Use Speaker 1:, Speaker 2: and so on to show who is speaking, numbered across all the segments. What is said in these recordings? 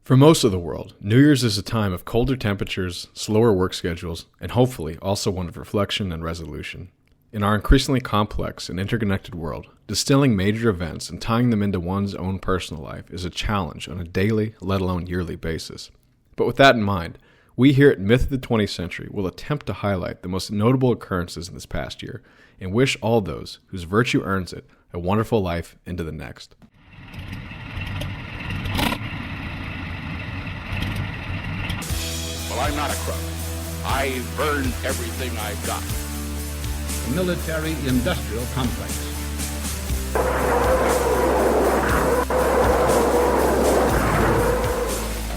Speaker 1: For most of the world, New Year's is a time of colder temperatures, slower work schedules, and hopefully also one of reflection and resolution. In our increasingly complex and interconnected world, distilling major events and tying them into one's own personal life is a challenge on a daily, let alone yearly basis. But with that in mind, we here at Myth of the 20th Century will attempt to highlight the most notable occurrences in this past year and wish all those whose virtue earns it a wonderful life into the next.
Speaker 2: Well, I'm not a crook. I've earned everything I've got.
Speaker 3: Military-industrial complex.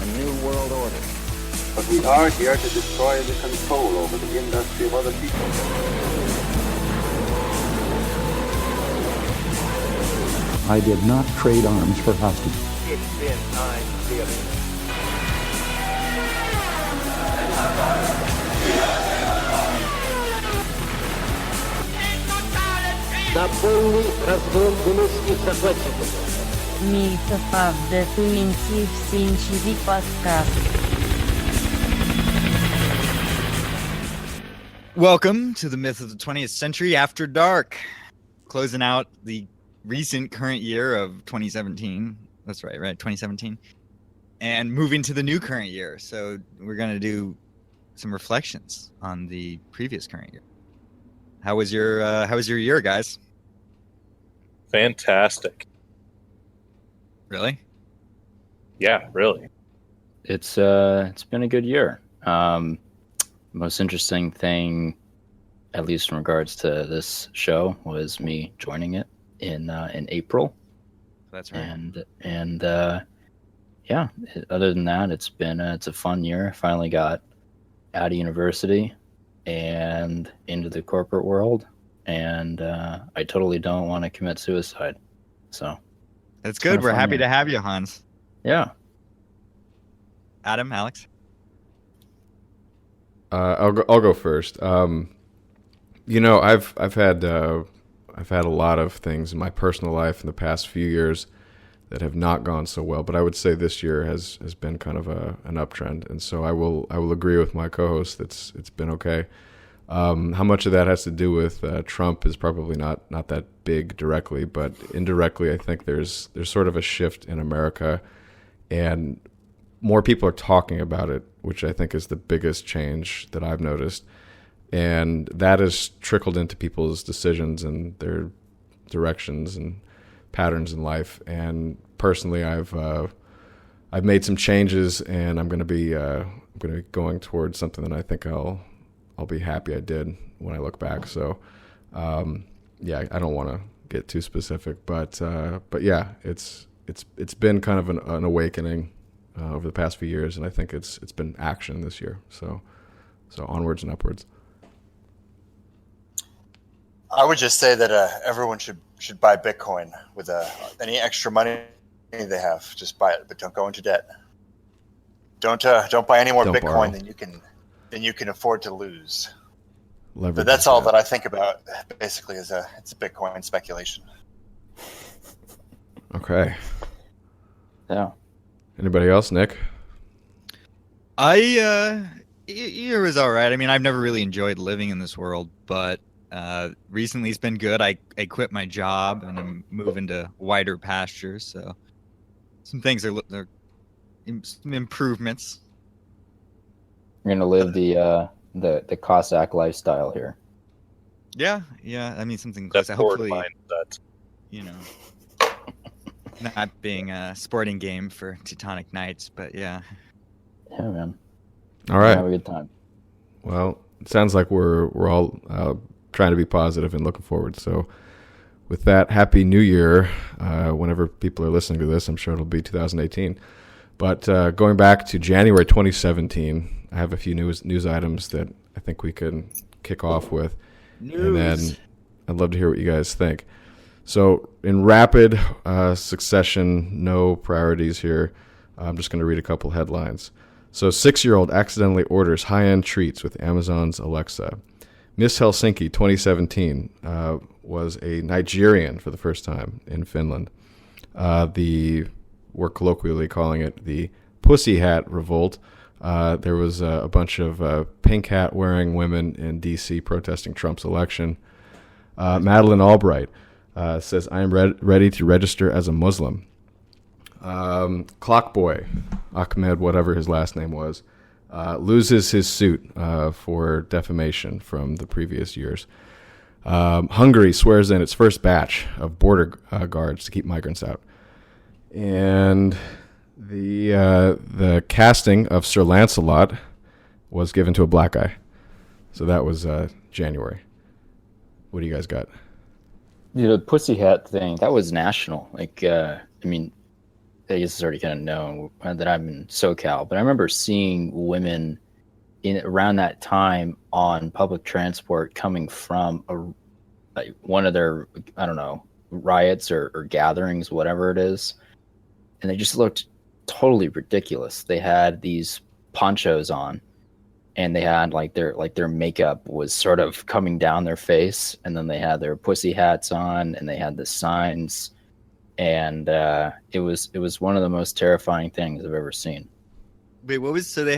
Speaker 2: A new world order.
Speaker 4: But we are here to destroy the control over the industry of other people.
Speaker 5: I did not trade arms for hostages.
Speaker 6: It's been 9 billion.
Speaker 7: Напомни разгром гнусных захватчиков.
Speaker 8: Myth20c podcast.
Speaker 9: Welcome to the Myth of the 20th Century After Dark, closing out the recent current year of 2017. That's right, 2017, and moving to the new current year. So we're going to do some reflections on the previous current year. How was your year, guys?
Speaker 10: Fantastic.
Speaker 9: Really?
Speaker 10: Yeah, really.
Speaker 11: It's been a good year. Most interesting thing, at least in regards to this show, was me joining it in April.
Speaker 9: That's right.
Speaker 11: And yeah. Other than that, it's a fun year. Finally got out of university and into the corporate world, and I totally don't want to commit suicide. So
Speaker 9: that's good. We're happy to have you, Hans.
Speaker 11: Yeah.
Speaker 9: Adam, Alex.
Speaker 1: I'll go first. I've had a lot of things in my personal life in the past few years that have not gone so well, but I would say this year has been kind of an uptrend, and so I will agree with my co-host that it's been okay. How much of that has to do with Trump is probably not that big directly, but indirectly, I think there's sort of a shift in America, and more people are talking about it, which I think is the biggest change that I've noticed, and that has trickled into people's decisions and their directions and patterns in life. And personally, I've made some changes, and I'm going to be going towards something that I think I'll be happy I did when I look back. So, yeah, I don't want to get too specific, but yeah, it's been kind of an awakening over the past few years, and I think it's been action this year. So onwards and upwards.
Speaker 12: I would just say that everyone should buy Bitcoin with any extra money they have. Just buy it, but don't go into debt. Don't buy any more Bitcoin
Speaker 1: borrow.
Speaker 12: than you can afford to lose.
Speaker 1: Leverage
Speaker 12: But that's all that I think about. Basically, it's a Bitcoin speculation.
Speaker 1: Okay.
Speaker 11: Yeah.
Speaker 1: Anybody else, Nick?
Speaker 9: Year was all right. I mean, I've never really enjoyed living in this world, but recently it's been good. I quit my job and I'm moving to wider pastures, so some things are some improvements.
Speaker 11: You're gonna live the Cossack lifestyle here.
Speaker 9: Yeah. I mean, something
Speaker 10: That's
Speaker 9: close.
Speaker 10: forward
Speaker 9: Hopefully,
Speaker 10: mindset.
Speaker 9: Not being a sporting game for Teutonic Knights, but yeah.
Speaker 11: Yeah, man.
Speaker 1: All right.
Speaker 11: Have a good time.
Speaker 1: Well, it sounds like we're all trying to be positive and looking forward. So with that, Happy New Year. Whenever people are listening to this, I'm sure it'll be 2018. But going back to January 2017, I have a few news items that I think we can kick off with. And then I'd love to hear what you guys think. So in rapid succession, no priorities here. I'm just going to read a couple headlines. So 6-year-old accidentally orders high-end treats with Amazon's Alexa. Miss Helsinki 2017 was a Nigerian for the first time in Finland. We're colloquially calling it the Pussy Hat Revolt. There was a bunch of pink hat wearing women in D.C. protesting Trump's election. Madeleine Albright says, I am ready to register as a Muslim. Clockboy, Ahmed, whatever his last name was, loses his suit for defamation from the previous years. Hungary swears in its first batch of border guards to keep migrants out. And the casting of Sir Lancelot was given to a black guy. So that was January. What do you guys got?
Speaker 11: The Pussy Hat thing, that was national. Like, I mean, I guess it's already kind of known that I'm in SoCal, but I remember seeing women around that time on public transport coming from one of their, I don't know, riots or gatherings, whatever it is, and they just looked totally ridiculous. They had these ponchos on, and they had their makeup was sort of coming down their face, and then they had their pussy hats on, and they had the signs, and it was one of the most terrifying things I've ever seen.
Speaker 9: Wait, what was so they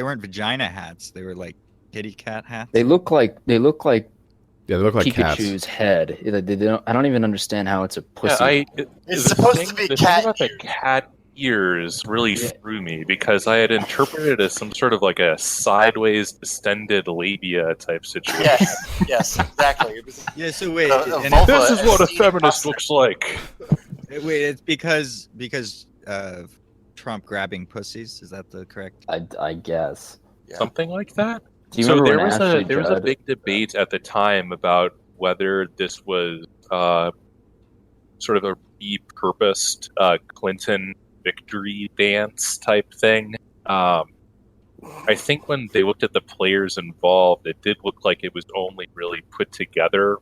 Speaker 9: weren't vagina hats, they were like kitty cat hats?
Speaker 11: They look like
Speaker 1: Yeah, they look like
Speaker 11: Pikachu's
Speaker 1: cats.
Speaker 11: head. I don't even understand how it's a pussy.
Speaker 12: It's supposed to be
Speaker 10: the
Speaker 12: cat
Speaker 10: thing about the cat ears really threw me because I had interpreted it as some sort of like a sideways distended labia type situation.
Speaker 12: Yes, exactly. It was,
Speaker 9: Yeah, so wait,
Speaker 10: This is what a feminist looks like.
Speaker 9: wait, it's because of Trump grabbing pussies. Is that the correct?
Speaker 11: I guess.
Speaker 12: Yeah.
Speaker 10: Something like that.
Speaker 11: Do you
Speaker 10: So
Speaker 11: remember
Speaker 10: there
Speaker 11: when
Speaker 10: was
Speaker 11: Ashley
Speaker 10: there was a
Speaker 11: Judd-
Speaker 10: big debate at the time about whether this was sort of a repurposed Clinton victory dance type thing. I think when they looked at the players involved, it did look like it was only really put together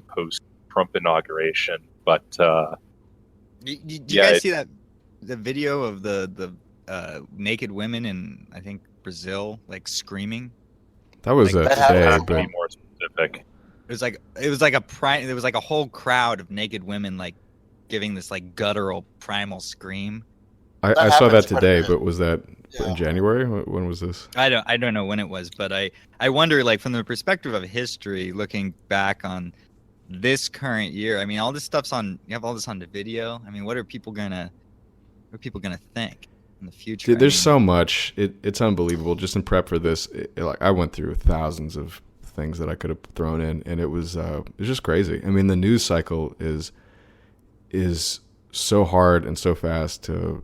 Speaker 10: post Trump inauguration. But
Speaker 9: Do you guys see the video of the naked women in, I think, Brazil, like screaming?
Speaker 1: That was
Speaker 9: Like,
Speaker 1: today,
Speaker 10: to
Speaker 1: but
Speaker 10: be more specific.
Speaker 9: It was like a whole crowd of naked women like giving this like guttural primal scream.
Speaker 1: I saw that
Speaker 12: happens quite a
Speaker 1: today.
Speaker 12: bit.
Speaker 1: But was that in January? When was this?
Speaker 9: I don't know when it was, but I wonder, like, from the perspective of history, looking back on this current year. I mean, all this stuff's on. You have all this on the video. I mean, what are people gonna think in the future?
Speaker 1: Dude, there's so much. It's unbelievable. Just in prep for this, like I went through thousands of things that I could have thrown in, and it was just crazy. I mean, the news cycle is so hard and so fast to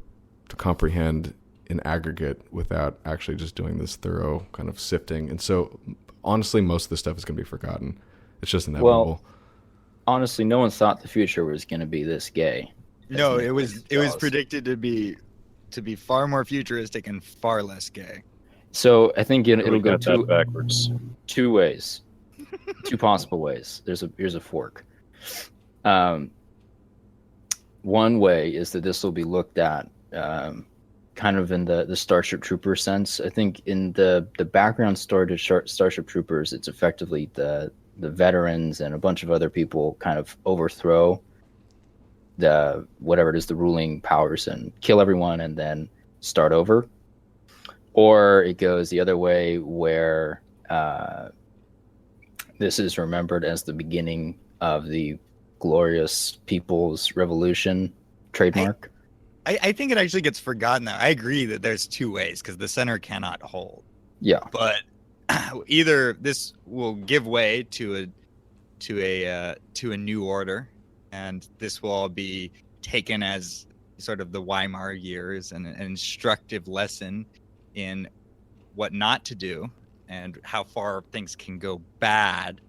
Speaker 1: comprehend in aggregate without actually just doing this thorough kind of sifting. And so, honestly, most of the stuff is going to be forgotten. It's just inevitable.
Speaker 11: Well, honestly, no one thought the future was going to be this gay.
Speaker 9: No, it was predicted to be far more futuristic and far less gay.
Speaker 11: So I think it'll go
Speaker 10: got that backwards.
Speaker 11: two ways, two possible ways. Here's a fork. One way is that this will be looked at kind of in the Starship Trooper sense. I think in the background story to Starship Troopers, it's effectively the veterans and a bunch of other people kind of overthrow the whatever it is, the ruling powers, and kill everyone and then start over. Or it goes the other way where this is remembered as the beginning of the glorious People's Revolution trademark.
Speaker 9: I think it actually gets forgotten though. I agree that there's two ways because the center cannot hold.
Speaker 11: Yeah.
Speaker 9: But either this will give way to a new order, and this will all be taken as sort of the Weimar years and an instructive lesson in what not to do and how far things can go bad.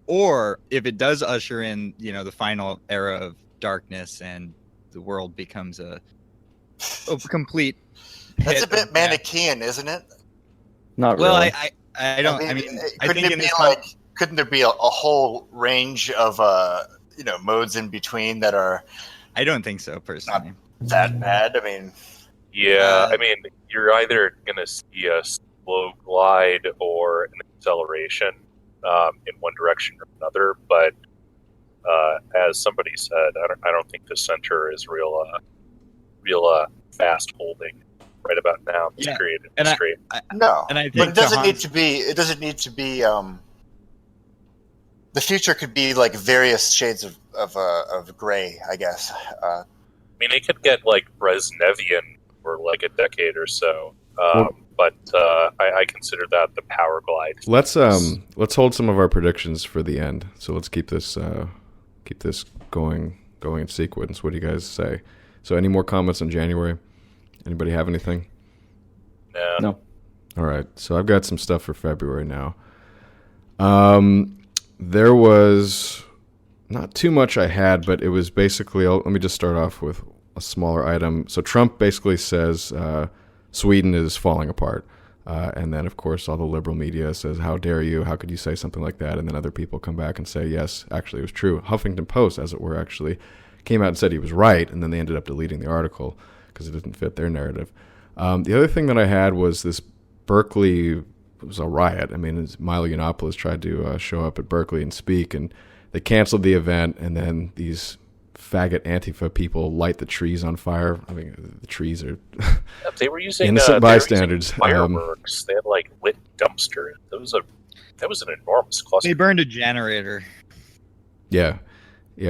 Speaker 9: Or if it does usher in, the final era of darkness and the world becomes a complete
Speaker 12: That's
Speaker 9: pit
Speaker 12: a bit
Speaker 9: of
Speaker 12: Manichaean, isn't it?
Speaker 11: Not
Speaker 9: well,
Speaker 11: really.
Speaker 9: I don't. I mean, I
Speaker 12: couldn't
Speaker 9: think
Speaker 12: it
Speaker 9: in
Speaker 12: be
Speaker 9: this
Speaker 12: like? Couldn't there be a whole range of modes in between that are
Speaker 9: I don't think so personally.
Speaker 12: that bad? I mean,
Speaker 10: Yeah, I mean, you're either going to see a slow glide or an acceleration in one direction or another. But as somebody said, I don't think the center is real fast holding right about now in this creative industry.
Speaker 12: No,
Speaker 9: and I think
Speaker 12: but it doesn't need to be. It doesn't need to be. The future could be like various shades of gray, I guess.
Speaker 10: I mean, it could get like Brezhnevian for like a decade or so, but I consider that the power glide.
Speaker 1: Let's hold some of our predictions for the end. So let's keep this going in sequence. What do you guys say? So, any more comments on January? Anybody have anything?
Speaker 11: No.
Speaker 1: All right. So I've got some stuff for February now. There was not too much I had, but it was basically, let me just start off with a smaller item. So Trump basically says Sweden is falling apart. And then, of course, all the liberal media says, how dare you? How could you say something like that? And then other people come back and say, yes, actually, it was true. Huffington Post, as it were, actually came out and said he was right. And then they ended up deleting the article because it didn't fit their narrative. The other thing that I had was this Berkeley. It was a riot. I mean, Milo Yiannopoulos tried to show up at Berkeley and speak, and they canceled the event, and then these faggot Antifa people light the trees on fire. I mean, the trees are
Speaker 10: they were using
Speaker 1: innocent bystanders.
Speaker 10: Fireworks. They had like lit dumpster. That was an enormous cluster.
Speaker 9: They burned a generator.
Speaker 1: Yeah,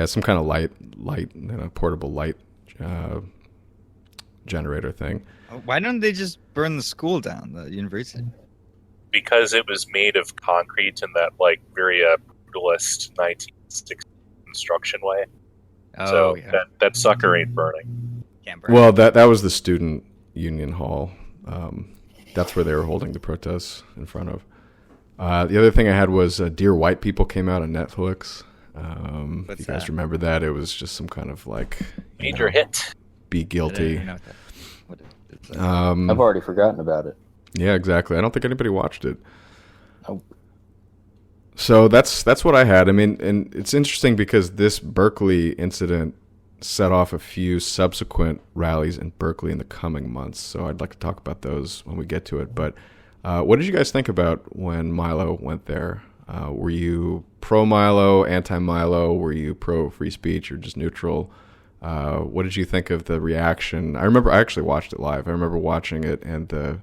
Speaker 1: some kind of light, portable light generator thing.
Speaker 9: Why don't they just burn the school down, the university?
Speaker 10: Because it was made of concrete in that like very brutalist 1960s construction way. So that sucker ain't burning.
Speaker 9: Can't burn.
Speaker 1: Well, that was the student union hall. That's where they were holding the protests in front of. The other thing I had was Dear White People came out on Netflix. If you guys remember that, it was just some kind of like
Speaker 10: major hit.
Speaker 1: Be guilty.
Speaker 11: I've already forgotten about it.
Speaker 1: Yeah, exactly. I don't think anybody watched it.
Speaker 11: Nope.
Speaker 1: So that's what I had. I mean, and it's interesting because this Berkeley incident set off a few subsequent rallies in Berkeley in the coming months. So I'd like to talk about those when we get to it. But what did you guys think about when Milo went there? Were you pro-Milo, anti-Milo? Were you pro-free speech or just neutral? What did you think of the reaction? I actually watched it live. I remember watching it, and the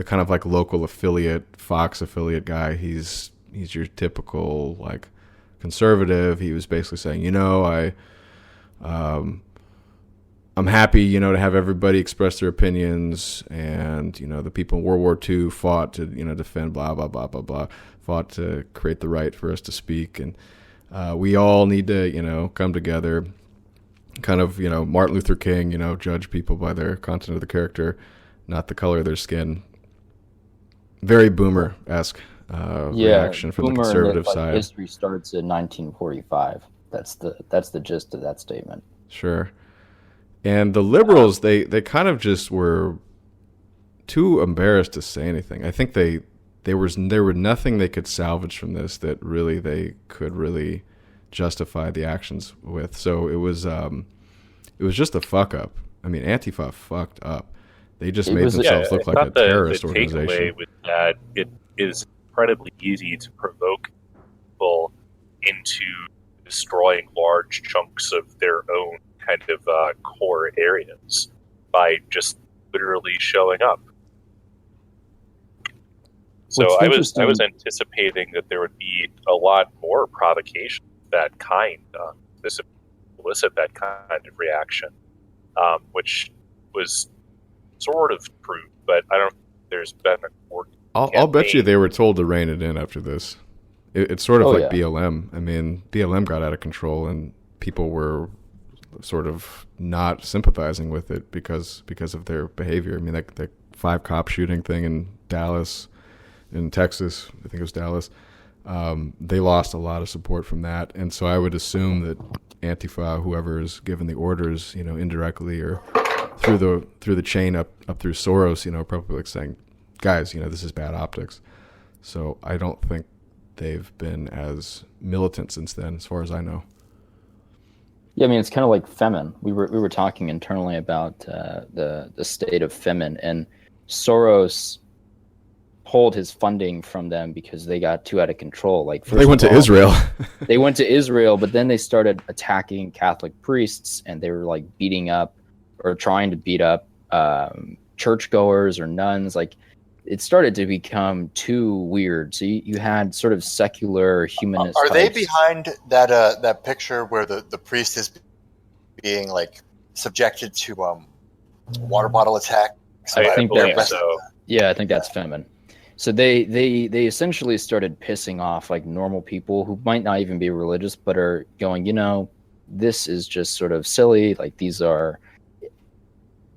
Speaker 1: kind of like local affiliate, Fox affiliate guy, he's your typical like conservative. He was basically saying, I'm happy, to have everybody express their opinions, and the people in World War II fought to, defend blah blah blah blah blah, fought to create the right for us to speak, and we all need to, come together. Kind of, Martin Luther King, judge people by their content of the character, not the color of their skin. Very boomer-esque reaction from the conservative side.
Speaker 11: History starts in 1945. That's the gist of that statement.
Speaker 1: Sure. And the liberals, they kind of just were too embarrassed to say anything. I think there were nothing they could salvage from this that really they could really justify the actions with. So it was just a fuck up. I mean, Antifa fucked up. They just made themselves look like a terrorist organization.
Speaker 10: The takeaway with that, it is incredibly easy to provoke people into destroying large chunks of their own kind of core areas by just literally showing up. So I was anticipating that there would be a lot more provocation of that kind, elicit that kind of reaction, which was sort of true, but I don't think there's been a
Speaker 1: I'll bet you they were told to rein it in after this. It's sort of like BLM. I mean, BLM got out of control, and people were sort of not sympathizing with it because of their behavior. I mean, like the 5 cop shooting thing in Dallas, in Texas, I think it was Dallas. They lost a lot of support from that, and so I would assume that Antifa, whoever is given the orders, indirectly or through the chain up through Soros, probably like saying, guys, this is bad optics. So I don't think they've been as militant since then, as far as I know.
Speaker 11: Yeah, I mean, it's kind of like Femin. We were talking internally about the state of Femin, and Soros pulled his funding from them because they got too out of control. Like
Speaker 1: they went to Israel.
Speaker 11: They went to Israel, but then they started attacking Catholic priests, and they were like beating up or trying to beat up churchgoers or nuns. Like, it started to become too weird. So you had sort of secular humanist.
Speaker 12: Are they
Speaker 11: types.
Speaker 12: behind that that picture where the priest is being like subjected to water bottle attacks?
Speaker 11: I think
Speaker 10: believe
Speaker 11: that,
Speaker 10: so.
Speaker 11: Yeah, I think that's Femin. So they essentially started pissing off like normal people who might not even be religious, but are going, this is just sort of silly. Like, these are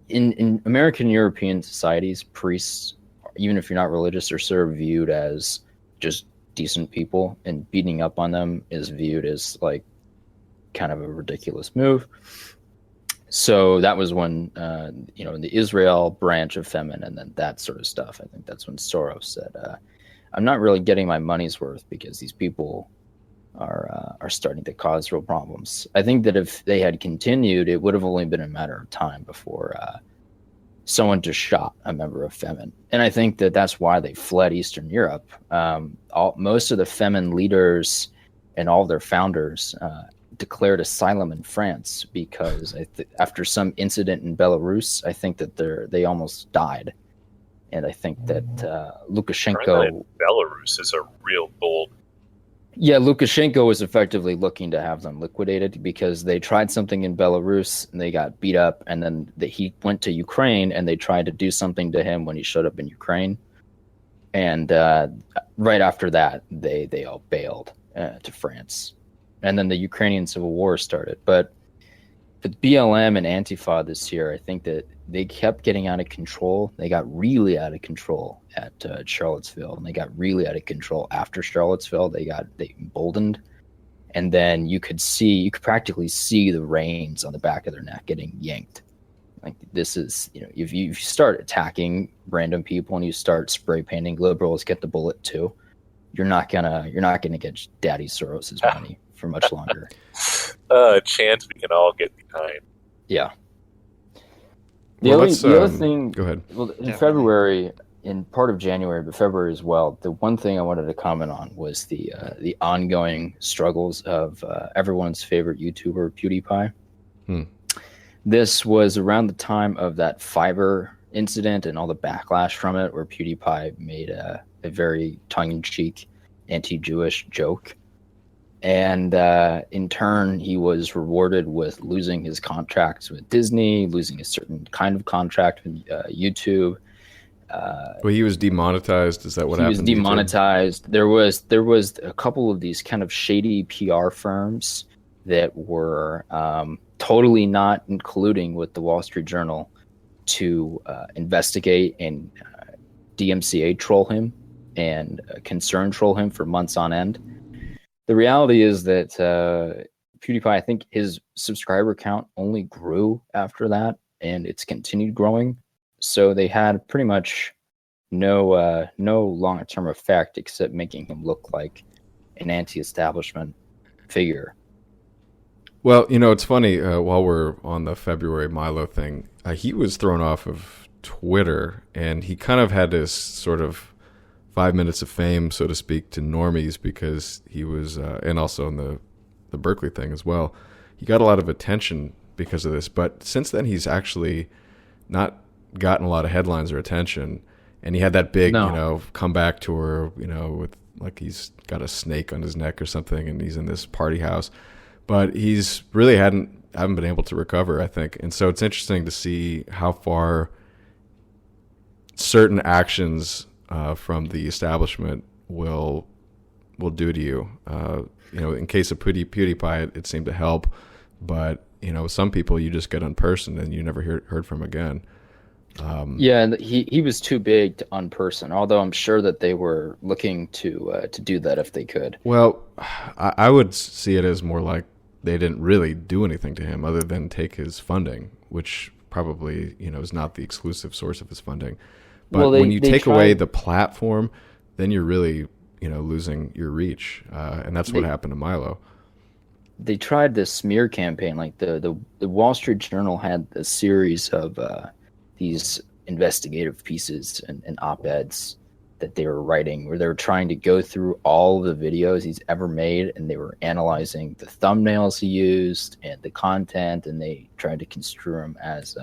Speaker 11: in American European societies, priests, even if you're not religious, are sort of viewed as just decent people, and beating up on them is viewed as like kind of a ridiculous move. So that was when, in the Israel branch of Femin and then that sort of stuff, I think that's when Soros said, I'm not really getting my money's worth because these people are starting to cause real problems. I think that if they had continued, it would have only been a matter of time before someone just shot a member of Femin. And I think that that's why they fled Eastern Europe. Most of the Femin leaders and all their founders declared asylum in France because after some incident in Belarus, I think that they almost died. And I think that Lukashenko...
Speaker 10: Belarus is a real bold...
Speaker 11: Yeah, Lukashenko was effectively looking to have them liquidated because they tried something in Belarus and they got beat up, and then he went to Ukraine and they tried to do something to him when he showed up in Ukraine. And right after that, they all bailed to France. And then the Ukrainian Civil War started. But with BLM and Antifa this year, I think that they kept getting out of control. They got really out of control at Charlottesville, and they got really out of control after Charlottesville. They emboldened, and then you could practically see the reins on the back of their neck getting yanked. Like, this is, if you start attacking random people and you start spray painting liberals get the bullet too, you're not gonna get Daddy Soros's money for much longer.
Speaker 10: A chance we can all get behind.
Speaker 11: Yeah. The other thing.
Speaker 1: Go ahead.
Speaker 11: Well, in February, in part of January, but February as well, the one thing I wanted to comment on was the ongoing struggles of everyone's favorite YouTuber, PewDiePie. This was around the time of that Fiverr incident and all the backlash from it, where PewDiePie made a very tongue-in-cheek anti-Jewish joke. And in turn, he was rewarded with losing his contracts with Disney, losing a certain kind of contract with YouTube.
Speaker 1: Well, he was demonetized. Is that what happened?
Speaker 11: He was demonetized. There was a couple of these kind of shady PR firms that were totally not colluding with the Wall Street Journal to investigate and DMCA troll him and concern troll him for months on end. The reality is that PewDiePie, I think his subscriber count only grew after that, and it's continued growing. So they had pretty much no long-term effect except making him look like an anti-establishment figure.
Speaker 1: Well, it's funny, while we're on the February Milo thing, he was thrown off of Twitter, and he kind of had this sort of 5 minutes of fame, so to speak, to normies, because he was, and also in the Berkeley thing as well, he got a lot of attention because of this. But since then, he's actually not gotten a lot of headlines or attention. And he had that big, comeback tour, with like he's got a snake on his neck or something, and he's in this party house. But he's really haven't been able to recover, I think. And so it's interesting to see how far certain actions from the establishment will do to you. In case of PewDiePie, it seemed to help, but some people you just get unpersoned and you never heard from again.
Speaker 11: He was too big to unperson. Although I'm sure that they were looking to do that if they could.
Speaker 1: Well, I would see it as more like they didn't really do anything to him other than take his funding, which probably is not the exclusive source of his funding. But when you take away the platform, then you're really, losing your reach. And that's what happened to Milo.
Speaker 11: They tried this smear campaign. Like the Wall Street Journal had a series of these investigative pieces and op-eds that they were writing, where they were trying to go through all the videos he's ever made, and they were analyzing the thumbnails he used and the content, and they tried to construe him as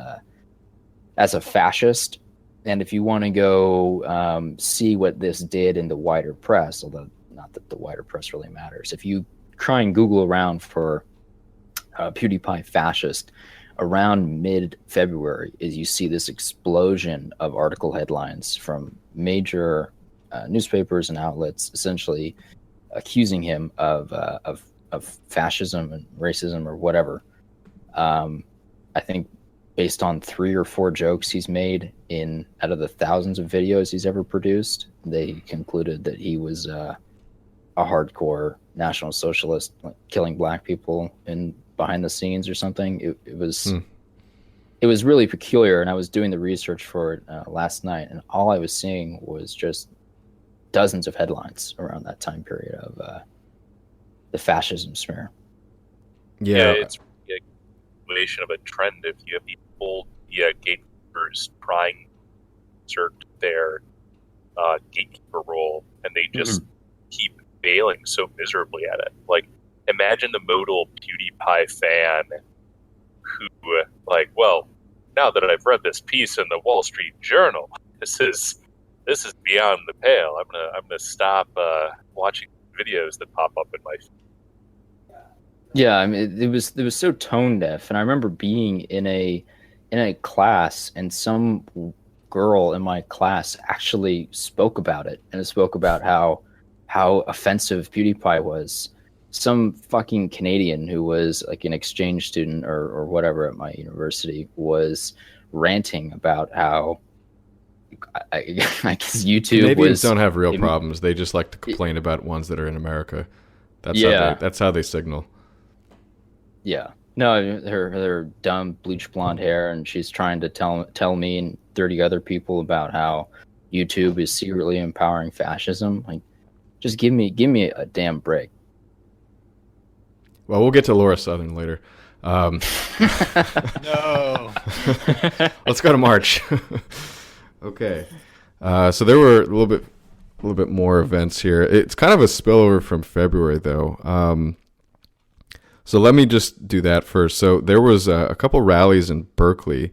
Speaker 11: as a fascist. And if you want to go see what this did in the wider press, although not that the wider press really matters, if you try and Google around for PewDiePie fascist, around mid-February is you see this explosion of article headlines from major newspapers and outlets, essentially accusing him of fascism and racism or whatever. I think based on 3 or 4 jokes he's made out of the thousands of videos he's ever produced, they concluded that he was a hardcore National Socialist, like killing black people behind the scenes or something. It was really peculiar, and I was doing the research for it last night, and all I was seeing was just dozens of headlines around that time period of the fascism smear.
Speaker 10: Yeah, it's a continuation of a trend. If you have people, gatekeepers trying to insert their gatekeeper role, and they just keep failing so miserably at it. Like, imagine the modal PewDiePie fan who, like, well, now that I've read this piece in the Wall Street Journal, this is beyond the pale. I'm gonna stop watching videos that pop up in my feed.
Speaker 11: Yeah, I mean, it was so tone deaf, and I remember being in a class, and some girl in my class actually spoke about it, and it spoke about how offensive PewDiePie was. Some fucking Canadian who was like an exchange student or whatever at my university was ranting about how I guess YouTube
Speaker 1: Canadians don't have real problems. They just like to complain about ones that are in America. That's how they signal.
Speaker 11: Yeah. No, her dumb bleach blonde hair, and she's trying to tell me and 30 other people about how YouTube is secretly empowering fascism. Like, just give me a damn break.
Speaker 1: Well, we'll get to Laura Southern later.
Speaker 9: No.
Speaker 1: Let's go to March. Okay. So there were a little bit more events here. It's kind of a spillover from February, though. So let me just do that first. So there was a couple rallies in Berkeley,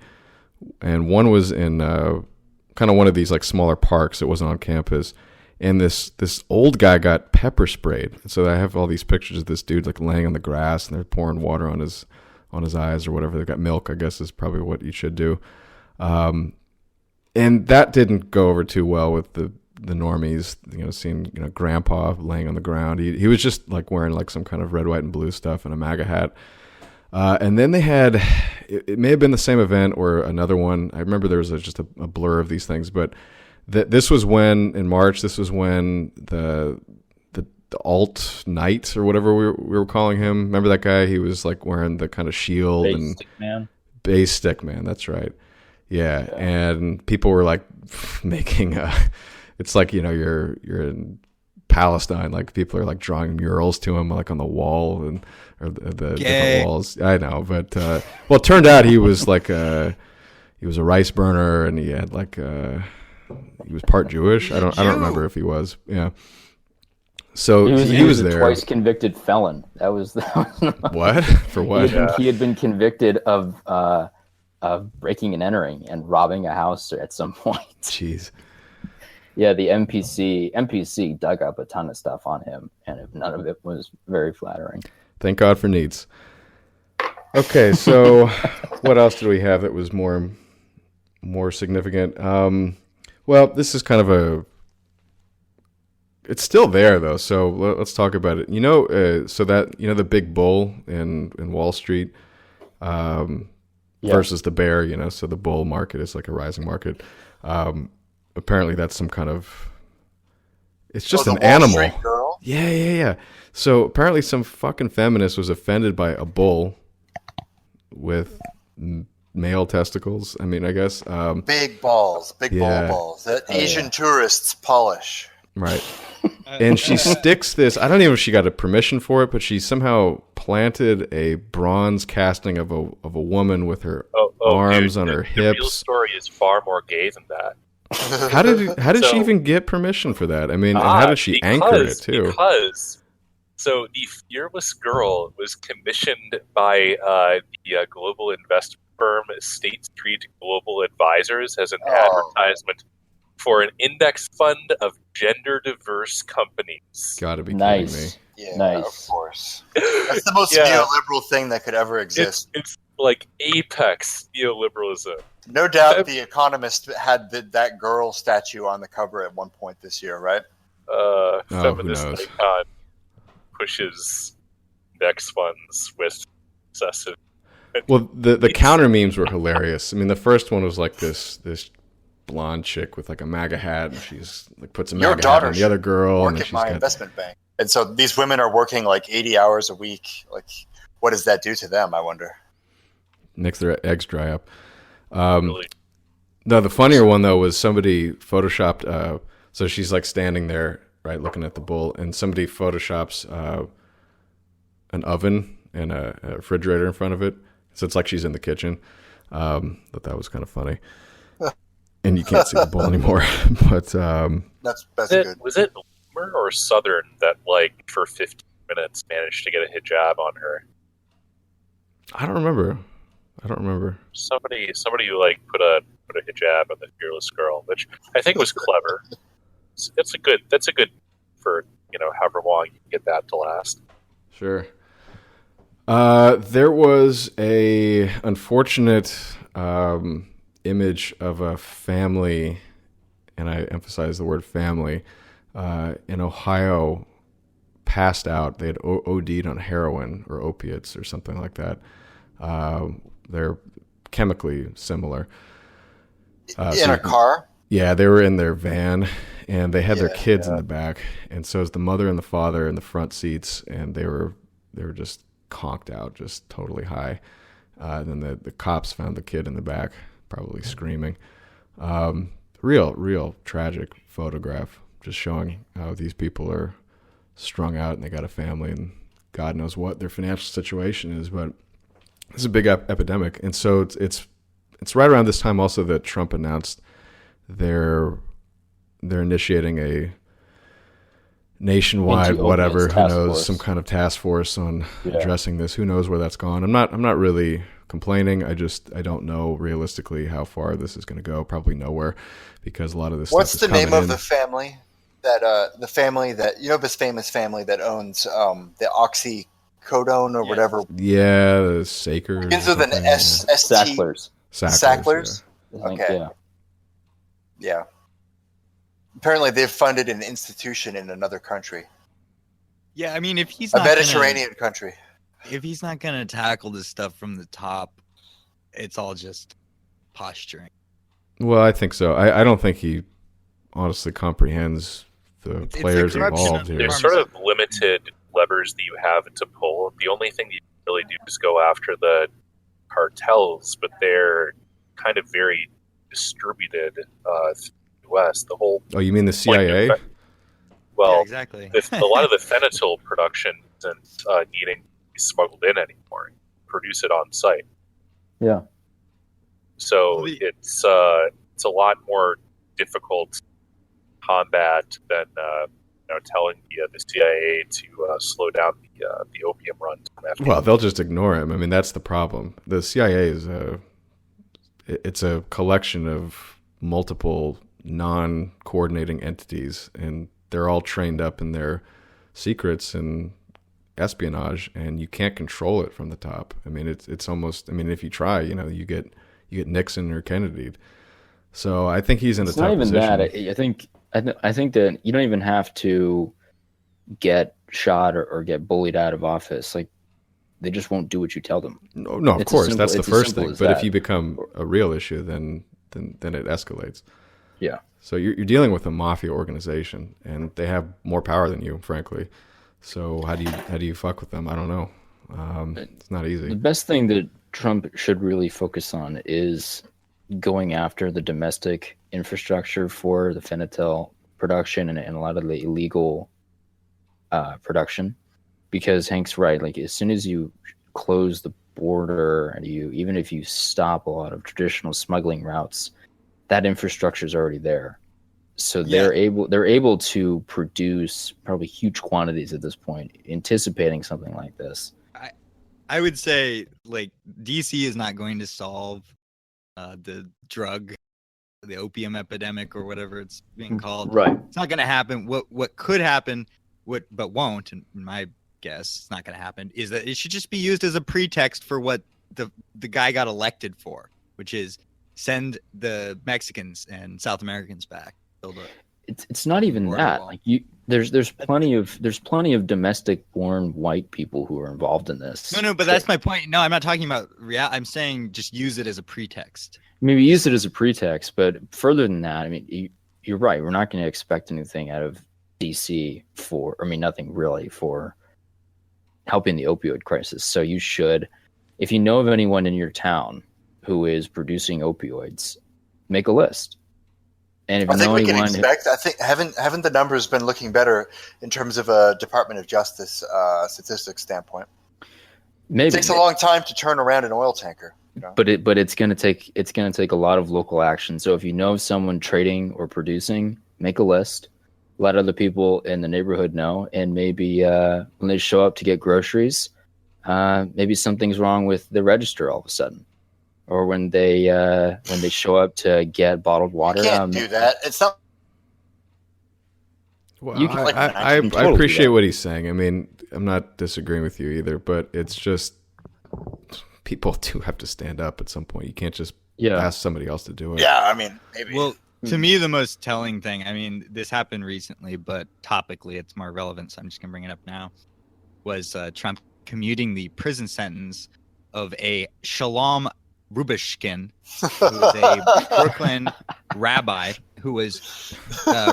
Speaker 1: and one was in kind of one of these like smaller parks. It wasn't on campus. And this old guy got pepper sprayed. So I have all these pictures of this dude like laying on the grass, and they're pouring water on his eyes or whatever. They got milk, I guess, is probably what you should do. And that didn't go over too well with the normies. Seeing Grandpa laying on the ground. He was just like wearing like some kind of red, white, and blue stuff and a MAGA hat. And then they had it may have been the same event or another one. I remember there was just a blur of these things, but. This was when in March. This was when the alt knight or whatever we were calling him. Remember that guy? He was like wearing the kind of shield and base stick man. That's right. Yeah, and people were like making it's like you're in Palestine. Like people are like drawing murals to him like on the wall or the different walls. I know, but well, it turned out he was like he was a rice burner, and he had like he was part Jewish. I don't remember if he was. Yeah. So he was there.
Speaker 11: Twice convicted felon. That was
Speaker 1: what? For what?
Speaker 11: He had been convicted of breaking and entering and robbing a house at some point.
Speaker 1: Jeez.
Speaker 11: Yeah, the MPC dug up a ton of stuff on him, and none of it was very flattering.
Speaker 1: Thank God for needs. Okay, so what else did we have that was more significant? Well, this is kind of it's still there though. So let's talk about it. So that the big bull in Wall Street versus the bear. So the bull market is like a rising market. Apparently, that's some kind of. It's just an animal.
Speaker 12: Wall Street girl?
Speaker 1: Yeah. So apparently, some fucking feminist was offended by a bull with male testicles. I mean, I guess
Speaker 12: big balls, bull balls that Asian tourists polish.
Speaker 1: Right. And she sticks this. I don't even know if she got a permission for it, but she somehow planted a bronze casting of a woman with her arms on her hips.
Speaker 10: The real story is far more gay than that.
Speaker 1: How did she even get permission for that? I mean, and how did she anchor it too?
Speaker 10: Because the Fearless Girl was commissioned by the global investment firm State Street Global Advisors has an advertisement for an index fund of gender-diverse companies.
Speaker 1: Gotta be kidding me.
Speaker 12: Yeah,
Speaker 11: Nice.
Speaker 12: of course. That's the most neoliberal thing that could ever exist.
Speaker 10: It's like apex neoliberalism.
Speaker 12: No doubt The Economist had that girl statue on the cover at one point this year, right?
Speaker 10: Feminist
Speaker 1: who knows?
Speaker 10: icon pushes index funds with excessive...
Speaker 1: Well, the counter memes were hilarious. I mean, the first one was like this blonde chick with like a MAGA hat, and she's like puts a MAGA hat on the other girl, and then
Speaker 12: work at
Speaker 1: she's
Speaker 12: my
Speaker 1: got
Speaker 12: investment bank. And so these women are working like 80 hours a week. Like, what does that do to them, I wonder?
Speaker 1: makes their eggs dry up. No, the funnier one though was somebody photoshopped. So she's like standing there, right, looking at the bull, and somebody photoshops an oven and a refrigerator in front of it. So it's like she's in the kitchen. But that was kind of funny. And you can't see the bull anymore. But
Speaker 12: that's
Speaker 10: good. Was it Loomer or Southern that, like, for 15 minutes managed to get a hijab on her?
Speaker 1: I don't remember.
Speaker 10: Somebody who like put a hijab on the Fearless Girl, which I think was clever. That's a good for, you know, however long you can get that to last.
Speaker 1: Sure. There was a unfortunate image of a family, and I emphasize the word family, in Ohio, passed out. They had OD'd on heroin or opiates or something like that. They're chemically similar.
Speaker 12: In a car?
Speaker 1: Yeah, they were in their van, and they had their kids in the back, and so it was the mother and the father in the front seats, and they were just conked out, just totally high. And then the cops found the kid in the back, probably screaming. Real tragic photograph, just showing how these people are strung out and they got a family, and God knows what their financial situation is, but it's a big epidemic. And so it's right around this time also that Trump announced they're initiating a nationwide whatever, who knows, some kind of task force on addressing this. Who knows where that's gone? I'm not really complaining. I don't know realistically how far this is going to go. Probably nowhere, because a lot of this
Speaker 12: What's
Speaker 1: stuff is
Speaker 12: the name
Speaker 1: coming
Speaker 12: of the family that you know, this famous family that owns the oxycodone or whatever?
Speaker 1: Yeah, the Sakers.
Speaker 12: Begins with an S.
Speaker 11: Sacklers.
Speaker 12: Sacklers.
Speaker 11: I think,
Speaker 12: Okay. Yeah. Apparently, they've funded an institution in another country.
Speaker 9: Yeah, I mean, if he's
Speaker 12: a
Speaker 9: not
Speaker 12: Mediterranean country,
Speaker 9: if he's not going to tackle this stuff from the top, it's all just posturing.
Speaker 1: Well, I think so. I don't think he honestly comprehends the players involved here.
Speaker 10: There's sort of limited levers that you have to pull. The only thing you really do is go after the cartels, but they're kind of very distributed U.S. The whole.
Speaker 1: Oh, you mean the CIA?
Speaker 10: Well,
Speaker 9: yeah, exactly.
Speaker 10: A lot of the fentanyl production isn't needing to be smuggled in anymore. You produce it on site.
Speaker 11: Yeah.
Speaker 10: So it's a lot more difficult combat than telling the CIA to slow down the opium run.
Speaker 1: Well, they'll just ignore him. I mean, that's the problem. The CIA is it's a collection of multiple non-coordinating entities, and they're all trained up in their secrets and espionage, and you can't control it from the top. I mean, it's almost. I mean, if you try, you get Nixon or Kennedy. So I think he's in a tough position.
Speaker 11: Not even that. I think that you don't even have to get shot or get bullied out of office. Like, they just won't do what you tell them.
Speaker 1: No, of course, that's the first thing. But if you become a real issue, then it escalates.
Speaker 11: Yeah.
Speaker 1: So you're dealing with a mafia organization, and they have more power than you, frankly. So how do you fuck with them? I don't know. It's not easy.
Speaker 11: The best thing that Trump should really focus on is going after the domestic infrastructure for the fentanyl production and a lot of the illegal production, because Hank's right. Like, as soon as you close the border and even if you stop a lot of traditional smuggling routes, that infrastructure is already there. So they're able to produce probably huge quantities at this point, anticipating something like this.
Speaker 9: I would say like DC is not going to solve the opium epidemic or whatever it's being called.
Speaker 11: Right.
Speaker 9: It's not going to happen. What could happen, but won't, in my guess, it's not going to happen, is that it should just be used as a pretext for what the guy got elected for, which is send the Mexicans and South Americans back.
Speaker 11: It's not even that. Like there's plenty of domestic born white people who are involved in this.
Speaker 9: No, but that's my point. No, I'm not talking about I'm saying just use it as a pretext.
Speaker 11: Maybe use it as a pretext, but further than that, I mean, you're right. We're not going to expect anything out of DC nothing really for helping the opioid crisis. So you should, if you know of anyone in your town who is producing opioids, make a list. And if
Speaker 12: I
Speaker 11: you
Speaker 12: think
Speaker 11: know
Speaker 12: we can
Speaker 11: anyone
Speaker 12: expect. I think haven't the numbers been looking better in terms of a Department of Justice statistics standpoint?
Speaker 11: Maybe
Speaker 12: it takes a long time to turn around an oil tanker. You know?
Speaker 11: But it's going to take a lot of local action. So if you know of someone trading or producing, make a list, let other people in the neighborhood know, and maybe when they show up to get groceries, maybe something's wrong with the register all of a sudden, or when they show up to get bottled water.
Speaker 12: You can't do that. It's not.
Speaker 1: Well,
Speaker 11: You can-
Speaker 1: I
Speaker 11: totally
Speaker 1: appreciate
Speaker 11: do that.
Speaker 1: what he's saying. I mean, I'm not disagreeing with you either, but it's just people do have to stand up at some point. You can't just ask somebody else to do it.
Speaker 12: Yeah, I mean, maybe.
Speaker 9: Well, to me, the most telling thing, I mean, this happened recently, but topically it's more relevant, so I'm just going to bring it up now, was Trump commuting the prison sentence of a Shalom Rubishkin, who is a Brooklyn rabbi who was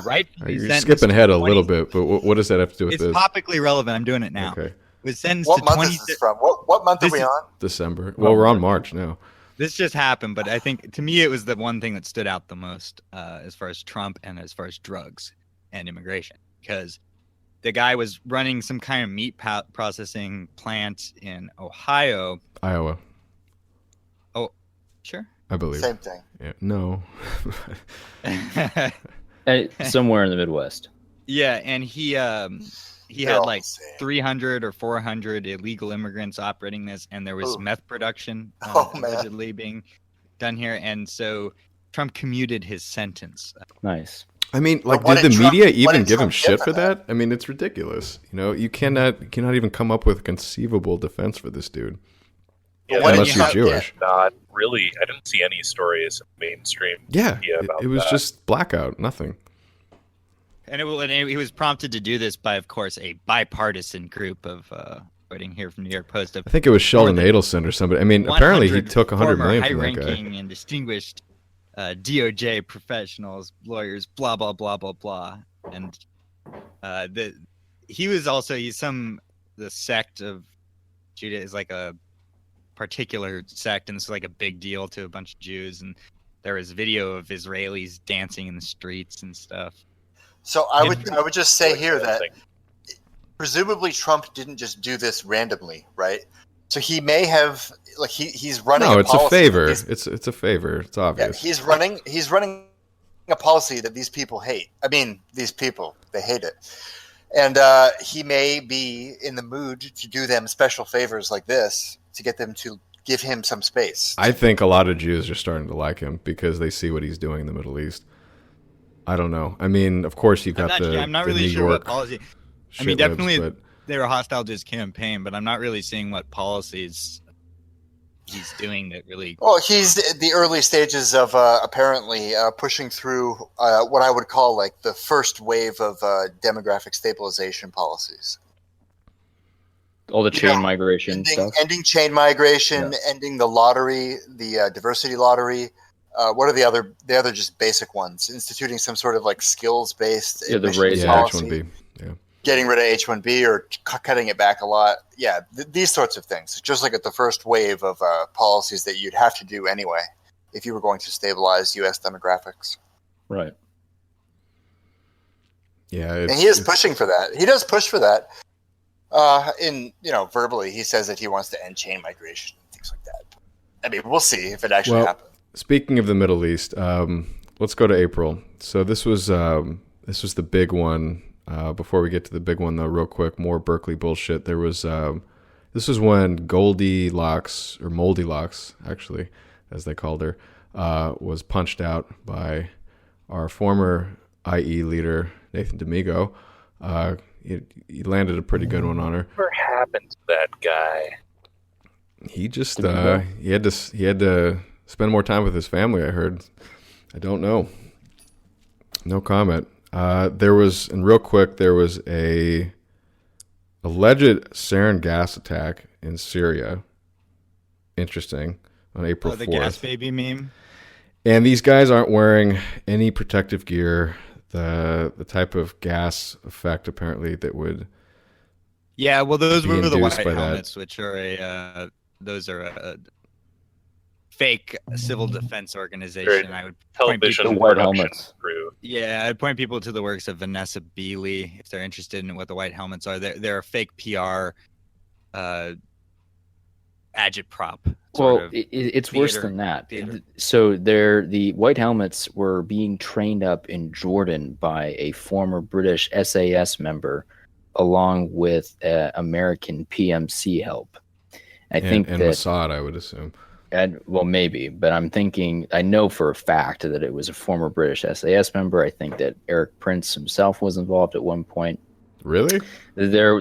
Speaker 9: rightfully
Speaker 1: You're
Speaker 9: sentenced
Speaker 1: skipping ahead
Speaker 9: to
Speaker 1: a
Speaker 9: 20
Speaker 1: little bit, but what does that have to do with
Speaker 9: It's
Speaker 1: this?
Speaker 9: topically relevant. I'm doing it now.
Speaker 1: Okay.
Speaker 9: Was sentenced
Speaker 12: What
Speaker 9: to
Speaker 12: month
Speaker 9: 20
Speaker 12: is this from? What month are we on?
Speaker 1: December. Well, we're on March now.
Speaker 9: This just happened, but I think to me it was the one thing that stood out the most as far as Trump and as far as drugs and immigration, because the guy was running some kind of meat processing plant in Ohio.
Speaker 1: Iowa.
Speaker 9: Oh, sure.
Speaker 1: I believe.
Speaker 12: Same thing.
Speaker 1: Yeah. No.
Speaker 11: Somewhere in the Midwest.
Speaker 9: Yeah, and he
Speaker 12: They're
Speaker 9: had
Speaker 12: all
Speaker 9: like
Speaker 12: the same.
Speaker 9: 300 or 400 illegal immigrants operating this, and there was
Speaker 12: Ooh.
Speaker 9: meth production
Speaker 12: Oh, man.
Speaker 9: allegedly being done here, and so Trump commuted his sentence.
Speaker 11: Nice.
Speaker 1: I mean, like,
Speaker 12: what
Speaker 1: did
Speaker 12: did
Speaker 1: the
Speaker 12: Trump-
Speaker 1: media
Speaker 12: what
Speaker 1: even
Speaker 12: did
Speaker 1: give him
Speaker 12: Trump
Speaker 1: shit
Speaker 12: get
Speaker 1: for
Speaker 12: for that?
Speaker 1: that? I mean, it's ridiculous. You know, you cannot even come up with a conceivable defense for this dude.
Speaker 10: Yeah,
Speaker 12: Why
Speaker 1: Unless
Speaker 12: didn't
Speaker 1: you're
Speaker 12: you-
Speaker 1: Jewish.
Speaker 10: Not really. I didn't see any stories in mainstream
Speaker 1: Yeah,
Speaker 10: media about
Speaker 1: it was
Speaker 10: that.
Speaker 1: just blackout, nothing.
Speaker 9: And he was prompted to do this by, of course, a bipartisan group of quoting here from New York Post. Of
Speaker 1: I think it was Sheldon
Speaker 9: more than
Speaker 1: Adelson or somebody. I mean, apparently he
Speaker 9: 100
Speaker 1: took 100
Speaker 9: former
Speaker 1: million from that guy.
Speaker 9: high-ranking and distinguished DOJ professionals, lawyers, blah blah blah blah blah, and the sect of Judah is like a particular sect, and it's like a big deal to a bunch of Jews, and there was video of Israelis dancing in the streets and stuff.
Speaker 12: So I would just say here that presumably Trump didn't just do this randomly, right? So he may have he's running.
Speaker 1: No,
Speaker 12: a
Speaker 1: it's a
Speaker 12: policy
Speaker 1: favor.
Speaker 12: that
Speaker 1: It's a favor. It's obvious.
Speaker 12: he's running a policy that these people hate. I mean, these people, they hate it. And he may be in the mood to do them special favors like this to get them to give him some space.
Speaker 1: I think a lot of Jews are starting to like him because they see what he's doing in the Middle East. I don't know. I mean, of course you've got
Speaker 9: I'm not
Speaker 1: the
Speaker 9: really
Speaker 1: New
Speaker 9: sure
Speaker 1: York
Speaker 9: what policy. I mean,
Speaker 1: shitlibs,
Speaker 9: definitely
Speaker 1: but
Speaker 9: they were hostile to his campaign, but I'm not really seeing what policies he's doing that really.
Speaker 12: Well, he's the early stages of apparently pushing through what I would call like the first wave of demographic stabilization policies.
Speaker 11: All the chain migration stuff.
Speaker 12: Ending chain migration, ending the lottery, the diversity lottery. What are the other just basic ones? Instituting some sort of like skills based
Speaker 11: The raise
Speaker 12: policy.
Speaker 1: H-1B. Yeah.
Speaker 12: Getting rid of H-1B or cutting it back a lot. Yeah, these sorts of things. Just like at the first wave of policies that you'd have to do anyway if you were going to stabilize U.S. demographics.
Speaker 11: Right.
Speaker 1: Yeah,
Speaker 12: And he is pushing for that. He does push for that. Verbally, he says that he wants to end chain migration and things like that. I mean, we'll see if it actually happens.
Speaker 1: Speaking of the Middle East, let's go to April. So this was the big one. Before we get to the big one, though, real quick, more Berkeley bullshit. There was This was when Goldilocks, or Moldilocks, actually, as they called her, was punched out by our former IE leader, Nathan D'Amigo. He landed a pretty good one on her.
Speaker 10: What happened to that guy?
Speaker 1: He just he had to spend more time with his family, I heard. I don't know. No comment. There was a alleged sarin gas attack in Syria. Interesting. On April 4th.
Speaker 9: The gas baby meme.
Speaker 1: And these guys aren't wearing any protective gear. The type of gas effect apparently that would.
Speaker 9: Yeah, well, those were the white
Speaker 1: by
Speaker 9: helmets, which are those are a fake civil defense organization. I would point
Speaker 10: television
Speaker 11: people, white
Speaker 10: production
Speaker 11: helmets.
Speaker 10: crew.
Speaker 9: Yeah, I'd point people to the works of Vanessa Beeley if they're interested in what the white helmets are. They're a fake PR agitprop.
Speaker 11: Well, it's worse than that. So the white helmets were being trained up in Jordan by a former British SAS member, along with American PMC help. I think
Speaker 1: and
Speaker 11: that
Speaker 1: Mossad, I would assume.
Speaker 11: Well, maybe, but I'm thinking, I know for a fact that it was a former British SAS member. I think that Eric Prince himself was involved at one point.
Speaker 1: Really?
Speaker 11: There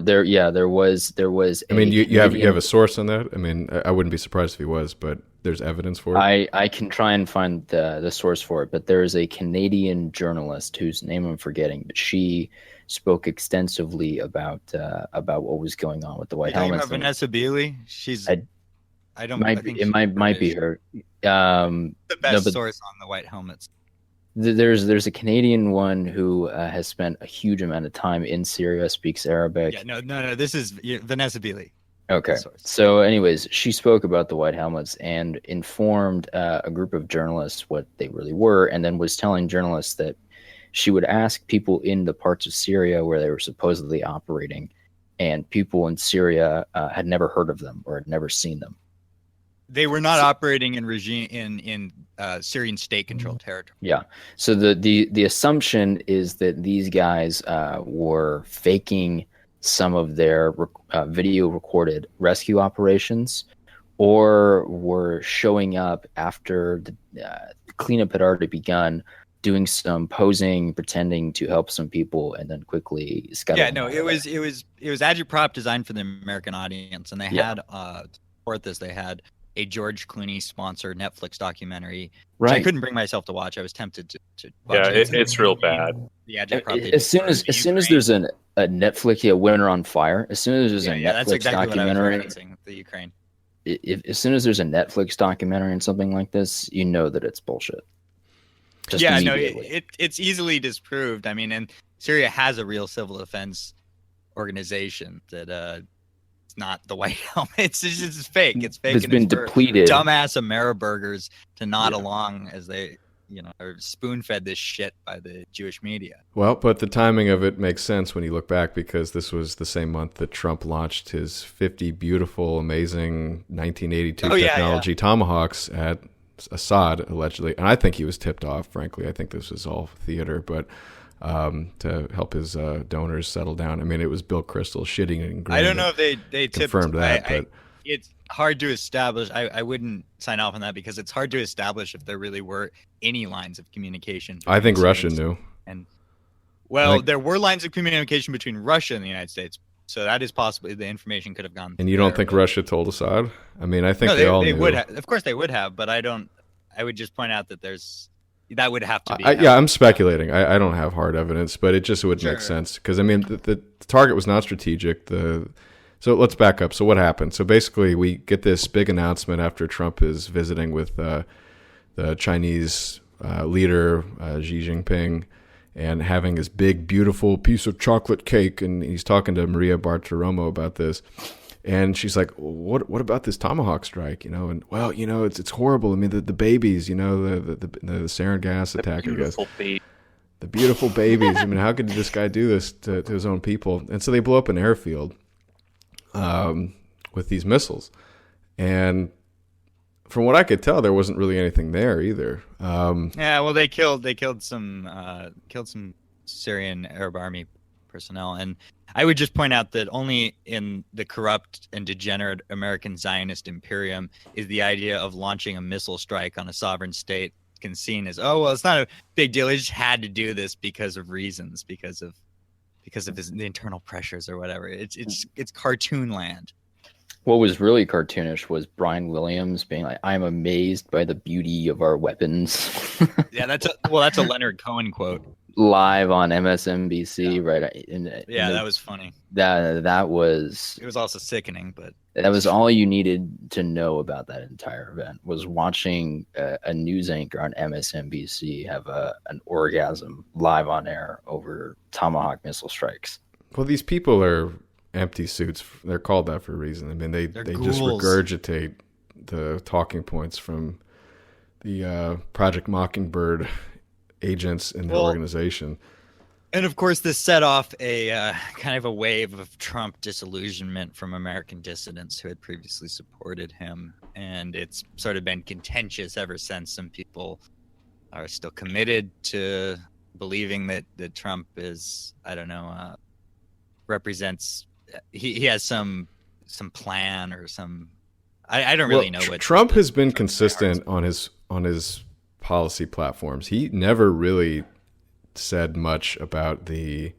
Speaker 11: was.
Speaker 1: I mean, you have a source on that. I mean, I wouldn't be surprised if he was, but there's evidence for it.
Speaker 11: I can try and find the source for it, but there is a Canadian journalist whose name I'm forgetting, but she spoke extensively about what was going on with the white helmets.
Speaker 9: Vanessa Beeley. She's. I don't.
Speaker 11: It might be her.
Speaker 9: The best source on the white helmets.
Speaker 11: There's a Canadian one who has spent a huge amount of time in Syria, speaks Arabic.
Speaker 9: Yeah, no. This is Vanessa Beeley.
Speaker 11: Okay. So, anyways, she spoke about the white helmets and informed a group of journalists what they really were, and then was telling journalists that she would ask people in the parts of Syria where they were supposedly operating, and people in Syria had never heard of them or had never seen them.
Speaker 9: They were not operating in Syrian state-controlled territory.
Speaker 11: Yeah. So the assumption is that these guys were faking some of their video recorded rescue operations, or were showing up after the cleanup had already begun, doing some posing, pretending to help some people, and then quickly scuttling.
Speaker 9: Yeah, no, it was agitprop designed for the American audience, and they had to support this. They had a George Clooney sponsored Netflix documentary, which I couldn't bring myself to watch. I was tempted to watch it.
Speaker 10: It's real bad.
Speaker 9: The agitprop.
Speaker 11: As soon as there's a Netflix Winter on Fire, as soon as there's a Netflix
Speaker 9: that's exactly
Speaker 11: documentary,
Speaker 9: what I was referencing, the Ukraine.
Speaker 11: As soon as there's a Netflix documentary and something like this, you know that it's bullshit.
Speaker 9: It's easily disproved. I mean, and Syria has a real civil defense organization that it's not the white helmet. It's just fake. It's fake.
Speaker 11: It's been depleted.
Speaker 9: Dumbass Ameriburgers to nod along as they, are spoon-fed this shit by the Jewish media.
Speaker 1: Well, but the timing of it makes sense when you look back, because this was the same month that Trump launched his 50 beautiful, amazing 1982 technology Tomahawks at Assad, allegedly. And I think he was tipped off, frankly. I think this was all theater, but to help his donors settle down. I mean, it was Bill Kristol shitting and grinning.
Speaker 9: I don't know if they
Speaker 1: confirmed that, but
Speaker 9: it's hard to establish. I wouldn't sign off on that, because it's hard to establish if there really were any lines of communication.
Speaker 1: I think Russia knew.
Speaker 9: And there were lines of communication between Russia and the United States, so that is possibly the information could have gone.
Speaker 1: And you don't think Russia told Assad? I mean, I think they all knew.
Speaker 9: Would have. Of course, they would have, but I don't. I would just point out that that would have to be.
Speaker 1: I'm speculating. I don't have hard evidence, but it just would make sense, because I mean, the target was not strategic. So let's back up. So what happened? So basically, we get this big announcement after Trump is visiting with the Chinese leader, Xi Jinping, and having this big, beautiful piece of chocolate cake. And he's talking to Maria Bartiromo about this. And she's like, what about this Tomahawk strike? And well, it's horrible. I mean, the babies, the sarin gas attack, I guess. The beautiful babies. I mean, how could this guy do this to his own people? And so they blow up an airfield with these missiles. And from what I could tell, there wasn't really anything there either.
Speaker 9: Well, they killed some Syrian Arab army personnel. And I would just point out that only in the corrupt and degenerate American Zionist imperium is the idea of launching a missile strike on a sovereign state seen as, oh, well, it's not a big deal. He just had to do this because of reasons, because of the internal pressures or whatever. It's cartoon land.
Speaker 11: What was really cartoonish was Brian Williams being like, "I'm amazed by the beauty of our weapons."
Speaker 9: Yeah, that's a Leonard Cohen quote.
Speaker 11: Live on MSNBC,
Speaker 9: yeah.
Speaker 11: Right?
Speaker 9: That was funny.
Speaker 11: That was.
Speaker 9: It was also sickening, but
Speaker 11: that was all you needed to know about that entire event, was watching a news anchor on MSNBC have an orgasm live on air over Tomahawk missile strikes.
Speaker 1: Well, these people are empty suits. They're called that for a reason. I mean, they just regurgitate the talking points from the Project Mockingbird agents in the organization.
Speaker 9: And of course, this set off a kind of a wave of Trump disillusionment from American dissidents who had previously supported him. And it's sort of been contentious ever since. Some people are still committed to believing that Trump is, represents, he has some plan or some, I don't really know what.
Speaker 1: Trump has been consistent on his policy platforms. He never really said much about the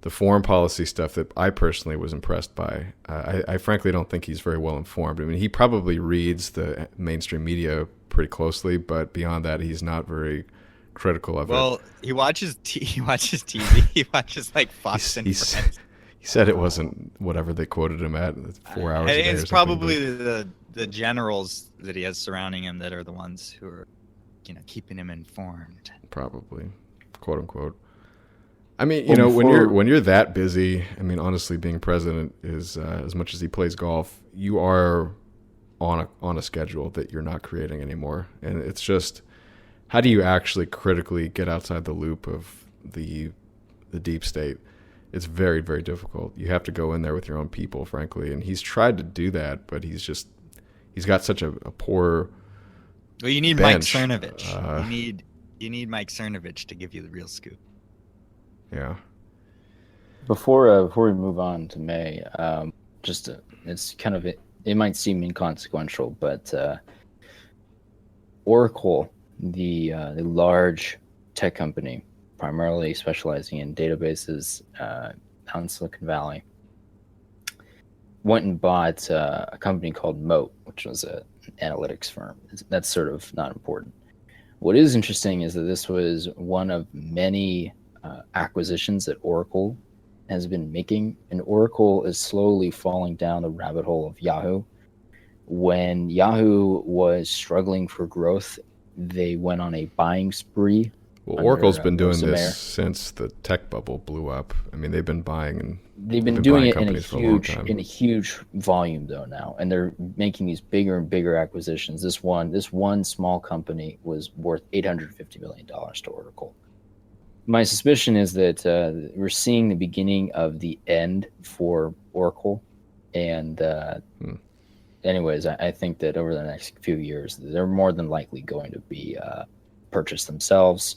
Speaker 1: foreign policy stuff that I personally was impressed by. I frankly don't think he's very well informed. I mean, he probably reads the mainstream media pretty closely, but beyond that, he's not very critical of it.
Speaker 9: Well, he watches TV. He watches like Fox and Friends.
Speaker 1: He said it wasn't whatever they quoted him at 4 hours a day.
Speaker 9: It's probably the generals that he has surrounding him that are the ones who are, keeping him informed.
Speaker 1: Probably, quote unquote. I mean, when you're that busy, I mean, honestly, being president is as much as he plays golf, you are on a schedule that you're not creating anymore, and it's just, how do you actually critically get outside the loop of the deep state? It's very, very difficult. You have to go in there with your own people, frankly, and he's tried to do that, but he's got such a poor.
Speaker 9: Well, you need
Speaker 1: bench.
Speaker 9: Mike Cernovich. You need Mike Cernovich to give you the real scoop.
Speaker 1: Yeah.
Speaker 11: Before we move on to May, it's kind of it might seem inconsequential, but Oracle, the large tech company, primarily specializing in databases out in Silicon Valley, went and bought a company called Moat, which was an analytics firm. That's sort of not important. What is interesting is that this was one of many acquisitions that Oracle has been making, and Oracle is slowly falling down the rabbit hole of Yahoo. When Yahoo was struggling for growth, they went on a buying spree.
Speaker 1: Well, Oracle's been doing this since the tech bubble blew up. I mean, they've been buying
Speaker 11: doing it in a huge volume though now, and they're making these bigger and bigger acquisitions. This one small company was worth $850 million to Oracle. My suspicion is that we're seeing the beginning of the end for Oracle, and anyways, I think that over the next few years, they're more than likely going to be purchased themselves,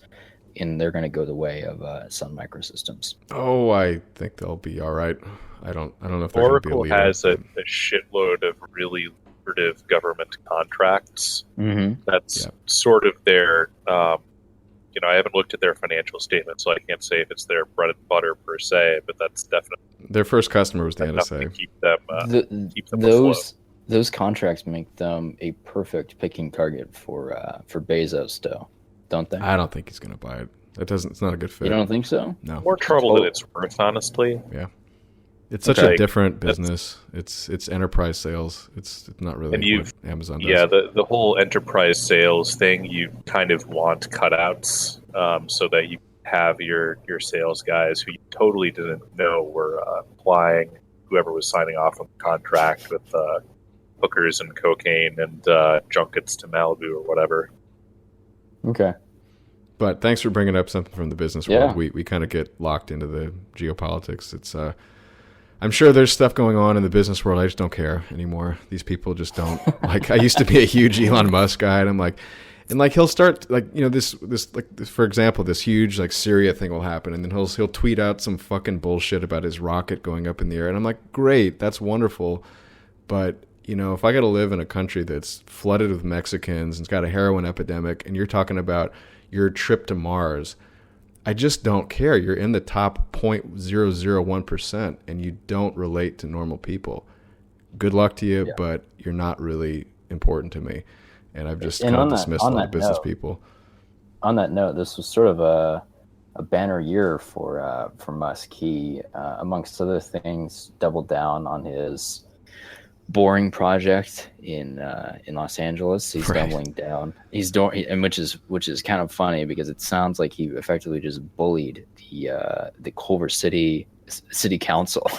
Speaker 11: and they're going to go the way of Sun Microsystems.
Speaker 1: Oh, I think they'll be all right. I don't know if they're going to be a leader.
Speaker 10: Oracle has a shitload of really lucrative government contracts.
Speaker 11: Mm-hmm.
Speaker 10: That's sort of their. I haven't looked at their financial statement, so I can't say if it's their bread and butter per se, but that's definitely
Speaker 1: their first customer was the NSA.
Speaker 10: Keep them afloat.
Speaker 11: Those contracts make them a perfect picking target for Bezos, though, don't they?
Speaker 1: I don't think he's going to buy it. It's not a good fit.
Speaker 11: You don't think so?
Speaker 1: No.
Speaker 10: More trouble than it's worth, honestly.
Speaker 1: Yeah. It's such a different business. It's enterprise sales. It's not really what Amazon does.
Speaker 10: Yeah, the whole enterprise sales thing, you kind of want cutouts so that you have your sales guys who you totally didn't know were applying whoever was signing off on the contract with hookers and cocaine and junkets to Malibu or whatever.
Speaker 11: Okay.
Speaker 1: But thanks for bringing up something from the business world. We kind of get locked into the geopolitics. It's I'm sure there's stuff going on in the business world. I just don't care anymore. These people just don't. Like, I used to be a huge Elon Musk guy, and I'm like, And like he'll start like this for example, this huge like Syria thing will happen, and then he'll tweet out some fucking bullshit about his rocket going up in the air, and I'm like, great, that's wonderful, but if I got to live in a country that's flooded with Mexicans and it's got a heroin epidemic, and you're talking about your trip to Mars, I just don't care. You're in the top 0.001%, and you don't relate to normal people. Good luck to you, but you're not really important to me. And I've just kind of dismissed a lot of business people.
Speaker 11: On that note, this was sort of a banner year for Musk. He, amongst other things, doubled down on his boring project in Los Angeles. He's doubling down. Which is kind of funny because it sounds like he effectively just bullied the Culver City Council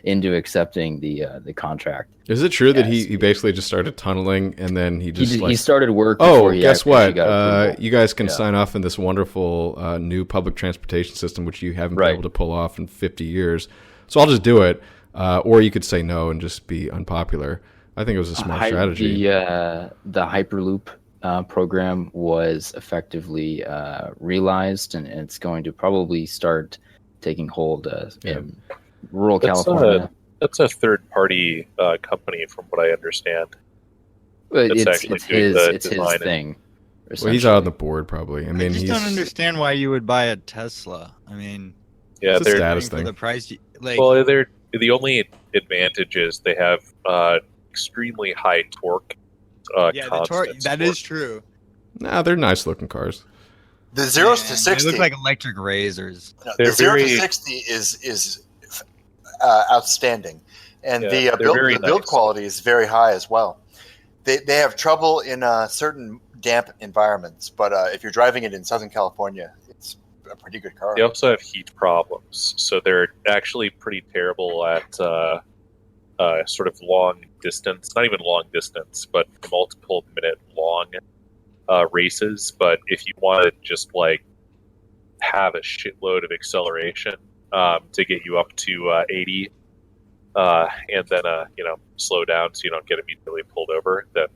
Speaker 11: into accepting the contract.
Speaker 1: Is it true that he basically just started tunneling and then he
Speaker 11: started work?
Speaker 1: Guess what? You guys can sign off on this wonderful new public transportation system, which you haven't been able to pull off in 50 years. So I'll just do it. Or you could say no and just be unpopular. I think it was a smart strategy.
Speaker 11: The Hyperloop program was effectively realized, and it's going to probably start taking hold in rural California.
Speaker 10: That's a third-party company, from what I understand.
Speaker 11: It's his thing.
Speaker 1: Well, he's out on the board, probably. I mean,
Speaker 9: I just don't understand why you would buy a Tesla. I mean,
Speaker 1: it's a status thing.
Speaker 9: For the price,
Speaker 10: well, the only advantage is they have extremely high torque.
Speaker 9: The torque, that is true.
Speaker 1: Nah, they're nice-looking cars.
Speaker 12: The 0 to 60
Speaker 9: they look like electric razors.
Speaker 12: No, the 0 to 60 is outstanding, and the build quality is very high as well. They have trouble in certain damp environments, but if you're driving it in Southern California, it's a pretty good car.
Speaker 10: They also have heat problems, so they're actually pretty terrible at sort of long distance, not even long distance, but multiple minute long races. But if you want to just like have a shitload of acceleration to get you up to 80 and then slow down so you don't get immediately pulled over, then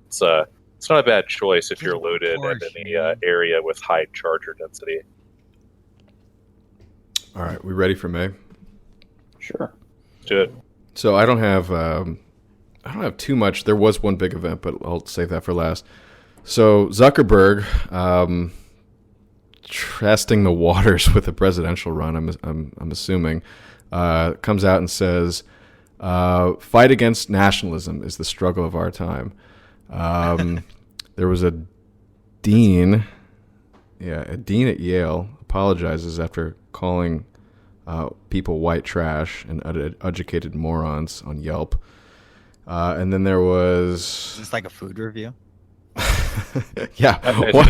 Speaker 10: it's not a bad choice if you're loaded and in the area with high charger density.
Speaker 1: All right, we ready for May?
Speaker 11: Sure.
Speaker 10: Let's do it.
Speaker 1: So I don't have too much. There was one big event, but I'll save that for last. So Zuckerberg, testing the waters with a presidential run, I'm assuming, comes out and says, "Fight against nationalism is the struggle of our time." There was a dean at Yale apologizes after calling people white trash and educated morons on Yelp. And then there was...
Speaker 9: Is this like a food review?
Speaker 1: Yeah,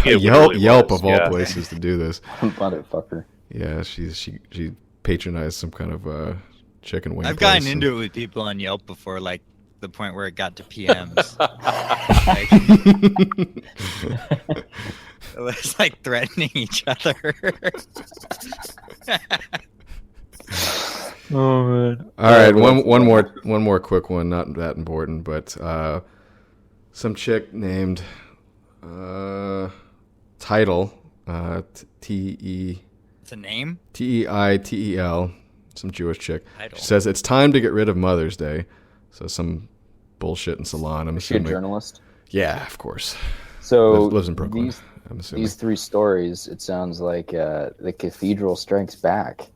Speaker 1: Yelp of all places to do this.
Speaker 11: Motherfucker.
Speaker 1: Yeah, she patronized some kind of chicken wing.
Speaker 9: I've gotten into it with people on Yelp before, like the point where it got to PMs. It was like threatening each other.
Speaker 11: Oh man!
Speaker 1: All right, one more quick one, not that important, but some chick named Title T-E.
Speaker 9: It's a name.
Speaker 1: Teitel, some Jewish chick. She says it's time to get rid of Mother's Day. So some bullshit in Salon. I'm assuming.
Speaker 11: Is she a journalist?
Speaker 1: Yeah, of course.
Speaker 11: So
Speaker 1: lives in Brooklyn. I'm assuming.
Speaker 11: These three stories, it sounds like the cathedral strikes back.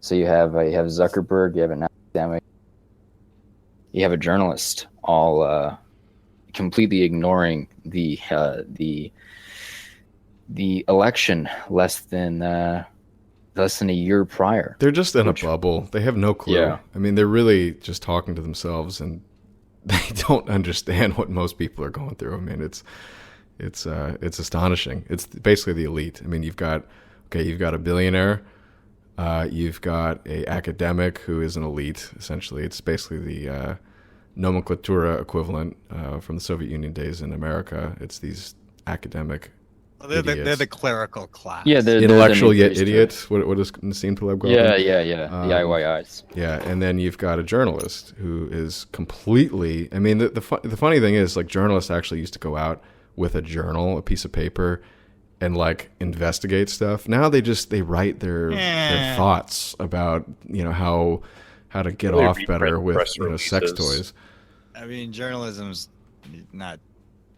Speaker 11: So you have Zuckerberg, you have an academic, you have a journalist, all completely ignoring the election less than a year prior.
Speaker 1: They're just in a bubble. They have no clue.
Speaker 11: Yeah.
Speaker 1: I mean, they're really just talking to themselves, and they don't understand what most people are going through. I mean, it's astonishing. It's basically the elite. I mean, you've got a billionaire. You've got a academic who is an elite. Essentially, it's basically the nomenclatura equivalent from the Soviet Union days in America. It's these academic.
Speaker 9: They're the clerical class.
Speaker 11: Yeah, they're
Speaker 1: intellectual yet idiot. What does Nassim Taleb call them?
Speaker 11: Yeah. The IYIs.
Speaker 1: Yeah, and then you've got a journalist who is completely. I mean, the funny thing is, like, journalists actually used to go out with a journal, a piece of paper, and like investigate stuff. Now they write their thoughts about, how to get off better with, sex toys.
Speaker 9: I mean, journalism's not.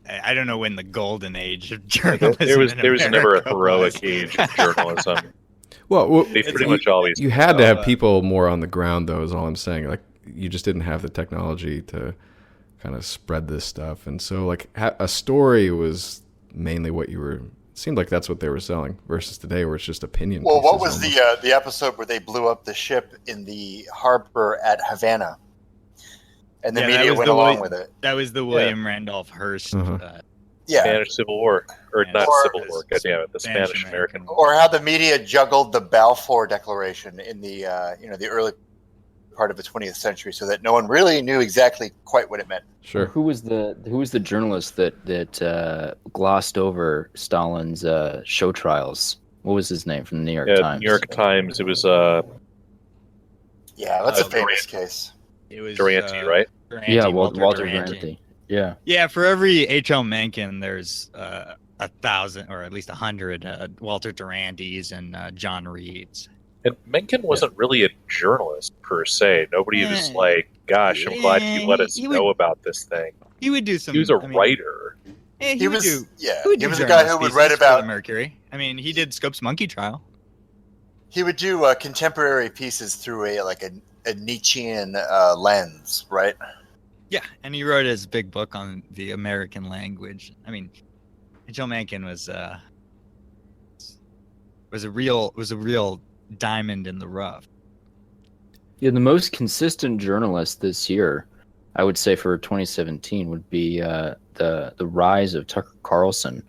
Speaker 9: I don't know when the golden age of journalism.
Speaker 10: There was never a heroic age of journalism.
Speaker 1: Well,
Speaker 10: they pretty much always.
Speaker 1: You had to have people more on the ground, though. Is all I'm saying. Like, you just didn't have the technology to kind of spread this stuff, and so like a story was mainly what you were. It seemed like that's what they were selling versus today, where it's just opinion.
Speaker 12: Well, what was
Speaker 1: almost.
Speaker 12: the episode where they blew up the ship in the harbor at Havana? And the media went along with it.
Speaker 9: That was the William Randolph Hearst.
Speaker 10: Spanish Civil War, or not Civil War. Goddammit, the Spanish American War.
Speaker 12: Or how the media juggled the Balfour Declaration in the the early part of the 20th century, so that no one really knew exactly quite what it meant.
Speaker 1: Sure.
Speaker 11: Who was the journalist that glossed over Stalin's show trials? What was his name from the New York Times?
Speaker 10: New York Times. It was
Speaker 12: that's a famous case.
Speaker 9: It was
Speaker 10: Durante, right?
Speaker 11: Durante, Walter Durante. Yeah.
Speaker 9: Yeah, for every H.L. Mencken, there's 1,000 or at least 100 Walter Durantes and John Reeds.
Speaker 10: And Mencken wasn't really a journalist per se. Nobody was like, "Gosh, I'm glad you let us know about this thing."
Speaker 9: He would do some.
Speaker 10: He was a writer.
Speaker 9: He was
Speaker 12: a guy who would write about
Speaker 9: Mercury. I mean, he did Scope's Monkey Trial.
Speaker 12: He would do contemporary pieces through a Nietzschean lens, right?
Speaker 9: Yeah, and he wrote his big book on the American language. I mean, H.L. Mencken was a real diamond in the rough.
Speaker 11: Yeah, the most consistent journalist this year, I would say for 2017, would be the rise of Tucker Carlson.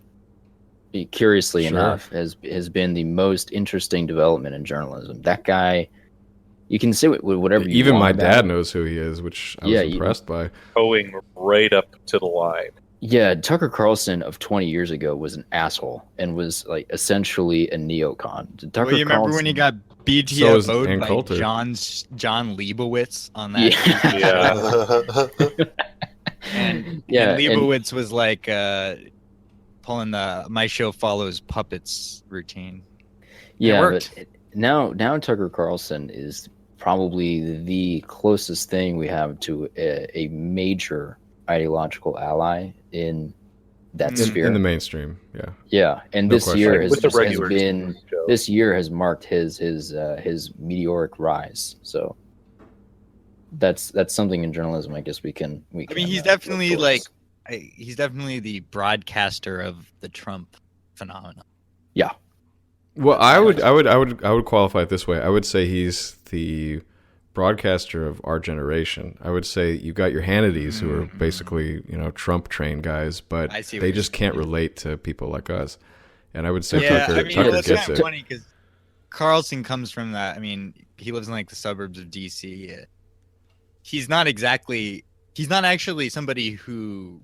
Speaker 11: Curiously enough, has been the most interesting development in journalism. That guy, you can say whatever you
Speaker 1: even
Speaker 11: want
Speaker 1: my
Speaker 11: about
Speaker 1: dad
Speaker 11: him.
Speaker 1: knows who he is, which I was impressed by.
Speaker 10: Going right up to the line.
Speaker 11: Yeah, Tucker Carlson of 20 years ago was an asshole and was like essentially a neocon. Tucker
Speaker 9: You remember when he got BTFO'd by
Speaker 1: Coulter.
Speaker 9: John Leibowitz on that? And Leibowitz was like pulling the "My Show Follows Puppets" routine.
Speaker 11: Yeah, but now Tucker Carlson is probably the closest thing we have to a major ideological ally in that sphere
Speaker 1: in the mainstream.
Speaker 11: Yeah, and
Speaker 1: No
Speaker 11: this
Speaker 1: question.
Speaker 11: year
Speaker 10: With
Speaker 11: this year has marked his meteoric rise. So that's something in journalism. I guess we can.
Speaker 9: I mean, he's definitely he's definitely the broadcaster of the Trump phenomenon.
Speaker 11: Yeah.
Speaker 1: Well, I would qualify it this way. I would say he's the broadcaster of our generation. I would say you got your Hannitys who are basically, Trump trained guys, but they just can't relate to people like us. And I would say Tucker
Speaker 9: that's
Speaker 1: gets
Speaker 9: kind of
Speaker 1: it.
Speaker 9: funny because Carlson comes from that. I mean, he lives in like the suburbs of DC. He's not actually somebody who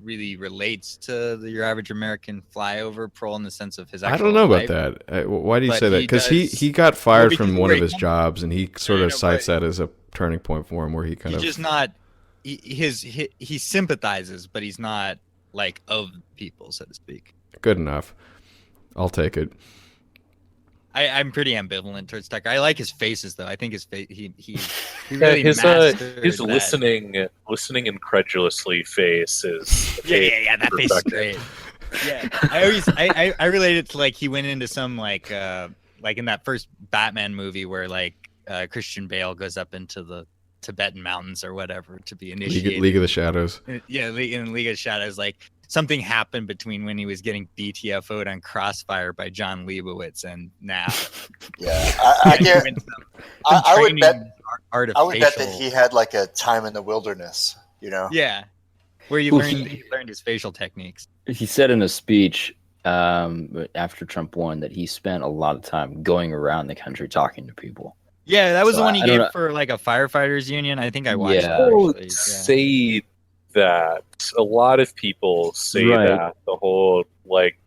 Speaker 9: really relates to your average American flyover pro in the sense of his actual
Speaker 1: I don't know
Speaker 9: life.
Speaker 1: about that. Why do you say that? Because he got fired from one of his jobs, and he sort of cites that as a turning point for him, where he kind of
Speaker 9: just not he sympathizes, but he's not like of people, so to speak.
Speaker 1: Good enough. I'll take it.
Speaker 9: I'm pretty ambivalent towards Tucker. I like his faces though. I think his face he really mastered
Speaker 10: his
Speaker 9: that.
Speaker 10: listening incredulously face is
Speaker 9: that face is great. Yeah, I relate it to like he went into some like in that first Batman movie where like Christian Bale goes up into the Tibetan mountains or whatever to be initiated.
Speaker 1: League of the Shadows.
Speaker 9: Yeah, in League of the Shadows, like something happened between when he was getting BTFO'd on Crossfire by John Leibowitz and now.
Speaker 12: Yeah, I would bet that he had like a time in the wilderness,
Speaker 9: Yeah, where he learned his facial techniques.
Speaker 11: He said in a speech after Trump won that he spent a lot of time going around the country talking to people.
Speaker 9: Yeah, that was the one he gave for like a firefighters union. I think I watched that. Actually.
Speaker 10: Say that a lot of people say that the whole like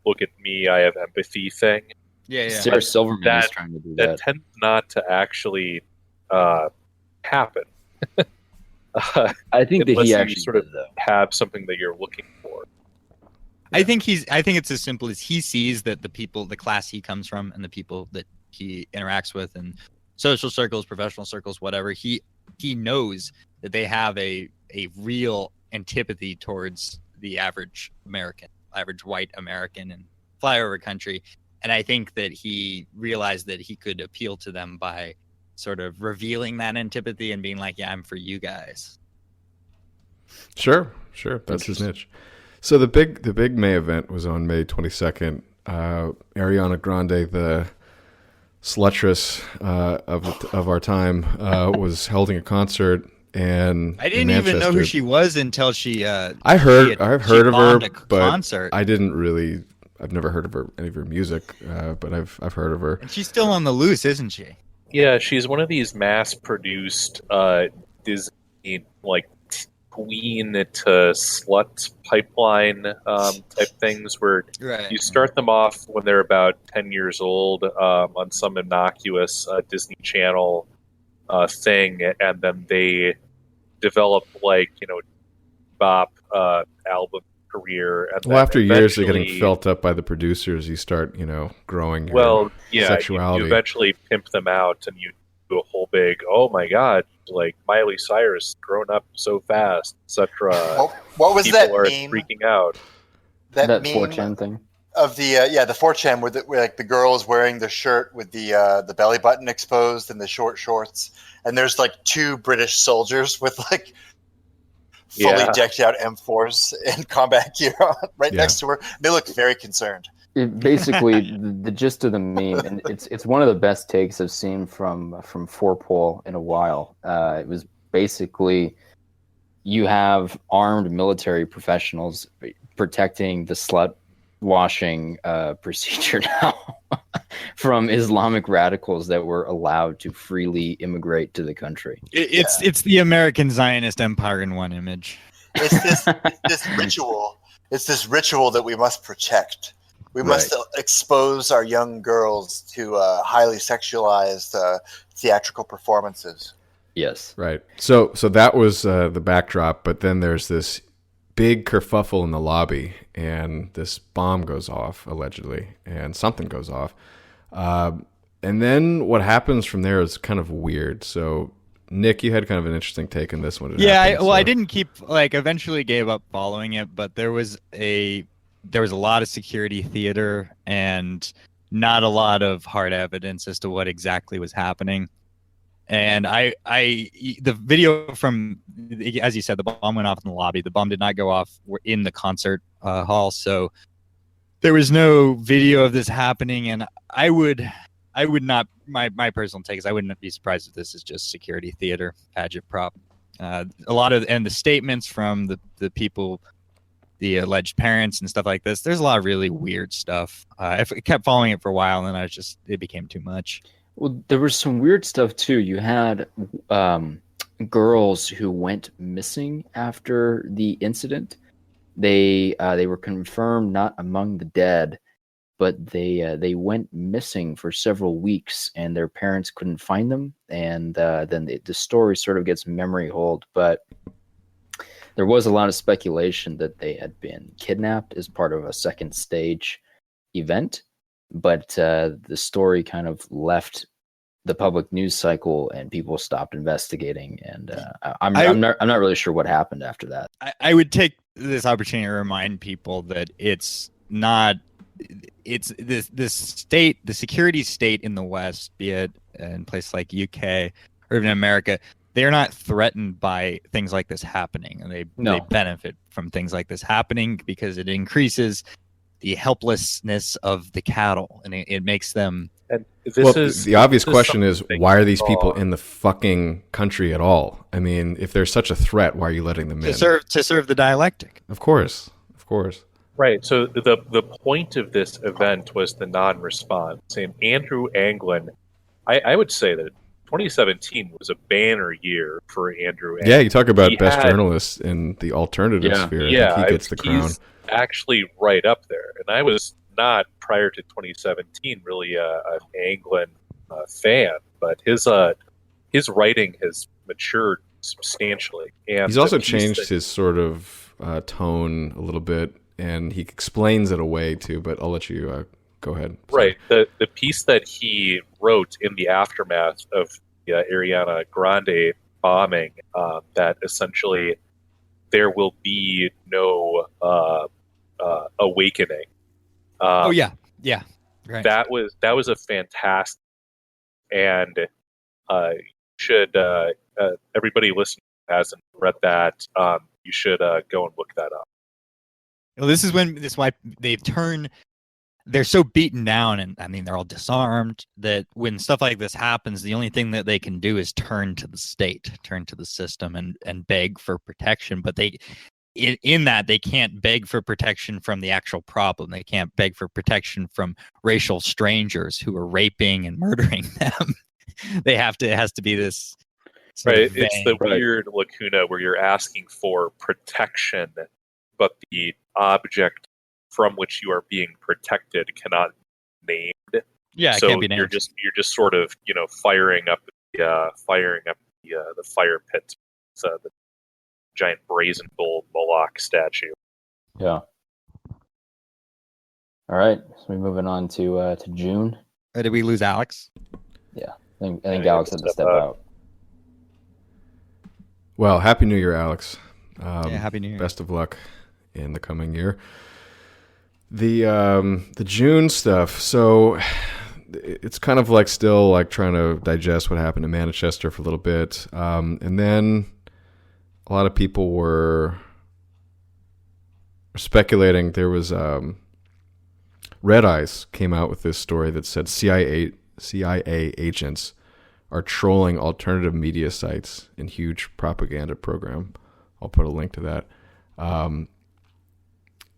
Speaker 10: look at me, I have empathy thing.
Speaker 9: Yeah.
Speaker 11: Sarah Silverman is trying to do that.
Speaker 10: That tends not to actually happen.
Speaker 11: I think that he actually
Speaker 10: sort of have something that you're looking for.
Speaker 9: I think it's as simple as he sees that the class he comes from, and the people that he interacts with, and social circles, professional circles, whatever, he knows that they have a real antipathy towards the average white American in flyover country. And I think that he realized that he could appeal to them by sort of revealing that antipathy and being like, yeah, I'm for you guys.
Speaker 1: Sure. That's his niche. So the big May event was on May 22nd. Ariana Grande, the slutress of our time, was holding a concert. And
Speaker 9: I didn't even know who she was until she.
Speaker 1: I've heard of her, but
Speaker 9: concert.
Speaker 1: I didn't really. I've never heard of any of her music, but I've heard of her.
Speaker 9: And she's still on the loose, isn't she?
Speaker 10: Yeah, she's one of these mass-produced Disney queen to slut pipeline type things, where you start them off when they're about 10 years old on some innocuous Disney Channel thing, and then they develop bop album career. And
Speaker 1: after years of getting felt up by the producers, you start growing your sexuality.
Speaker 10: You eventually pimp them out, and you do a whole big, oh my god, like Miley Cyrus grown up so fast, etc.
Speaker 12: What was
Speaker 10: People
Speaker 12: that
Speaker 10: are
Speaker 12: meme?
Speaker 10: freaking out.
Speaker 12: That meme
Speaker 11: 4chan thing
Speaker 12: of the the 4chan where the girl is wearing the shirt with the belly button exposed and the short shorts, and there's two British soldiers with fully decked out M4s and combat gear on next to her. They look very concerned.
Speaker 11: Basically, the gist of the meme, and it's one of the best takes I've seen from 4pol in a while. It was basically, you have armed military professionals protecting the slut washing procedure now from Islamic radicals that were allowed to freely immigrate to the country.
Speaker 9: It's the American Zionist Empire in one image.
Speaker 12: It's this ritual. It's this ritual that we must protect. We must expose our young girls to highly sexualized theatrical performances.
Speaker 11: Yes.
Speaker 1: Right. So that was the backdrop, but then there's this big kerfuffle in the lobby, and this bomb goes off, allegedly, and something goes off. And then what happens from there is kind of weird. So, Nick, you had kind of an interesting take on this one.
Speaker 9: I didn't keep, eventually gave up following it, but there was a lot of security theater and not a lot of hard evidence as to what exactly was happening. And the video from, as you said, the bomb went off in the lobby. The bomb did not go off in the concert hall, so there was no video of this happening. And I would not. My personal take is I wouldn't be surprised if this is just security theater, pageant prop. A lot of the statements from the people, the alleged parents and stuff like this. There's a lot of really weird stuff. I kept following it for a while, and it became too much.
Speaker 11: Well, there was some weird stuff too. You had girls who went missing after the incident. They were confirmed not among the dead, but they went missing for several weeks, and their parents couldn't find them. And then the story sort of gets memory hold. But there was a lot of speculation that they had been kidnapped as part of a second stage event. But the story kind of left the public news cycle, and people stopped investigating. And I'm not really sure what happened after that.
Speaker 9: I would take this opportunity to remind people that it's this state, the security state in the West, be it in places like UK or even America, they're not threatened by things like this happening, and they benefit from things like this happening because it increases the helplessness of the cattle, and it makes them.
Speaker 10: And
Speaker 1: the obvious question is, why are these people in the fucking country at all? I mean, if they're such a threat, why are you letting them in?
Speaker 9: To serve the dialectic.
Speaker 1: Of course.
Speaker 10: Right. So the point of this event was the non-response. And Andrew Anglin, I would say that 2017 was a banner year for Andrew Anglin.
Speaker 1: Yeah, you talk about best journalists in the alternative sphere.
Speaker 10: Yeah,
Speaker 1: I think he gets the crown.
Speaker 10: He's actually right up there. And I was not, prior to 2017, really an Anglin fan, but his writing has matured substantially. And
Speaker 1: he's also changed his sort of tone a little bit and he explains it away too. But I'll let you go ahead.
Speaker 10: Right. The piece that he wrote in the aftermath of the Ariana Grande bombing, that essentially there will be no awakening.
Speaker 9: Yeah, right.
Speaker 10: That was a fantastic, and should everybody listening who hasn't read that, you should go and look that up.
Speaker 9: Well, this is why they've turned. They're so beaten down, and I mean they're all disarmed, that when stuff like this happens, the only thing that they can do is turn to the state, turn to the system, and beg for protection. But in that they can't beg for protection from the actual problem. They can't beg for protection from racial strangers who are raping and murdering them. It has to be this
Speaker 10: right. It's the weird lacuna where you're asking for protection, but the object from which you are being protected cannot be named.
Speaker 9: Yeah,
Speaker 10: so
Speaker 9: it can't be named.
Speaker 10: You're just sort of firing up the fire pit. So the giant brazen bull Moloch statue.
Speaker 11: Yeah. All right, so we're moving on to June.
Speaker 9: Did we lose Alex?
Speaker 11: Yeah, I think Alex had to step out.
Speaker 1: Well, Happy New Year, Alex.
Speaker 9: Happy New Year.
Speaker 1: Best of luck in the coming year. The June stuff. So it's kind of like still like trying to digest what happened in Manchester for a little bit, and then a lot of people were speculating. There was Red Eyes came out with this story that said CIA agents are trolling alternative media sites in huge propaganda program. I'll put a link to that.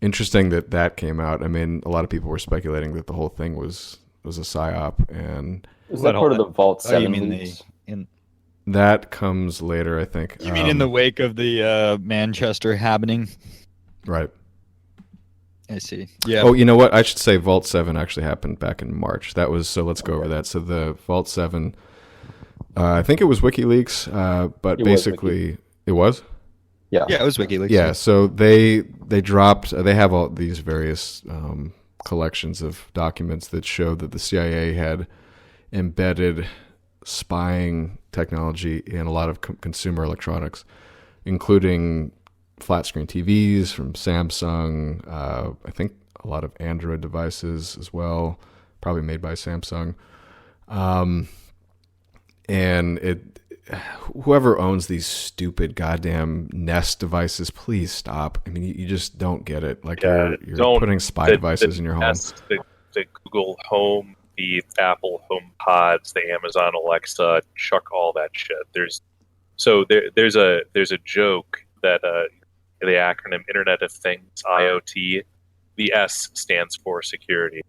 Speaker 1: Interesting that came out. I mean, a lot of people were speculating that the whole thing was a psyop. And
Speaker 11: is that part of the Vault 7 leaks?
Speaker 1: That comes later, I think.
Speaker 9: You mean in the wake of the Manchester happening?
Speaker 1: Right.
Speaker 9: I see. Yeah.
Speaker 1: Oh, you know what? I should say Vault 7 actually happened back in March. So let's go over that. So the Vault 7, I think it was WikiLeaks, but basically it was?
Speaker 11: Yeah,
Speaker 9: it was WikiLeaks.
Speaker 1: Yeah, so they have all these various collections of documents that show that the CIA had embedded spying technology in a lot of consumer electronics, including flat screen TVs from Samsung, I think a lot of Android devices as well, probably made by Samsung. And whoever owns these stupid goddamn Nest devices, please stop. I mean, you just don't get it. Like you're putting spy devices in your home.
Speaker 10: The Google Home, the Apple Home Pods, the Amazon Alexa, chuck all that shit. There's a joke that the acronym Internet of Things, IoT, the S stands for security.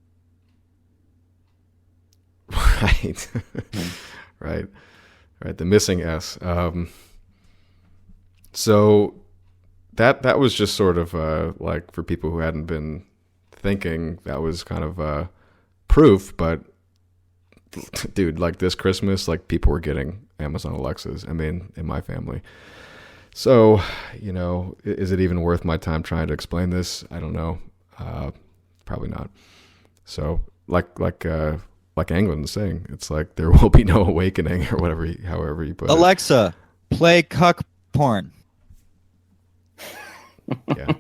Speaker 1: Right. Right. The missing S. So that was just sort of like for people who hadn't been thinking, that was kind of proof. But dude, like this Christmas, like people were getting Amazon Alexas. I mean, in my family. So, is it even worth my time trying to explain this? I don't know. Probably not. So, like England's saying, it's like there will be no awakening or whatever, however you put it.
Speaker 9: Alexa, play cuck porn.
Speaker 1: Yeah.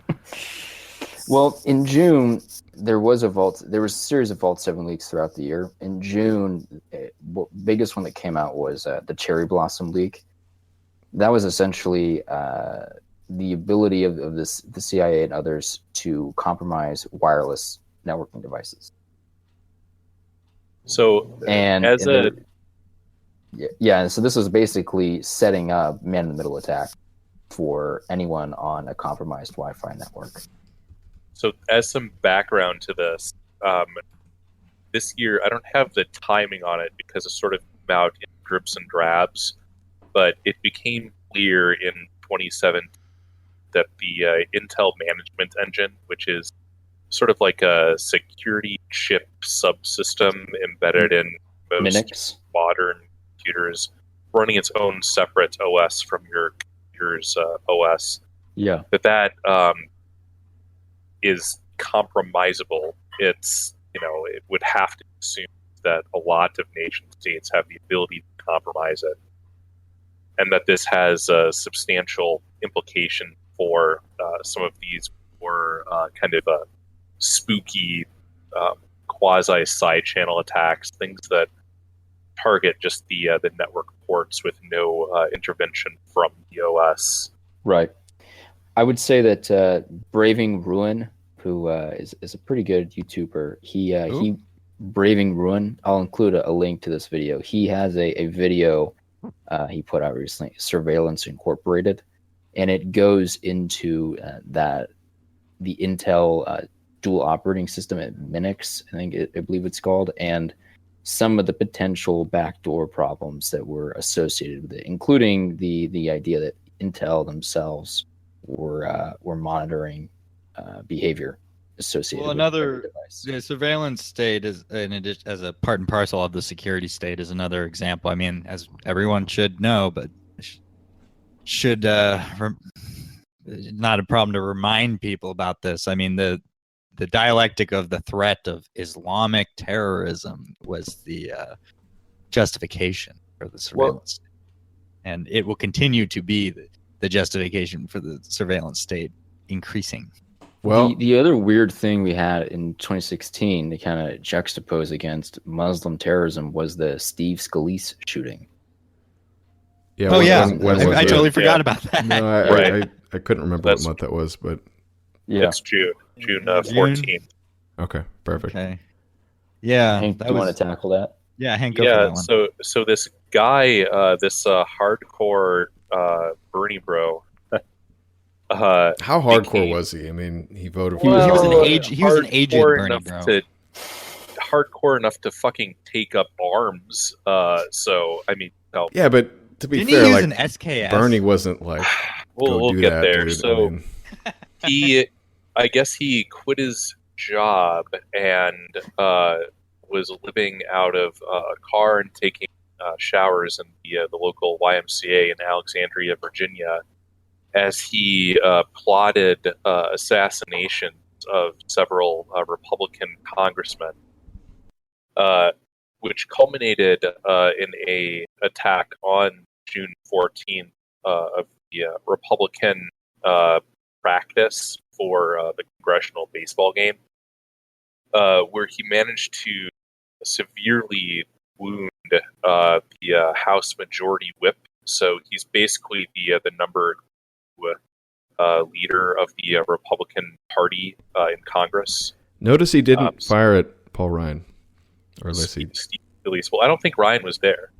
Speaker 11: Well, in June, there was a series of Vault 7 leaks throughout the year. In June, biggest one that came out was the Cherry Blossom leak. That was essentially the ability of the CIA and others to compromise wireless networking devices.
Speaker 10: So, so
Speaker 11: this was basically setting up man-in-the-middle attack for anyone on a compromised Wi-Fi network.
Speaker 10: So, as some background to this, this year I don't have the timing on it because it sort of came out in drips and drabs, but it became clear in 2017 that the Intel Management Engine, which is sort of like a security chip subsystem embedded in most
Speaker 11: Linux.
Speaker 10: Modern computers, running its own separate OS from your computer's OS.
Speaker 11: Yeah.
Speaker 10: That is compromisable. It's, it would have to assume that a lot of nation states have the ability to compromise it, and that this has a substantial implication for some of these more kind of spooky quasi side channel attacks, things that target just the network ports with no intervention from the OS.
Speaker 11: Right. I would say that Braving Ruin, who is a pretty good YouTuber, he Braving Ruin. I'll include a link to this video. He has a video he put out recently, Surveillance Incorporated, and it goes into the Intel dual operating system at Minix, I believe it's called, and some of the potential backdoor problems that were associated with it, including the idea that Intel themselves were monitoring behavior associated with the device.
Speaker 9: The surveillance state is, in addition, as a part and parcel of the security state, is another example. I mean, as everyone should know, but should not a problem to remind people about this. I mean, the dialectic of the threat of Islamic terrorism was the justification for the surveillance state. And it will continue to be the justification for the surveillance state increasing.
Speaker 11: Well, the other weird thing we had in 2016 to kind of juxtapose against Muslim terrorism was the Steve Scalise shooting.
Speaker 1: Yeah.
Speaker 9: I totally forgot about that.
Speaker 1: No, I couldn't remember what month that was, but
Speaker 10: it's June 14th.
Speaker 1: Okay, perfect.
Speaker 9: Okay. Yeah.
Speaker 11: Hank, do you want to tackle that?
Speaker 9: Yeah, Hank, go for that one.
Speaker 10: So this guy, this hardcore Bernie bro.
Speaker 1: How hardcore was he? I mean, he voted for.
Speaker 9: He was an aged Bernie bro.
Speaker 10: Hardcore enough to fucking take up arms. So I mean, no.
Speaker 1: Yeah, but to be
Speaker 9: Didn't
Speaker 1: fair,
Speaker 9: he use
Speaker 1: like
Speaker 9: an SKS?
Speaker 1: Bernie wasn't like.
Speaker 10: We'll
Speaker 1: do
Speaker 10: get
Speaker 1: that,
Speaker 10: there.
Speaker 1: Dude.
Speaker 10: So
Speaker 1: I mean,
Speaker 10: I guess he quit his job and was living out of a car and taking showers in the local YMCA in Alexandria, Virginia, as he plotted assassinations of several Republican congressmen, which culminated in a attack on June 14th of the Republican practice for the congressional baseball game, where he managed to severely wound the House Majority Whip. So he's basically the number leader of the Republican Party in Congress.
Speaker 1: Notice he didn't fire at Paul Ryan, or at least
Speaker 10: Steve Scalise. Well, I don't think Ryan was there.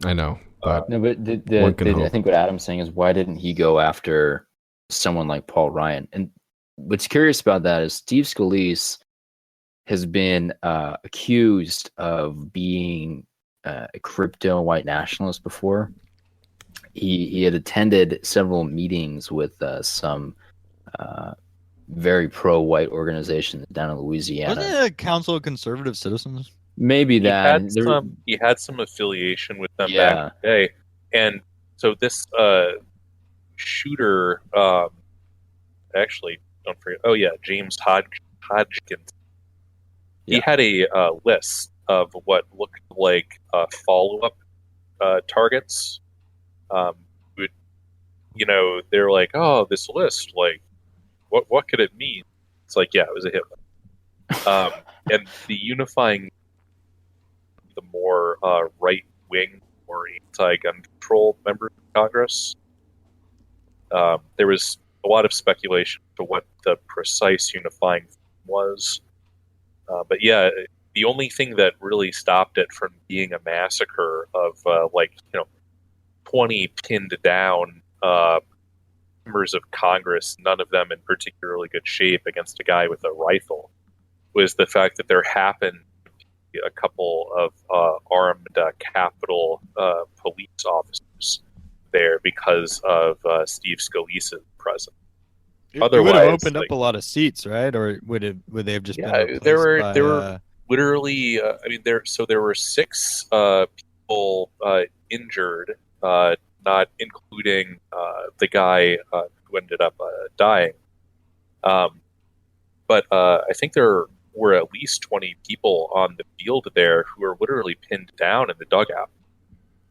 Speaker 1: I know, but
Speaker 11: no, but I think what Adam's saying is, why didn't he go after someone like Paul Ryan? And what's curious about that is Steve Scalise has been accused of being a crypto white nationalist before. He had attended several meetings with some very pro-white organizations down in Louisiana.
Speaker 9: Wasn't it a Council of Conservative Citizens?
Speaker 11: Maybe that.
Speaker 10: He had some affiliation with them back in the day. And so this shooter, actually, don't forget, James Hodgkins. He had a list of what looked like follow-up targets. They're like, oh, this list, like, what could it mean? It's like, yeah, it was a hit list. And the unifying, the more right-wing or anti-gun control members of Congress, there was a lot of speculation to what the precise unifying was. But yeah, the only thing that really stopped it from being a massacre of 20 pinned down members of Congress, none of them in particularly good shape, against a guy with a rifle, was the fact that there happened to be a couple of armed Capitol police officers there because of Steve Scalise's presence.
Speaker 9: Otherwise, it would have opened up a lot of seats, right? Or would they have just been?
Speaker 10: There were literally. There were 6 people injured, not including the guy who ended up dying. But but I think there were at least 20 people on the field there who were literally pinned down in the dugout.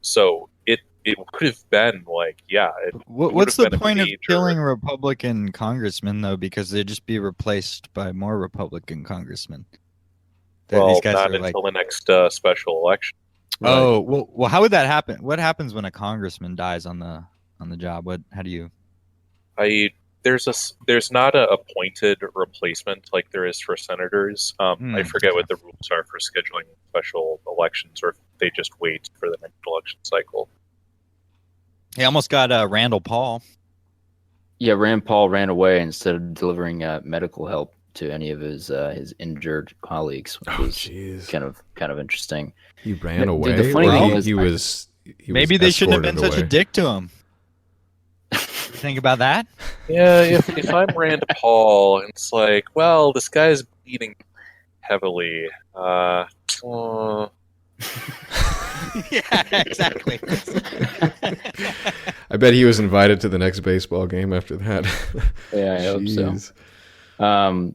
Speaker 10: So it would have been like, yeah.
Speaker 9: What's the point of killing a Republican congressman, though? Because they'd just be replaced by more Republican congressmen.
Speaker 10: Well,
Speaker 9: these guys
Speaker 10: not
Speaker 9: are
Speaker 10: until the next special election.
Speaker 9: Oh, well, how would that happen? What happens when a congressman dies on the job? How do you?
Speaker 10: There's not a appointed replacement like there is for senators. I forget what the rules are for scheduling special elections, or if they just wait for the next election cycle.
Speaker 9: He almost got Randall Paul.
Speaker 11: Yeah, Rand Paul ran away instead of delivering medical help to any of his injured colleagues, which was kind of interesting.
Speaker 1: He ran away.
Speaker 11: The funny thing is,
Speaker 1: he was
Speaker 9: maybe they shouldn't have been
Speaker 1: escorted
Speaker 9: such a
Speaker 1: away.
Speaker 9: dick to him. Think about that.
Speaker 10: Yeah, if I'm Rand Paul, it's like, well, this guy's bleeding heavily.
Speaker 9: Yeah, exactly.
Speaker 1: I bet he was invited to the next baseball game after that.
Speaker 11: Yeah, I hope so.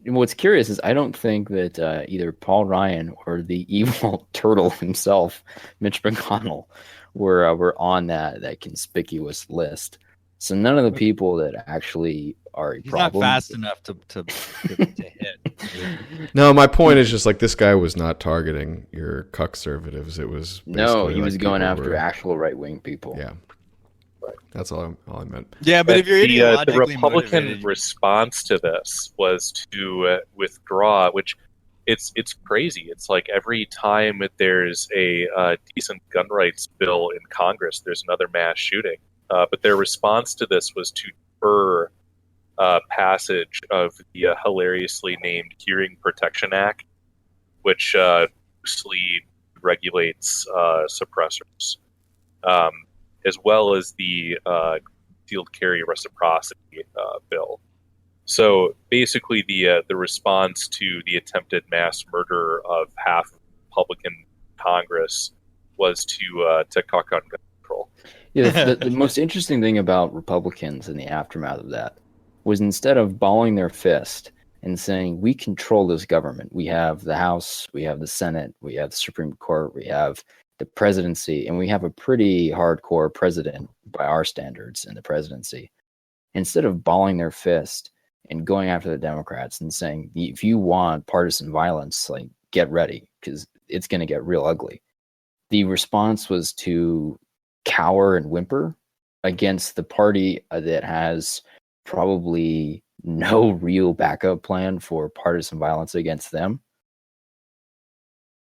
Speaker 11: What's curious is I don't think that either Paul Ryan or the evil turtle himself, Mitch McConnell, were on that conspicuous list. So none of the people that actually are a problem.
Speaker 9: Not fast enough to hit.
Speaker 1: No, my point is just like this guy was not targeting your cuck-servatives. It was
Speaker 11: he was going after actual right-wing people.
Speaker 1: Yeah, that's all I meant.
Speaker 9: Yeah, but if you're
Speaker 10: the
Speaker 9: ideologically
Speaker 10: Republican
Speaker 9: motivated,
Speaker 10: response to this was to withdraw, which it's crazy. It's like every time there's a decent gun rights bill in Congress, there's another mass shooting. But their response to this was to defer passage of the hilariously named Hearing Protection Act, which loosely regulates suppressors, as well as the concealed carry reciprocity bill. So basically, the response to the attempted mass murder of half of Republican Congress was to cuck on gun control.
Speaker 11: Yeah, the most interesting thing about Republicans in the aftermath of that was instead of balling their fist and saying, we control this government, we have the House, we have the Senate, we have the Supreme Court, we have the presidency, and we have a pretty hardcore president by our standards in the presidency. Instead of balling their fist and going after the Democrats and saying, if you want partisan violence, like, get ready, because it's going to get real ugly. The response was to cower and whimper against the party that has probably no real backup plan for partisan violence against them.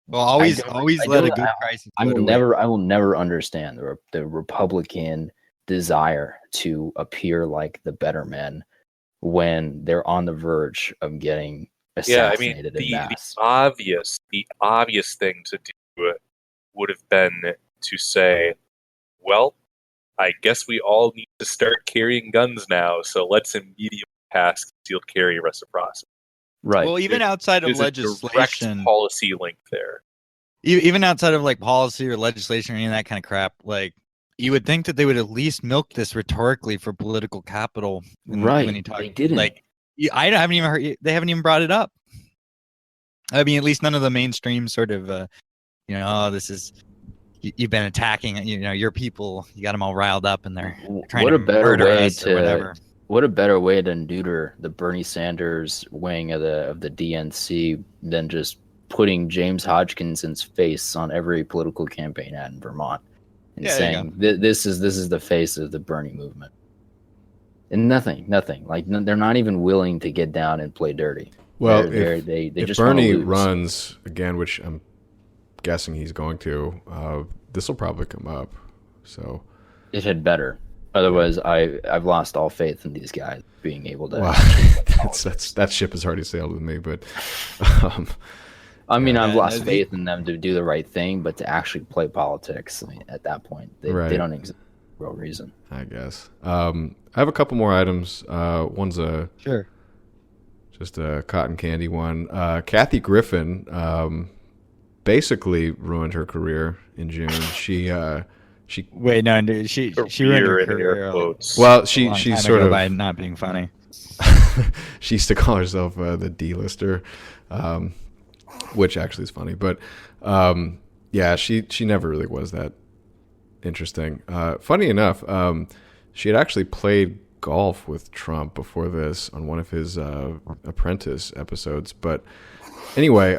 Speaker 9: Well, always let a good crisis.
Speaker 11: I will never understand the Republican desire to appear like the better men when they're on the verge of getting assassinated in mass.
Speaker 10: The obvious thing to do would have been to say, well, I guess we all need to start carrying guns now, so let's immediately pass concealed carry reciprocity.
Speaker 11: Right.
Speaker 9: Well, even outside of
Speaker 10: There's
Speaker 9: legislation,
Speaker 10: a direct policy link there.
Speaker 9: Even outside of like policy or legislation or any of that kind of crap, like you would think that they would at least milk this rhetorically for political capital. When you talk,
Speaker 11: they didn't.
Speaker 9: Like, I haven't even heard. They haven't even brought it up. I mean, at least none of the mainstream sort of, this is. You've been attacking, your people. You got them all riled up, and they're trying to murder us or whatever.
Speaker 11: What a better way to neuter the Bernie Sanders wing of the DNC than just putting James Hodgkinson's face on every political campaign ad in Vermont and saying this is the face of the Bernie movement. And nothing. Like they're not even willing to get down and play dirty.
Speaker 1: Well,
Speaker 11: they
Speaker 1: if
Speaker 11: just
Speaker 1: Bernie
Speaker 11: wanna lose.
Speaker 1: runs again, which I'm guessing he's going to, this will probably come up. So
Speaker 11: it had better. Otherwise, I've lost all faith in these guys being able to.
Speaker 1: Well, that ship has already sailed with me. But
Speaker 11: I've lost faith in them to do the right thing, but to actually play politics, at that point, they don't exist for real reason.
Speaker 1: I guess. I have a couple more items. One's just a cotton candy one. Kathy Griffin basically ruined her career in June. She ruined her career.
Speaker 10: Quotes.
Speaker 1: Well, she sort of
Speaker 9: by not being funny.
Speaker 1: she used to call herself the D-lister, which actually is funny. But yeah, she never really was that interesting. Funny enough, she had actually played golf with Trump before this on one of his Apprentice episodes. But anyway,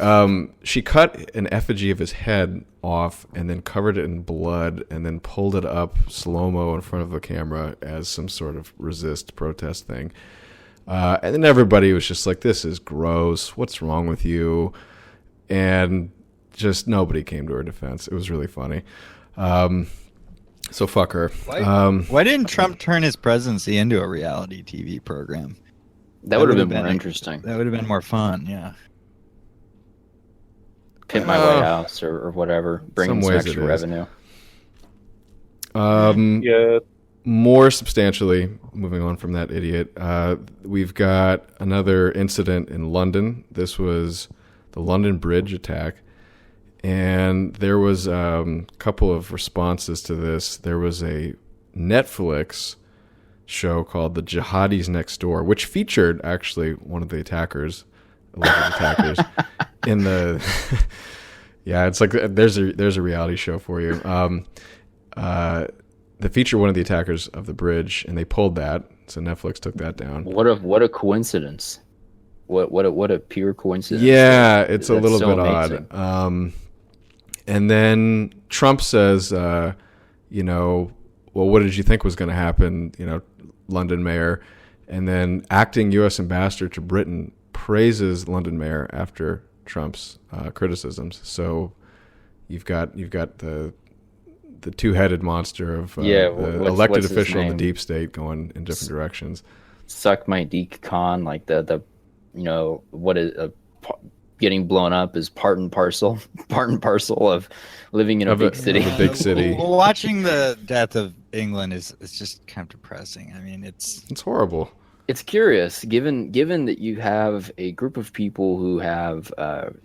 Speaker 1: she cut an effigy of his head off and then covered it in blood and then pulled it up slow-mo in front of the camera as some sort of resist protest thing. And then everybody was just like, this is gross. What's wrong with you? And just nobody came to her defense. It was really funny. So fuck her.
Speaker 9: Why didn't Trump turn his presidency into a reality TV program?
Speaker 11: That would have been more interesting.
Speaker 9: That would have been more fun, yeah.
Speaker 11: Pimp My White House or whatever. Bring in some extra revenue.
Speaker 10: Yeah.
Speaker 1: More substantially, moving on from that idiot, we've got another incident in London. This was the London Bridge attack. And there was a couple of responses to this. There was a Netflix show called The Jihadis Next Door, which featured actually one of the attackers, alleged attackers, in the. Yeah, it's like there's a reality show for you. They feature one of the attackers of the bridge, and they pulled that, so Netflix took that down.
Speaker 11: What a coincidence! What a pure coincidence!
Speaker 1: Yeah, it's a little
Speaker 11: so
Speaker 1: bit
Speaker 11: amazing.
Speaker 1: odd. And then Trump says, well, what did you think was going to happen? London mayor, and then acting U.S. ambassador to Britain praises London mayor after Trump's criticisms. So you've got the two-headed monster of the elected official in the deep state going in different directions.
Speaker 11: Suck my deek con, like the what is getting blown up is part and parcel of living in a big city.
Speaker 1: A big city.
Speaker 9: Watching the death of England is just kind of depressing. I mean, it's
Speaker 1: horrible.
Speaker 11: It's curious, given that you have a group of people who have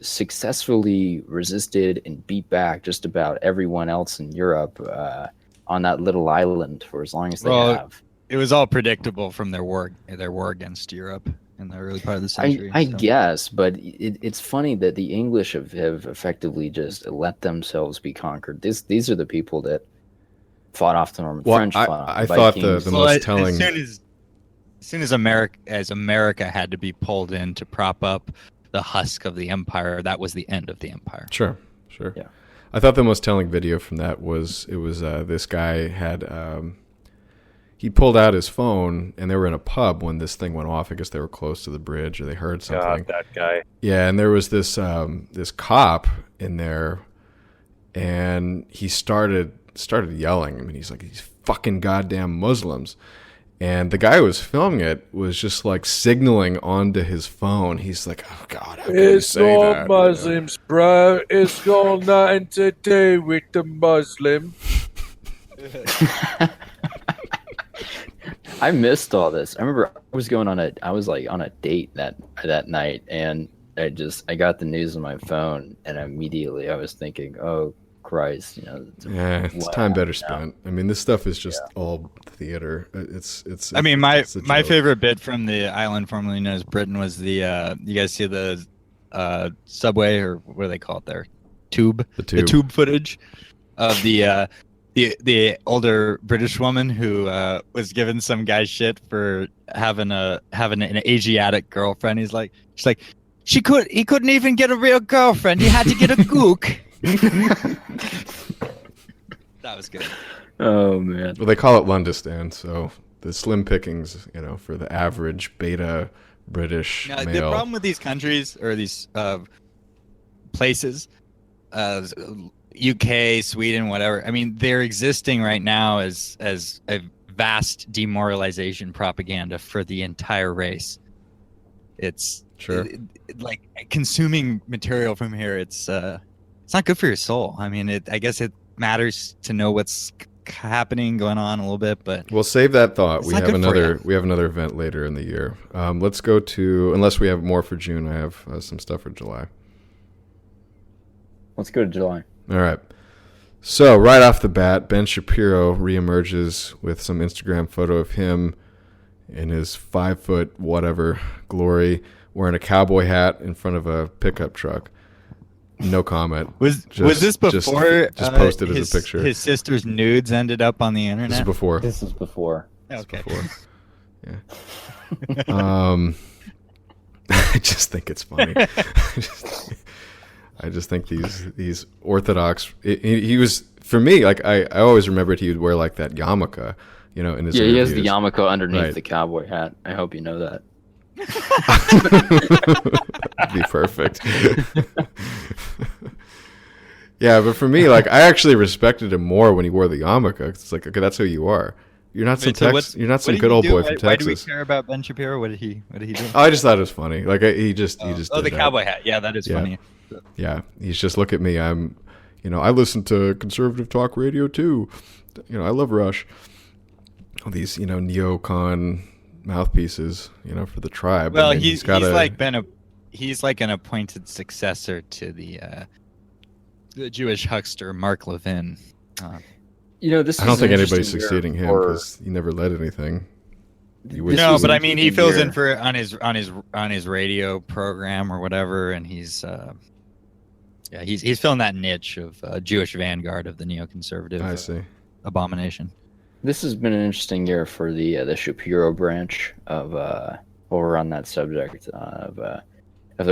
Speaker 11: successfully resisted and beat back just about everyone else in Europe on that little island for as long as they have.
Speaker 9: It was all predictable from their war against Europe in the early part of the century.
Speaker 11: I guess, but it's funny that the English have effectively just let themselves be conquered. These are the people that fought off the Norman French.
Speaker 1: I thought the most telling.
Speaker 9: As soon as America had to be pulled in to prop up the husk of the empire, that was the end of the empire.
Speaker 1: Sure.
Speaker 11: Yeah.
Speaker 1: I thought the most telling video from that was this guy had he pulled out his phone, and they were in a pub when this thing went off. I guess they were close to the bridge, or they heard something.
Speaker 10: God, that guy.
Speaker 1: Yeah, and there was this cop in there, and he started yelling. I mean, he's like, "These fucking goddamn Muslims." And the guy who was filming it was just like signaling onto his phone. He's like, "Oh God, how can you say that?"
Speaker 3: It's not Muslims, bro. It's got nothing to do with the Muslim.
Speaker 11: I missed all this. I remember I was on a date that night, and I got the news on my phone, and immediately I was thinking, oh Christ,
Speaker 1: it's time better spent. I mean, this stuff is just all theater. It's.
Speaker 9: I mean, my favorite bit from the island formerly known as Britain was the you guys see the subway, or what do they call it there? The tube footage of the older British woman who was giving some guy shit for having an Asiatic girlfriend. She's like, he couldn't even get a real girlfriend. He had to get a gook. That was good.
Speaker 11: Oh man.
Speaker 1: Well, they call it Londistan, so the slim pickings, for the average beta British male.
Speaker 9: The problem with these countries or these places, UK, Sweden, whatever. I mean, they're existing right now as a vast demoralization propaganda for the entire race. It's
Speaker 1: sure
Speaker 9: like consuming material from here. It's not good for your soul. I mean, I guess it matters to know what's happening, going on a little bit, but
Speaker 1: we'll save that thought. We have another event later in the year. Let's go to, unless we have more for June. I have some stuff for July.
Speaker 11: Let's go to July.
Speaker 1: All right. So right off the bat, Ben Shapiro reemerges with some Instagram photo of him in his 5 foot whatever glory, wearing a cowboy hat in front of a pickup truck. No comment.
Speaker 9: Was this before
Speaker 1: just posted
Speaker 9: his,
Speaker 1: as a picture?
Speaker 9: His sister's nudes ended up on the internet.
Speaker 1: This is before.
Speaker 11: This is before.
Speaker 9: Okay.
Speaker 1: Yeah. I just think it's funny. I just think these Orthodox. He was, for me, like I always remembered he would wear like that yarmulke, in his
Speaker 11: he has the
Speaker 1: interviews.
Speaker 11: yarmulke underneath
Speaker 1: Right.
Speaker 11: the cowboy hat. I hope you know that.
Speaker 1: That'd be perfect. Yeah, but for me, like I actually respected him more when he wore the yarmulke. It's like, okay, that's who you are. You're not some You're not some good old boy from Texas.
Speaker 9: Why do we care about Ben Shapiro? What did he do?
Speaker 1: Oh, I just thought it was funny. Like he just
Speaker 9: Oh,
Speaker 1: did
Speaker 9: the
Speaker 1: that.
Speaker 9: cowboy hat. Yeah, that is funny.
Speaker 1: Yeah, he's just, look at me. I'm, I listen to conservative talk radio too. I love Rush. All these, neocon mouthpieces, for the tribe.
Speaker 9: Well,
Speaker 1: I mean,
Speaker 9: he's like an appointed successor to the Jewish huckster Mark Levin.
Speaker 11: This.
Speaker 1: I don't
Speaker 11: is
Speaker 1: think
Speaker 11: an
Speaker 1: anybody's
Speaker 11: interesting year
Speaker 1: succeeding him
Speaker 11: for-
Speaker 1: because he never led anything.
Speaker 9: No, but I mean, he fills in for on his radio program or whatever, and he's filling that niche of Jewish vanguard of the neoconservative.
Speaker 1: I see.
Speaker 9: Abomination.
Speaker 11: This has been an interesting year for the Shapiro branch of over on that subject of the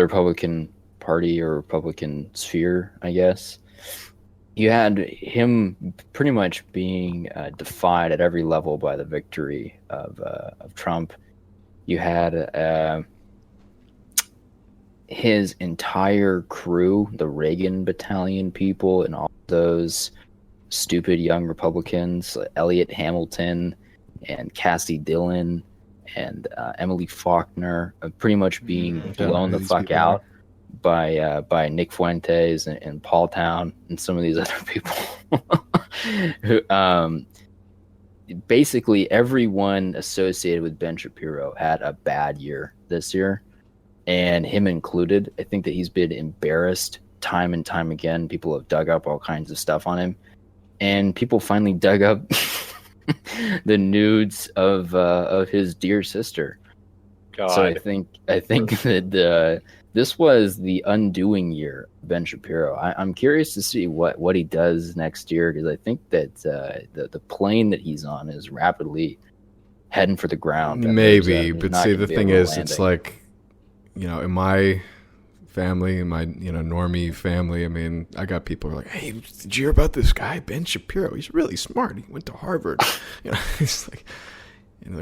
Speaker 11: Republican Party or Republican sphere, I guess. You had him pretty much being defied at every level by the victory of Trump. You had his entire crew, the Reagan Battalion people, and all those stupid young Republicans, Elliot Hamilton and Cassie Dillon and Emily Faulkner, pretty much being blown the fuck out by Nick Fuentes and Paul Town and some of these other people. Who, basically, everyone associated with Ben Shapiro had a bad year this year, and him included. I think that he's been embarrassed time and time again. People have dug up all kinds of stuff on him, and people finally dug up the nudes of his dear sister.
Speaker 10: God.
Speaker 11: So I think that this was the undoing year of Ben Shapiro. I'm curious to see what he does next year, because I think that the plane that he's on is rapidly heading for the ground.
Speaker 1: Maybe, but see, the thing is, it's like, in my family, in my normie family, I mean, I got people who are like, hey, did you hear about this guy Ben Shapiro? He's really smart. He went to Harvard. It's like,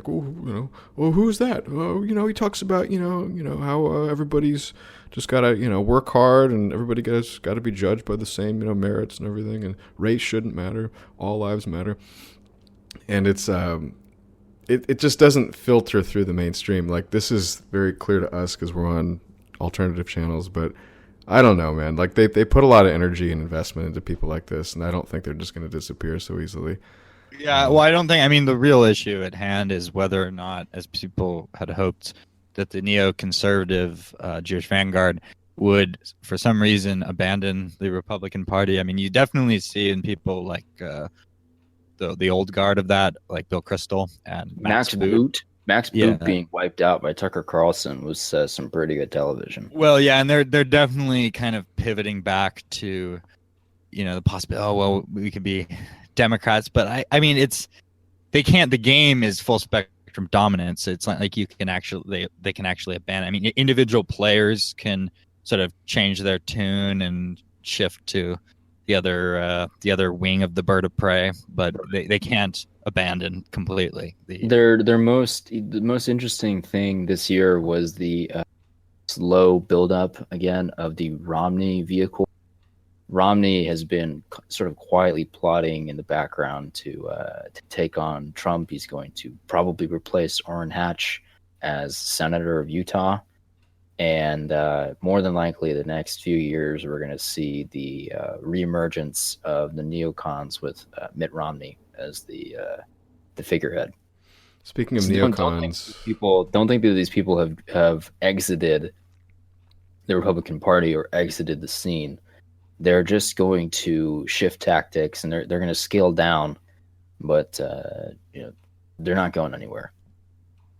Speaker 1: oh, who's that? Oh, he talks about how everybody's just gotta work hard, and everybody got to be judged by the same merits and everything, and race shouldn't matter, all lives matter, and it's it just doesn't filter through the mainstream. Like, this is very clear to us because we're on alternative channels, but I don't know, man. Like, they put a lot of energy and investment into people like this, and I don't think they're just going to disappear so easily.
Speaker 9: Yeah, well, I don't think. I mean, the real issue at hand is whether or not, as people had hoped, that the neoconservative Jewish vanguard would, for some reason, abandon the Republican Party. I mean, you definitely see in people like the old guard of that, like Bill Kristol and Max Boot.
Speaker 11: Max Boot being wiped out by Tucker Carlson was some pretty good television.
Speaker 9: Well, yeah, and they're definitely kind of pivoting back to, the possibility. Oh, well, we could be Democrats, but I mean, they can't. The game is full spectrum dominance. It's not like you can actually they can actually abandon. I mean, individual players can sort of change their tune and shift to the other wing of the bird of prey, but they can't abandon completely.
Speaker 11: The most interesting thing this year was the slow buildup again of the Romney vehicle. Romney has been sort of quietly plotting in the background to take on Trump. He's going to probably replace Orrin Hatch as senator of Utah. And more than likely, the next few years, we're going to see the reemergence of the neocons with Mitt Romney as the figurehead.
Speaker 1: Speaking of neocons,
Speaker 11: don't think that these people have exited the Republican Party or exited the scene. They're just going to shift tactics, and they're going to scale down, but they're not going anywhere.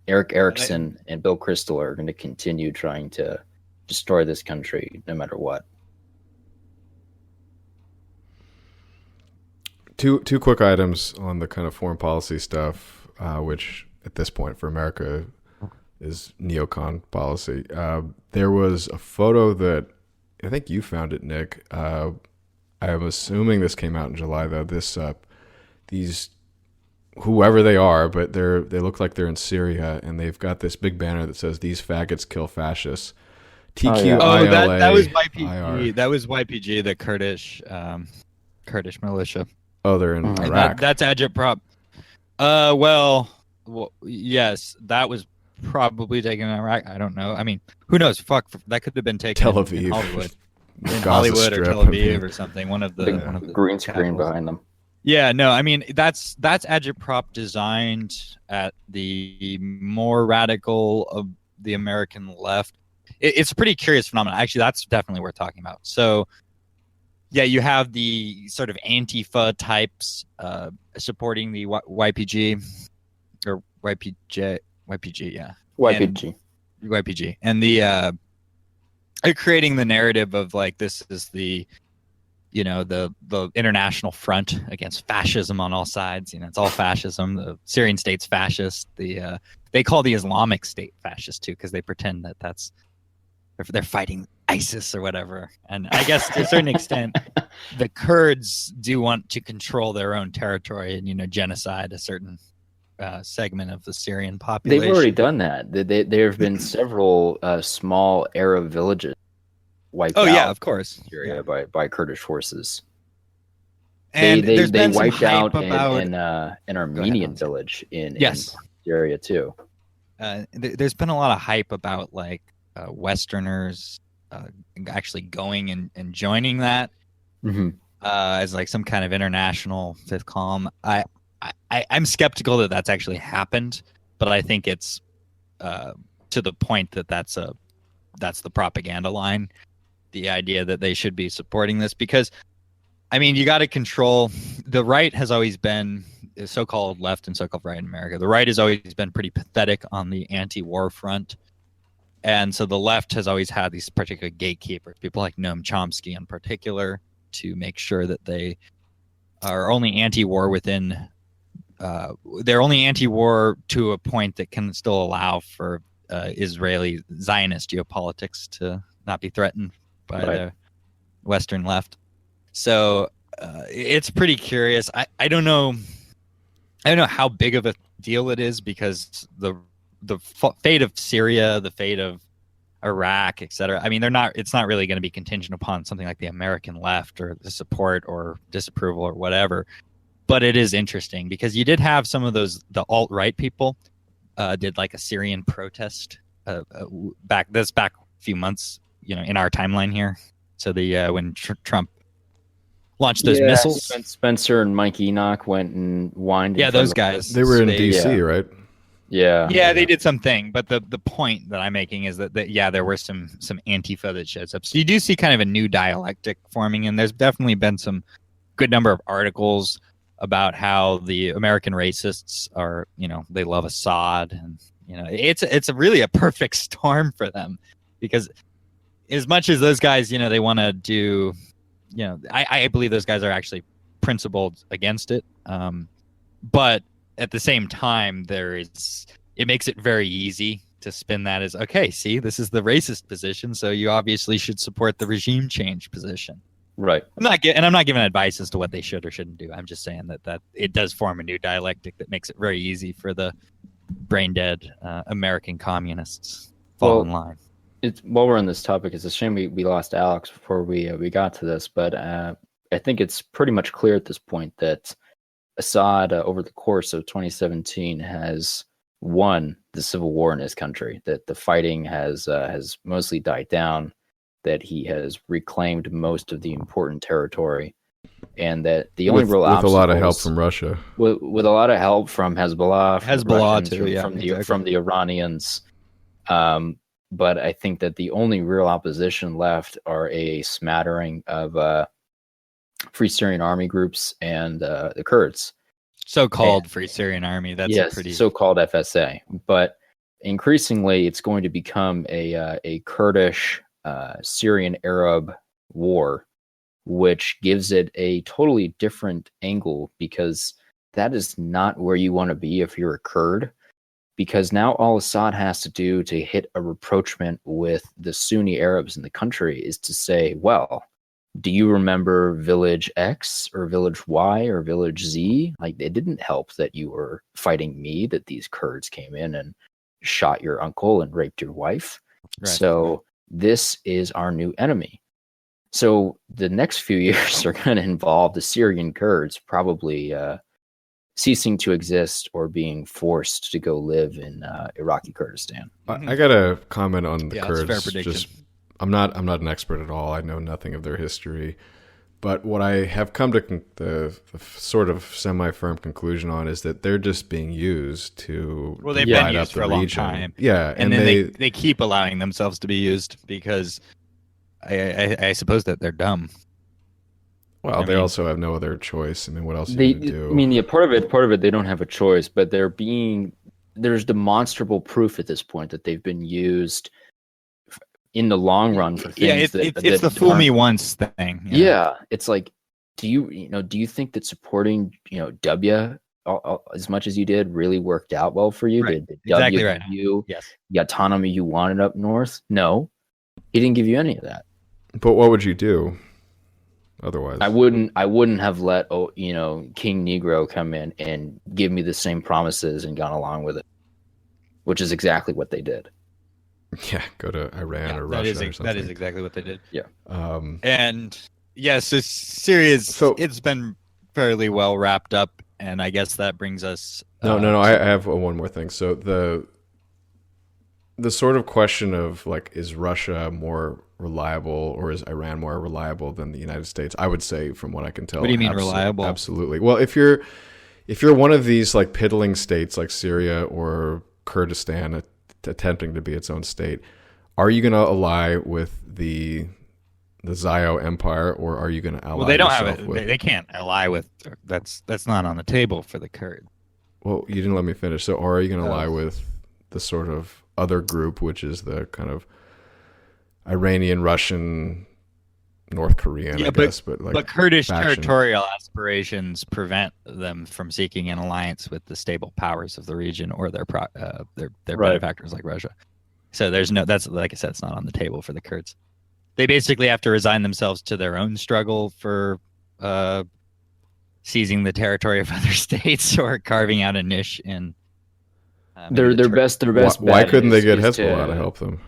Speaker 11: Eric Erickson and Bill Kristol are going to continue trying to destroy this country no matter what.
Speaker 1: Two quick items on the kind of foreign policy stuff, which at this point for America is neocon policy. There was a photo that I think you found it, Nick. I'm assuming this came out in July, though. These whoever they are, but they look like they're in Syria, and they've got this big banner that says "These faggots kill fascists." TQILA.
Speaker 9: That was YPG. That was YPG, the Kurdish militia.
Speaker 1: Oh, they're in Iraq.
Speaker 9: That's agitprop. Well, yes, that was probably taken in Iraq. I don't know. I mean, who knows? Fuck, that could have been taken
Speaker 1: Tel Aviv.
Speaker 9: in Hollywood,
Speaker 1: Gaza
Speaker 9: Hollywood
Speaker 1: Strip,
Speaker 9: or Tel Aviv or something. One of the
Speaker 11: green screen
Speaker 9: capitals.
Speaker 11: behind them.
Speaker 9: Yeah, no, I mean that's agitprop designed at the more radical of the American left. It's a pretty curious phenomenon. Actually, that's definitely worth talking about. So, yeah, you have the sort of Antifa types supporting the YPG or YPG, yeah. YPG. And the creating the narrative of like this is the international front against fascism on all sides. It's all fascism. The Syrian state's fascist. They call the Islamic State fascist too because they pretend that they're fighting ISIS or whatever. And I guess to a certain extent, the Kurds do want to control their own territory and genocide a certain segment of the Syrian population.
Speaker 11: They've already done that. There have been several small Arab villages wiped out.
Speaker 9: Oh yeah, of course.
Speaker 11: Syria by Kurdish forces.
Speaker 9: And
Speaker 11: they wiped out an Armenian village in Syria too.
Speaker 9: There's been a lot of hype about like Westerners actually going and joining that as like some kind of international fifth column. I'm skeptical that that's actually happened, but I think it's to the point that's the propaganda line, the idea that they should be supporting this because, I mean, you got to control. The right has always been so-called left and so-called right in America. The right has always been pretty pathetic on the anti-war front. And so the left has always had these particular gatekeepers, people like Noam Chomsky in particular, to make sure that they are only anti-war within. They're only anti-war to a point that can still allow for Israeli Zionist geopolitics to not be threatened by the Western left. So it's pretty curious. I don't know how big of a deal it is because the fate of Syria, the fate of Iraq, etc. I mean, it's not really going to be contingent upon something like the American left or the support or disapproval or whatever. But it is interesting because you did have some of the alt-right people did like a Syrian protest back a few months, in our timeline here. So when Trump launched those missiles,
Speaker 11: Spencer and Mike Enoch went and whined.
Speaker 9: Yeah, those guys.
Speaker 1: They were in DC, right?
Speaker 11: Yeah,
Speaker 9: they did something, but the point that I'm making is that there were some Antifa that shows up. So you do see kind of a new dialectic forming, and there's definitely been some good number of articles about how the American racists are, they love Assad, and it's really a perfect storm for them because as much as those guys, they want to do, I believe those guys are actually principled against it, but at the same time, it makes it very easy to spin that as, okay, see, this is the racist position, so you obviously should support the regime change position.
Speaker 11: Right.
Speaker 9: I'm not giving advice as to what they should or shouldn't do. I'm just saying that it does form a new dialectic that makes it very easy for the brain dead American communists fall in line.
Speaker 11: While we're on this topic, it's a shame we lost Alex before we got to this, but I think it's pretty much clear at this point that Assad, over the course of 2017, has won the civil war in his country. That the fighting has mostly died down. That he has reclaimed most of the important territory, and that the only real
Speaker 1: with a lot of help from Russia,
Speaker 11: with a lot of help from Hezbollah, from the Iranians. But I think that the only real opposition left are a smattering of Free Syrian Army groups and the Kurds.
Speaker 9: So-called Free Syrian Army. That's
Speaker 11: so-called FSA. But increasingly it's going to become a Kurdish Syrian Arab war, which gives it a totally different angle, because that is not where you want to be if you're a Kurd. Because now all Assad has to do to hit a rapprochement with the Sunni Arabs in the country is to say, well, do you remember village X or village Y or village Z? Like, it didn't help that you were fighting me, that these Kurds came in and shot your uncle and raped your wife. Right. So this is our new enemy. So the next few years are going to involve the Syrian Kurds probably ceasing to exist or being forced to go live in Iraqi Kurdistan.
Speaker 1: I got a comment on the Kurds.
Speaker 9: That's a fair prediction.
Speaker 1: Just, I'm not an expert at all. I know nothing of their history. But what I have come to the sort of semi-firm conclusion on is that they're just being used to
Speaker 9: they've been used for a long
Speaker 1: region.
Speaker 9: time.
Speaker 1: Yeah,
Speaker 9: and then they keep allowing themselves to be used because I suppose that they're dumb.
Speaker 1: Well, they also have no other choice. I mean, what else are you going to do?
Speaker 11: I mean, part of it, they don't have a choice, but there's demonstrable proof at this point that they've been used in the long run for things.
Speaker 9: It's the fool me once thing.
Speaker 11: Yeah, it's like, do you think that supporting W as much as you did really worked out well for you?
Speaker 9: Right.
Speaker 11: Did
Speaker 9: Exactly
Speaker 11: W
Speaker 9: right.
Speaker 11: give you
Speaker 9: Yes.
Speaker 11: the autonomy you wanted up north? No, he didn't give you any of that.
Speaker 1: But what would you do otherwise?
Speaker 11: I wouldn't have let King Negro come in and give me the same promises and gone along with it, which is exactly what they did.
Speaker 1: Yeah, go to Iran or Russia or something.
Speaker 9: That is exactly what they did.
Speaker 11: Yeah.
Speaker 9: And so Syria's it's been fairly well wrapped up, and I guess that brings us.
Speaker 1: No. I have one more thing. So the sort of question of like, is Russia more reliable or is Iran more reliable than the United States? I would say, from what I can tell,
Speaker 9: what do you mean reliable?
Speaker 1: Absolutely. Well, if you're one of these like piddling states like Syria or Kurdistan attempting to be its own state, are you going to ally with the Zio Empire, or are you going to ally?
Speaker 9: Well, they don't have it. They can't ally with. That's not on the table for the Kurds.
Speaker 1: Well, you didn't let me finish. So, or are you going to ally with the sort of other group, which is the kind of Iranian, Russian, North Korean, I guess, but
Speaker 9: Kurdish
Speaker 1: faction.
Speaker 9: territorial aspirations prevent them from seeking an alliance with the stable powers of the region or their benefactors like Russia. So that's like I said, it's not on the table for the Kurds. They basically have to resign themselves to their own struggle for seizing the territory of other states or carving out a niche in.
Speaker 11: Their best.
Speaker 1: Why couldn't they get Hezbollah to help them?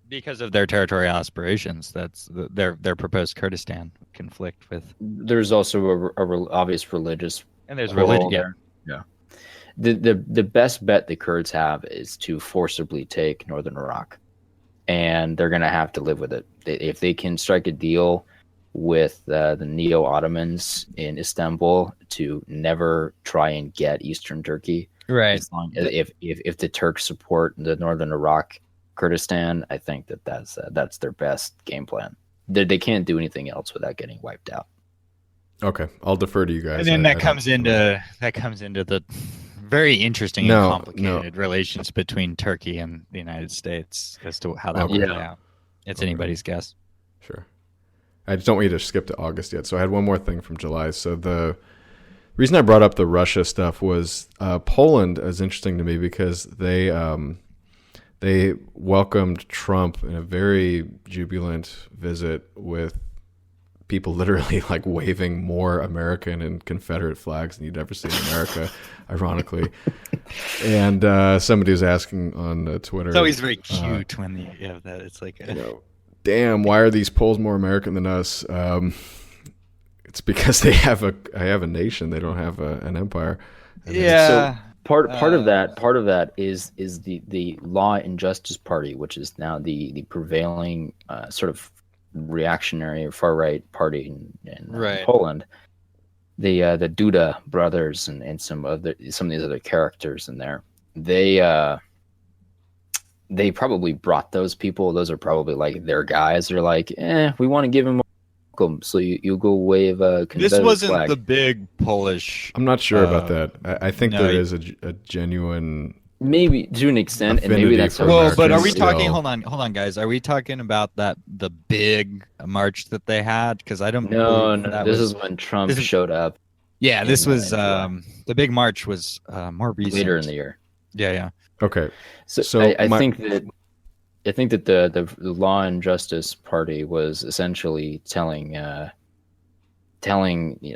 Speaker 9: Because of their territorial aspirations. That's their proposed Kurdistan conflict with.
Speaker 11: There's also a obvious religious.
Speaker 9: And there's religion.
Speaker 11: Yeah. The best bet the Kurds have is to forcibly take northern Iraq, and they're going to have to live with it. If they can strike a deal with the Neo-Ottomans in Istanbul to never try and get Eastern Turkey,
Speaker 9: right?
Speaker 11: As long as if the Turks support the northern Iraq, Kurdistan, I think that's their best game plan. They can't do anything else without getting wiped out.
Speaker 1: Okay, I'll defer to you guys.
Speaker 9: And then that comes into the very interesting and complicated relations between Turkey and the United States as to how that will play out. It's anybody's guess.
Speaker 1: Sure. I just don't want you to skip to August yet. So I had one more thing from July. So the reason I brought up the Russia stuff was Poland is interesting to me because they welcomed Trump in a very jubilant visit with people literally like waving more American and Confederate flags than you'd ever see in America, ironically. And somebody was asking on Twitter.
Speaker 9: It's always very cute when you have that. It's like,
Speaker 1: damn, why are these Poles more American than us? It's because they have a nation. They don't have an empire.
Speaker 11: So part of that is the Law and Justice Party, which is now the prevailing sort of reactionary or far right party in Poland. The Duda brothers and some of these other characters in there. They probably brought those people. Those are probably like their guys. They're like, we want to give him a welcome, so you go wave a Confederate
Speaker 9: This wasn't
Speaker 11: flag.
Speaker 9: the big Polish.
Speaker 1: I'm not sure about that. I think there is a genuine
Speaker 11: Maybe to an extent, and maybe
Speaker 1: affinity
Speaker 11: that's
Speaker 1: for
Speaker 9: Well, but are we
Speaker 1: Americans
Speaker 9: talking?
Speaker 1: still.
Speaker 9: Hold on, guys. Are we talking about the big march that they had? Because I don't.
Speaker 11: no,
Speaker 9: believe
Speaker 11: no.
Speaker 9: that
Speaker 11: This
Speaker 9: was,
Speaker 11: is when Trump
Speaker 9: this is-
Speaker 11: showed up.
Speaker 9: Yeah, this was
Speaker 11: in July.
Speaker 9: the big march was more recent.
Speaker 11: Later in the year.
Speaker 9: Yeah.
Speaker 1: Okay.
Speaker 11: So I think that the Law and Justice Party was essentially telling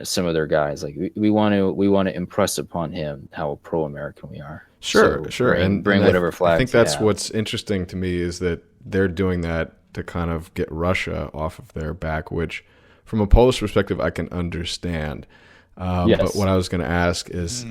Speaker 11: some of their guys, like, we want to impress upon him how pro-American we are.
Speaker 1: Sure.
Speaker 11: Bring whatever flags.
Speaker 1: I think that's
Speaker 11: you have.
Speaker 1: what's interesting to me is that they're doing that to kind of get Russia off of their back, which, from a Polish perspective, I can understand.
Speaker 11: Yes.
Speaker 1: But what I was going to ask is,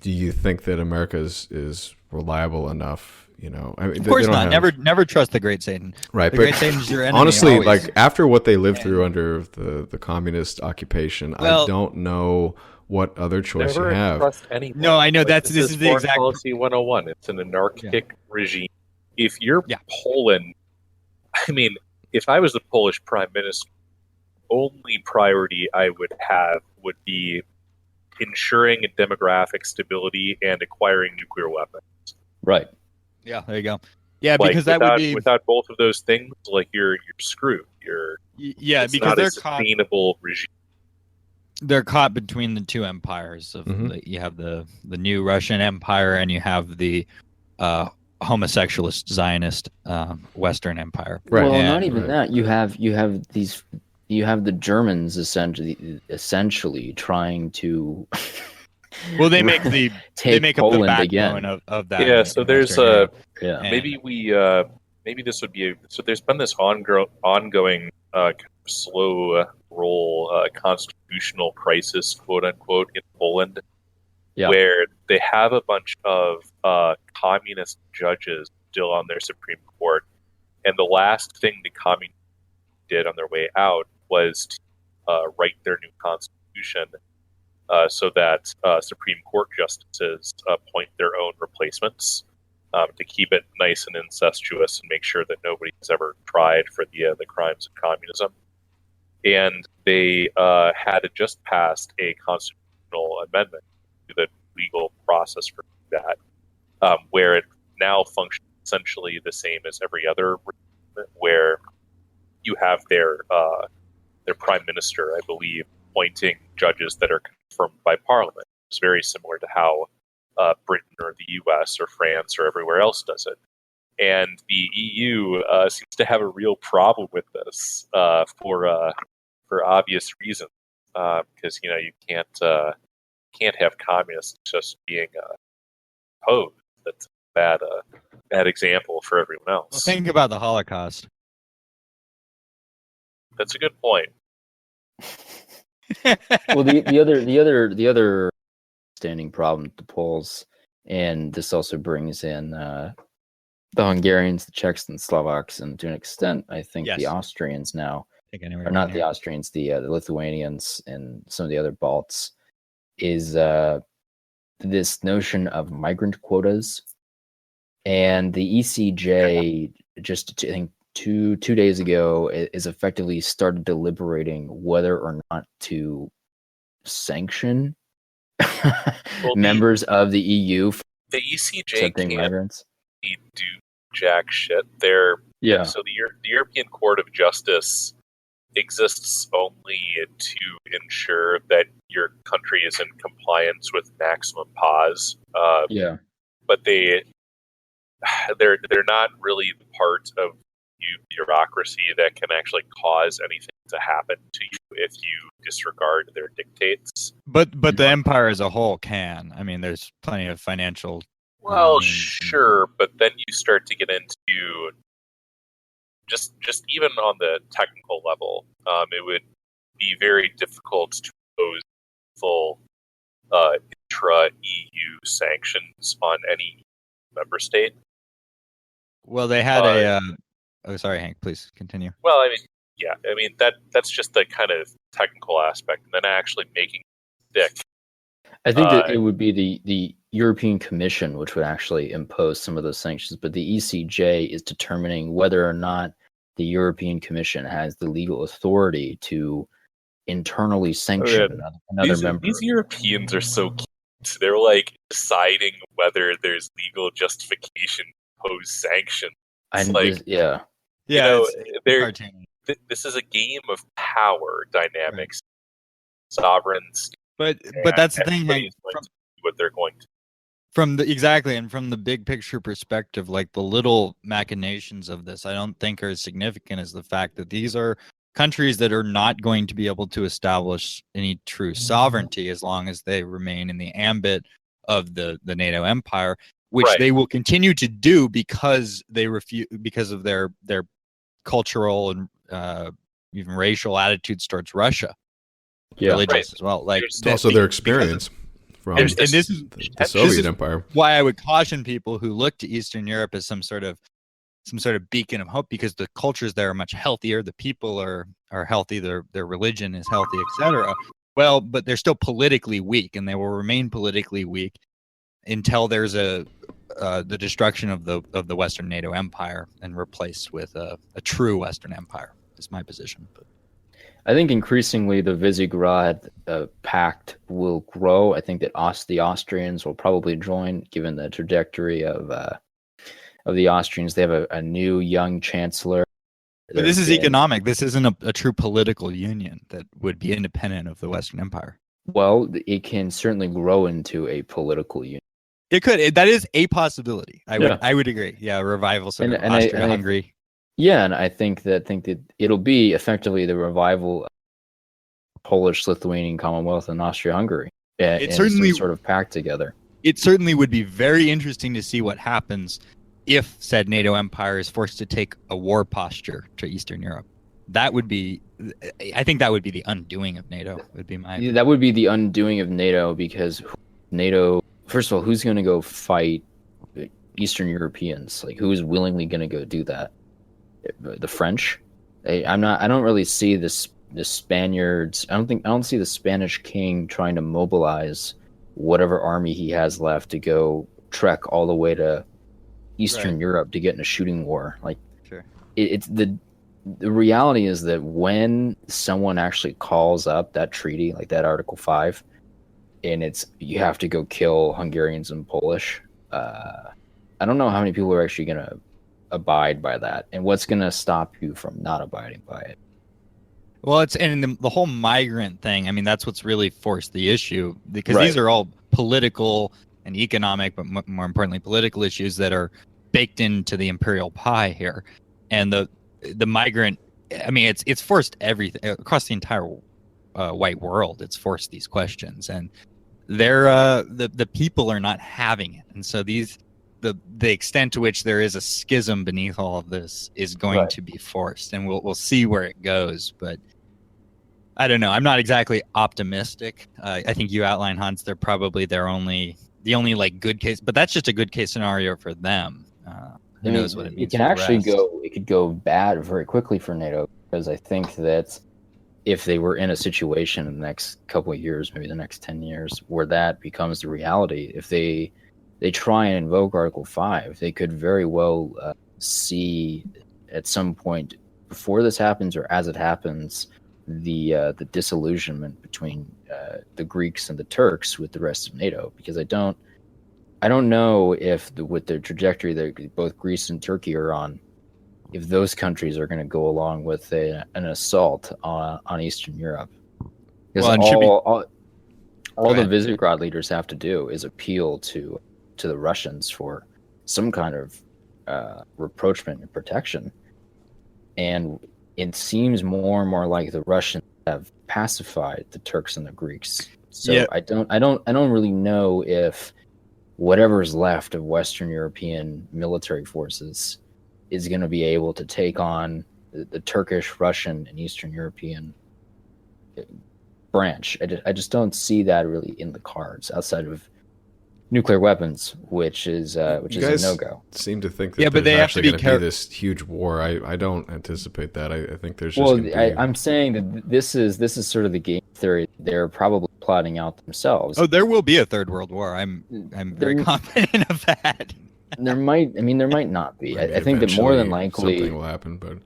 Speaker 1: do you think that America is reliable enough? You know, I mean,
Speaker 9: Of course not. Never trust the Great Satan.
Speaker 1: Right,
Speaker 9: The
Speaker 1: but
Speaker 9: Great Satan's your enemy.
Speaker 1: honestly,
Speaker 9: always.
Speaker 1: like after what they lived through under the communist occupation,
Speaker 9: Well-
Speaker 1: I don't know what other choice
Speaker 10: Never
Speaker 1: you have.
Speaker 10: trust anyone.
Speaker 9: No, I know
Speaker 10: Like,
Speaker 9: this is the
Speaker 10: foreign
Speaker 9: exact
Speaker 10: policy 101. It's an anarchic regime. If you're Poland, I mean, if I was the Polish prime minister, only priority I would have would be ensuring demographic stability and acquiring nuclear weapons.
Speaker 11: Right.
Speaker 9: Yeah, there you go. Yeah,
Speaker 10: Like,
Speaker 9: because that
Speaker 10: without,
Speaker 9: would be
Speaker 10: without both of those things, like you're screwed.
Speaker 9: yeah,
Speaker 10: it's
Speaker 9: because
Speaker 10: not
Speaker 9: they're
Speaker 10: a sustainable regime.
Speaker 9: They're caught between the two empires. You have the new Russian Empire and you have the homosexualist Zionist Western Empire.
Speaker 1: Right.
Speaker 11: Well,
Speaker 1: And-
Speaker 11: not even that. You have the Germans essentially trying to.
Speaker 9: Well, they make the
Speaker 11: take Poland
Speaker 9: up the
Speaker 11: again.
Speaker 9: backbone of that.
Speaker 10: Yeah, so there's
Speaker 9: Western Europe.
Speaker 11: Yeah.
Speaker 10: maybe this would be so there's been this ongoing kind of slow roll constitutional crisis, quote unquote, in Poland, where they have a bunch of communist judges still on their Supreme Court, and the last thing the communists did on their way out was to write their new constitution so that Supreme Court justices appoint their own replacements to keep it nice and incestuous and make sure that nobody has ever tried for the crimes of communism. And they had just passed a constitutional amendment to the legal process for that, where it now functions essentially the same as every other regime, where you have their prime minister, I believe, appointing judges that are confirmed by Parliament. It's very similar to how Britain or the U.S. or France or everywhere else does it. And the EU seems to have a real problem with this for obvious reasons, because you can't have communists just being opposed. That's a bad example for everyone else.
Speaker 9: Well, think about the Holocaust.
Speaker 10: That's a good point.
Speaker 11: Well, the other standing problem with the Poles, and this also brings in the Hungarians, the Czechs, and Slovaks, and to an extent, I think the Austrians now, or not the Austrians, the Lithuanians, and some of the other Balts, is this notion of migrant quotas, and the ECJ I think 2 days ago is effectively started deliberating whether or not to sanction members of the EU for
Speaker 10: the ECJ
Speaker 11: accepting migrants.
Speaker 10: Do jack shit. So the European Court of Justice exists only to ensure that your country is in compliance with maximum pause. But they're not really the part of bureaucracy that can actually cause anything to happen to you if you disregard their dictates.
Speaker 9: But the empire as a whole can. I mean, there's plenty of financial.
Speaker 10: Well, sure, but then you start to get into just even on the technical level, it would be very difficult to impose full intra-EU sanctions on any member state.
Speaker 9: Well, they had oh, sorry, Hank. Please continue.
Speaker 10: Well, I mean that's just the kind of technical aspect, and then actually making it stick.
Speaker 11: I think that it would be the European Commission which would actually impose some of those sanctions, but the ECJ is determining whether or not the European Commission has the legal authority to internally sanction another member.
Speaker 10: These Europeans are so cute. they're like deciding whether there's legal justification to impose sanctions. It's like,
Speaker 11: yeah,
Speaker 10: you know,
Speaker 9: entertaining.
Speaker 10: this is a game of power dynamics, sovereigns.
Speaker 9: But that's the thing.
Speaker 10: Everybody's going to do what they're going to.
Speaker 9: From the big picture perspective, like the little machinations of this, I don't think are as significant as the fact that these are countries that are not going to be able to establish any true sovereignty as long as they remain in the ambit of the NATO empire, which they will continue to do because they refuse, because of their cultural and even racial attitudes towards Russia, religious as well. Like
Speaker 1: it's also their experience. From
Speaker 9: and this is
Speaker 1: the Soviet Empire.
Speaker 9: Why I would caution people who look to Eastern Europe as some sort of beacon of hope, because the cultures there are much healthier, the people are healthy, their religion is healthy, etc. Well, but they're still politically weak, and they will remain politically weak until there's the destruction of the Western NATO empire and replaced with a true Western empire. Is my position. But
Speaker 11: I think increasingly the Visegrad Pact will grow. I think that the Austrians will probably join, given the trajectory of the Austrians. They have a new young chancellor.
Speaker 9: But this is economic. This isn't a true political union that would be independent of the Western Empire.
Speaker 11: Well, it can certainly grow into a political union.
Speaker 9: It could. That is a possibility. I would agree. Yeah, a revival of Austria-Hungary.
Speaker 11: Yeah, and I think that it'll be effectively the revival of Polish, Lithuanian Commonwealth, and Austria-Hungary.
Speaker 9: It certainly
Speaker 11: sort of packed together.
Speaker 9: It certainly would be very interesting to see what happens if said NATO empire is forced to take a war posture to Eastern Europe. I think that would be the undoing of NATO. Would be my.
Speaker 11: That would be the undoing of NATO, because NATO. First of all, who's going to go fight Eastern Europeans? Like, who is willingly going to go do that? The French. I don't really see the Spaniards. I don't see the Spanish king trying to mobilize whatever army he has left to go trek all the way to Eastern Europe to get in a shooting war. Like, it's the reality is that when someone actually calls up that treaty, like that Article 5, and it's you have to go kill Hungarians and Polish, I don't know how many people are actually going to abide by that, and what's going to stop you from not abiding by it.
Speaker 9: Well, it's and the whole migrant thing. I mean, that's what's really forced the issue, because these are all political and economic, but more importantly, political issues that are baked into the imperial pie here. And the migrant, I mean, it's forced everything across the entire white world. It's forced these questions, and the people are not having it, and so the extent to which there is a schism beneath all of this is going to be forced, and we'll see where it goes. But I don't know. I'm not exactly optimistic. I think you outlined, Hans. They're probably the only like good case, but that's just a good case scenario for them. Who knows what it means?
Speaker 11: It can actually go. It could go bad very quickly for NATO, because I think that if they were in a situation in the next couple of years, maybe the next 10 years, where that becomes the reality, if they try and invoke Article 5, they could very well see at some point before this happens or as it happens, the disillusionment between the Greeks and the Turks with the rest of NATO. Because I don't know if with the trajectory that both Greece and Turkey are on, if those countries are going to go along with an assault on Eastern Europe. Because all the Visegrad leaders have to do is appeal to the Russians for some kind of rapprochement and protection, and it seems more and more like the Russians have pacified the Turks and the Greeks. So I don't really know if whatever is left of Western European military forces is going to be able to take on the Turkish, Russian, and Eastern European branch. I just don't see that really in the cards outside of nuclear weapons, which is a no-go.
Speaker 1: Seem to think that there's actually going to be this huge war. I don't anticipate that. I think there's just
Speaker 11: I'm saying that this is sort of the game theory they're probably plotting out themselves.
Speaker 9: Oh, there will be a third world war. I'm very confident of that.
Speaker 11: There might not be. I think that more than likely
Speaker 1: something will happen, but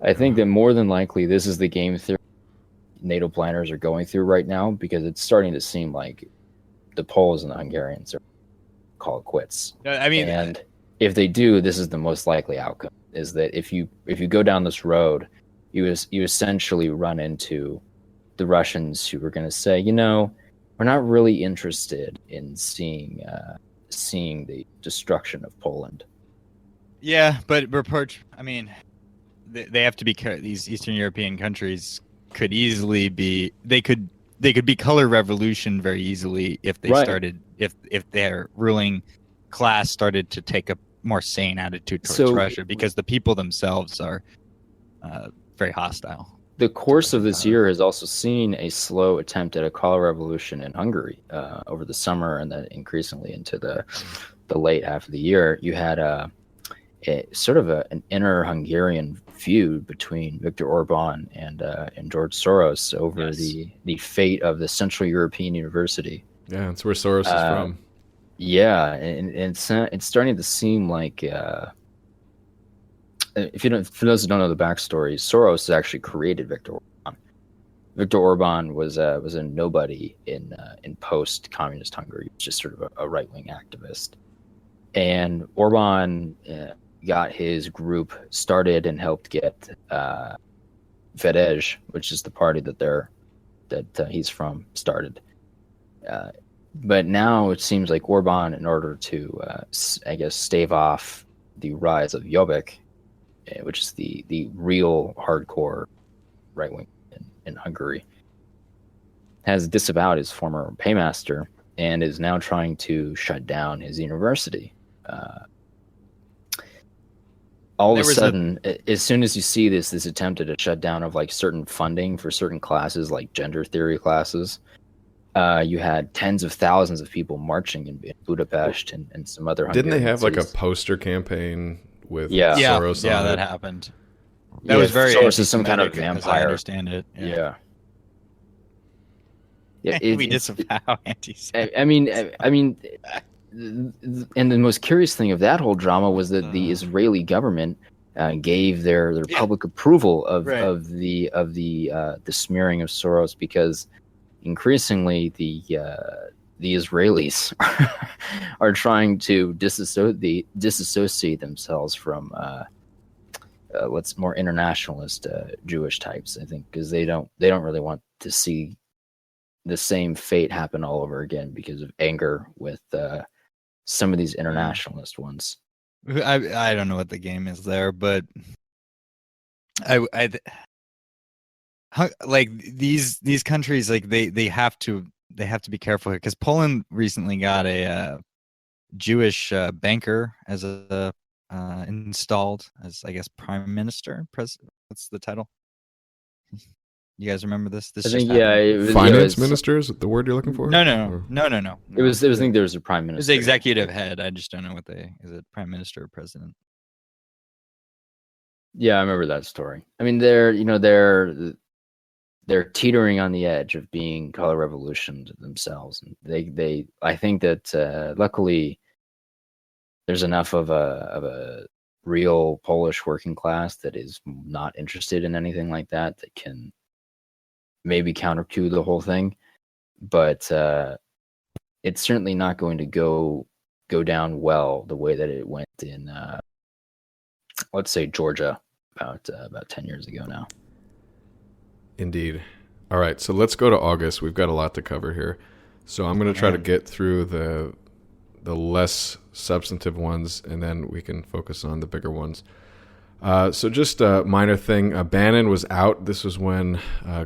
Speaker 11: I think that more than likely this is the game theory NATO planners are going through right now, because it's starting to seem like the Poles and the Hungarians are call it quits.
Speaker 9: I mean,
Speaker 11: and if they do, this is the most likely outcome: is that if you go down this road, you essentially run into the Russians who are going to say, we're not really interested in seeing the destruction of Poland.
Speaker 9: Yeah, but I mean, they have to be these Eastern European countries could easily be they could be color revolution very easily if they started if their ruling class started to take a more sane attitude towards Russia, because the people themselves are very hostile.
Speaker 11: The course of this year has also seen a slow attempt at a color revolution in Hungary over the summer, and then increasingly into the late half of the year. You had a sort of an inner Hungarian feud between Viktor Orban and George Soros over the fate of the Central European University.
Speaker 1: Yeah, that's where Soros is from.
Speaker 11: Yeah, and it's starting to seem like for those who don't know the backstory, Soros actually created Viktor Orban. Viktor Orban was a nobody in post-communist Hungary. He was just sort of a right-wing activist, and Orban got his group started and helped get Fidesz, which is the party that he's from, started. But now it seems like Orban, in order to stave off the rise of Jobbik, which is the real hardcore right wing in Hungary, has disavowed his former paymaster and is now trying to shut down his university. All of a sudden, as soon as you see this attempt at a shutdown of like certain funding for certain classes, like gender theory classes, you had tens of thousands of people marching in Budapest and some other Hungarian
Speaker 1: Didn't they have
Speaker 11: cities.
Speaker 1: like a poster campaign with
Speaker 11: Yeah.
Speaker 1: Soros on
Speaker 9: that
Speaker 1: it?
Speaker 9: happened. That was very
Speaker 11: Soros is some kind of
Speaker 9: anti-Semitic, as I
Speaker 11: vampire.
Speaker 9: understand it.
Speaker 11: Yeah.
Speaker 9: We disavow anti-Semitic.
Speaker 11: I mean, and the most curious thing of that whole drama was that the Israeli government gave their public approval of the smearing of Soros, because increasingly the Israelis are trying to disassociate themselves from what's more internationalist Jewish types, I think, because they don't really want to see the same fate happen all over again because of anger with some of these internationalist ones.
Speaker 9: I don't know what the game is there, but I like these countries, like they have to be careful here, because Poland recently got a Jewish banker as installed as, I guess, prime minister, president. What's the title? You guys remember this?
Speaker 11: I think it was,
Speaker 1: finance minister is the word you're looking for?
Speaker 9: No.
Speaker 11: It was I think there was a prime minister.
Speaker 9: It was the executive head. I just don't know is it prime minister or president?
Speaker 11: Yeah, I remember that story. I mean, they're teetering on the edge of being color revolutions themselves. And they I think that luckily there's enough of a real Polish working class that is not interested in anything like that can maybe counter coup the whole thing. But it's certainly not going to go down well the way that it went in let's say Georgia about 10 years ago now.
Speaker 1: Indeed. All right, so let's go to August. We've got a lot to cover here. So I'm going to try to get through the less substantive ones, and then we can focus on the bigger ones. So just a minor thing. Bannon was out. This was when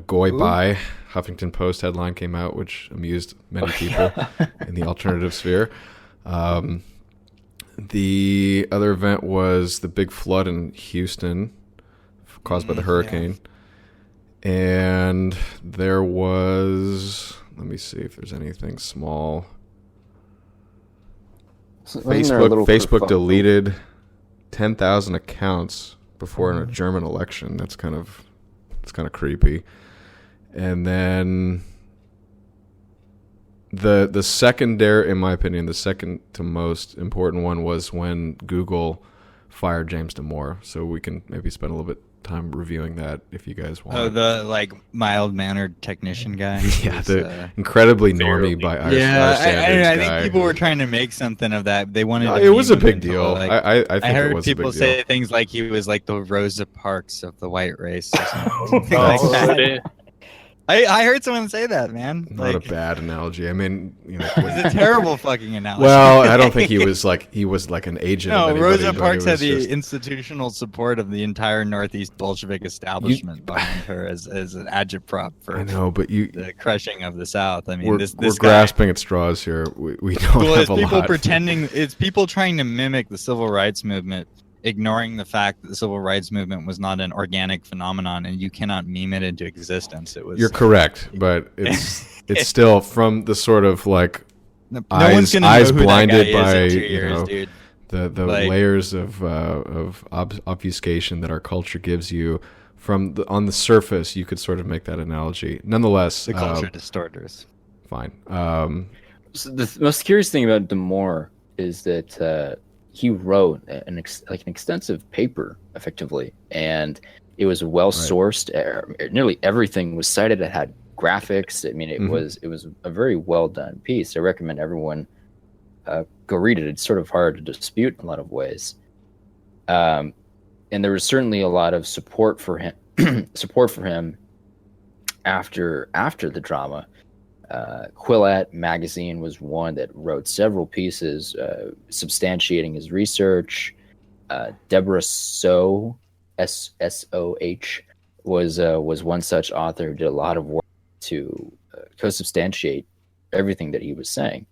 Speaker 1: Goy Bye, Huffington Post headline came out, which amused many people in the alternative sphere. The other event was the big flood in Houston caused by the hurricane. Yeah. And there was, let me see if there's anything small. Facebook deleted 10,000 accounts before a German election. It's kind of creepy. And then the secondary, in my opinion, the second to most important one was when Google fired James Damore. So we can maybe spend a little bit time reviewing that if you guys want.
Speaker 9: Oh, the like mild-mannered technician guy.
Speaker 1: Yeah, the incredibly normie by our
Speaker 9: yeah,
Speaker 1: standards
Speaker 9: I
Speaker 1: guy
Speaker 9: think people
Speaker 1: who-
Speaker 9: were trying to make something of that. They wanted.
Speaker 1: No,
Speaker 9: to
Speaker 1: it was a
Speaker 9: meme him
Speaker 1: big
Speaker 9: into,
Speaker 1: deal.
Speaker 9: like-
Speaker 1: I think
Speaker 9: I heard
Speaker 1: it was
Speaker 9: people
Speaker 1: a big
Speaker 9: say
Speaker 1: deal.
Speaker 9: things like he was like the Rosa Parks of the white race. Or something like that. I heard someone say that, man.
Speaker 1: Not
Speaker 9: Like,
Speaker 1: a bad analogy. I mean, you know,
Speaker 9: it's a terrible fucking analogy.
Speaker 1: well, I don't think he was like an agent.
Speaker 9: No,
Speaker 1: of anybody,
Speaker 9: Rosa
Speaker 1: but
Speaker 9: Parks
Speaker 1: it
Speaker 9: had
Speaker 1: was
Speaker 9: the
Speaker 1: just-
Speaker 9: institutional support of the entire Northeast Bolshevik establishment behind her as an agitprop for
Speaker 1: I know, but
Speaker 9: the crushing of the South. I mean,
Speaker 1: we're
Speaker 9: this
Speaker 1: we're
Speaker 9: guy,
Speaker 1: grasping at straws here. We don't
Speaker 9: well,
Speaker 1: have
Speaker 9: it's
Speaker 1: a
Speaker 9: people
Speaker 1: lot.
Speaker 9: pretending. It's people trying to mimic the civil rights movement, ignoring the fact that the civil rights movement was not an organic phenomenon, and you cannot meme it into existence. It was.
Speaker 1: You're correct, but it's still from the sort of like
Speaker 9: no one's gonna know
Speaker 1: eyes
Speaker 9: who that
Speaker 1: blinded
Speaker 9: guy is
Speaker 1: by
Speaker 9: in 2
Speaker 1: you
Speaker 9: years,
Speaker 1: know,
Speaker 9: dude.
Speaker 1: the
Speaker 9: Like-
Speaker 1: layers of obfuscation that our culture gives you. On the surface, you could sort of make that analogy. Nonetheless,
Speaker 9: The culture distorters.
Speaker 1: Fine.
Speaker 11: So the most curious thing about Damore is that he wrote an extensive paper, effectively, and it was well sourced. Nearly everything was cited. It had graphics. I mean, it was a very well done piece. I recommend everyone go read it. It's sort of hard to dispute in a lot of ways. And there was certainly a lot of support for him. After the drama. Quillette magazine was one that wrote several pieces substantiating his research. Deborah Soh, S-O-H, was one such author who did a lot of work to co-substantiate everything that he was saying.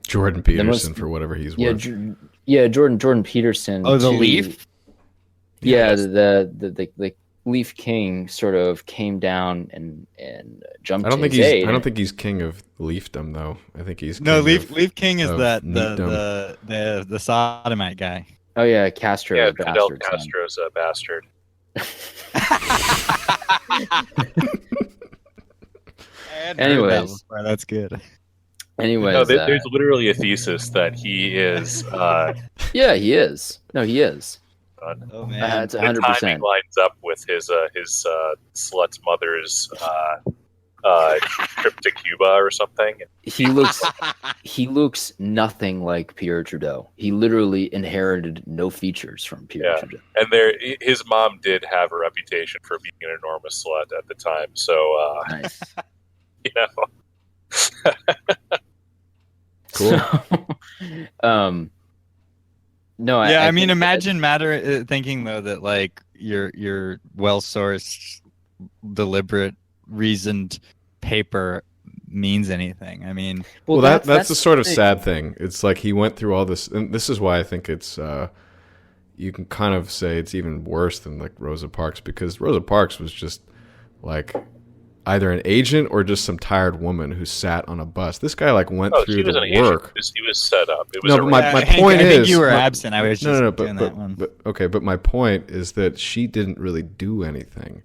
Speaker 1: Jordan Peterson, for whatever he's worth.
Speaker 11: Jordan Peterson.
Speaker 9: Oh, the Leaf?
Speaker 11: Yeah, the Leaf King sort of came down and jumped.
Speaker 1: I don't think
Speaker 11: his aid.
Speaker 1: I don't think he's king of leafdom though. I think he's
Speaker 9: No,
Speaker 1: king
Speaker 9: Leaf King is
Speaker 1: of
Speaker 9: that
Speaker 1: neatdom.
Speaker 9: the sodomite guy.
Speaker 11: Oh yeah, Castro.
Speaker 10: Yeah,
Speaker 11: the
Speaker 10: Fidel
Speaker 11: bastard son.
Speaker 10: Castro's a bastard.
Speaker 11: Anyways,
Speaker 9: that's good.
Speaker 11: Anyways,
Speaker 10: No, there's literally a thesis that he is.
Speaker 11: Yeah, he is. No, he is.
Speaker 9: Oh man,
Speaker 11: It's
Speaker 10: the
Speaker 11: 100%.
Speaker 10: timing lines up with his slut's mother's trip to Cuba or something.
Speaker 11: He looks nothing like Pierre Trudeau. He literally inherited no features from Pierre Trudeau.
Speaker 10: And his mom did have a reputation for being an enormous slut at the time. So,
Speaker 11: Nice.
Speaker 10: you know.
Speaker 1: Cool.
Speaker 11: No,
Speaker 9: yeah, I mean,
Speaker 11: think
Speaker 9: imagine thinking though that like your well sourced, deliberate, reasoned paper means anything. I mean,
Speaker 1: well, that's the sort of sad thing. It's like he went through all this, and this is why I think it's. You can kind of say it's even worse than like Rosa Parks, because Rosa Parks was just like either an agent or just some tired woman who sat on a bus. This guy like went through the work.
Speaker 10: He was set up. It was
Speaker 1: No, but my
Speaker 9: Hank,
Speaker 1: point
Speaker 9: I
Speaker 1: is,
Speaker 9: think you were absent. I was just doing that one.
Speaker 1: But okay, but my point is that she didn't really do anything.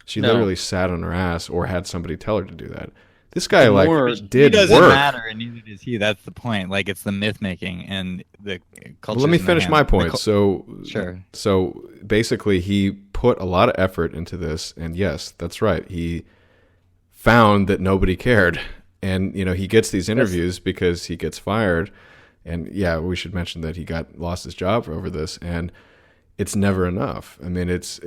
Speaker 1: She
Speaker 11: No.
Speaker 1: literally sat on her ass or had somebody tell her to do that. This guy
Speaker 9: He
Speaker 1: did
Speaker 9: doesn't
Speaker 1: work.
Speaker 9: matter, and neither does he. That's the point. Like it's the myth making and the culture.
Speaker 1: Well, let me finish my point.
Speaker 9: Sure.
Speaker 1: So basically, he put a lot of effort into this, and yes, that's right. He found that nobody cared, and he gets these interviews because he gets fired, and yeah, we should mention that he lost his job over this, and it's never enough. I mean, it's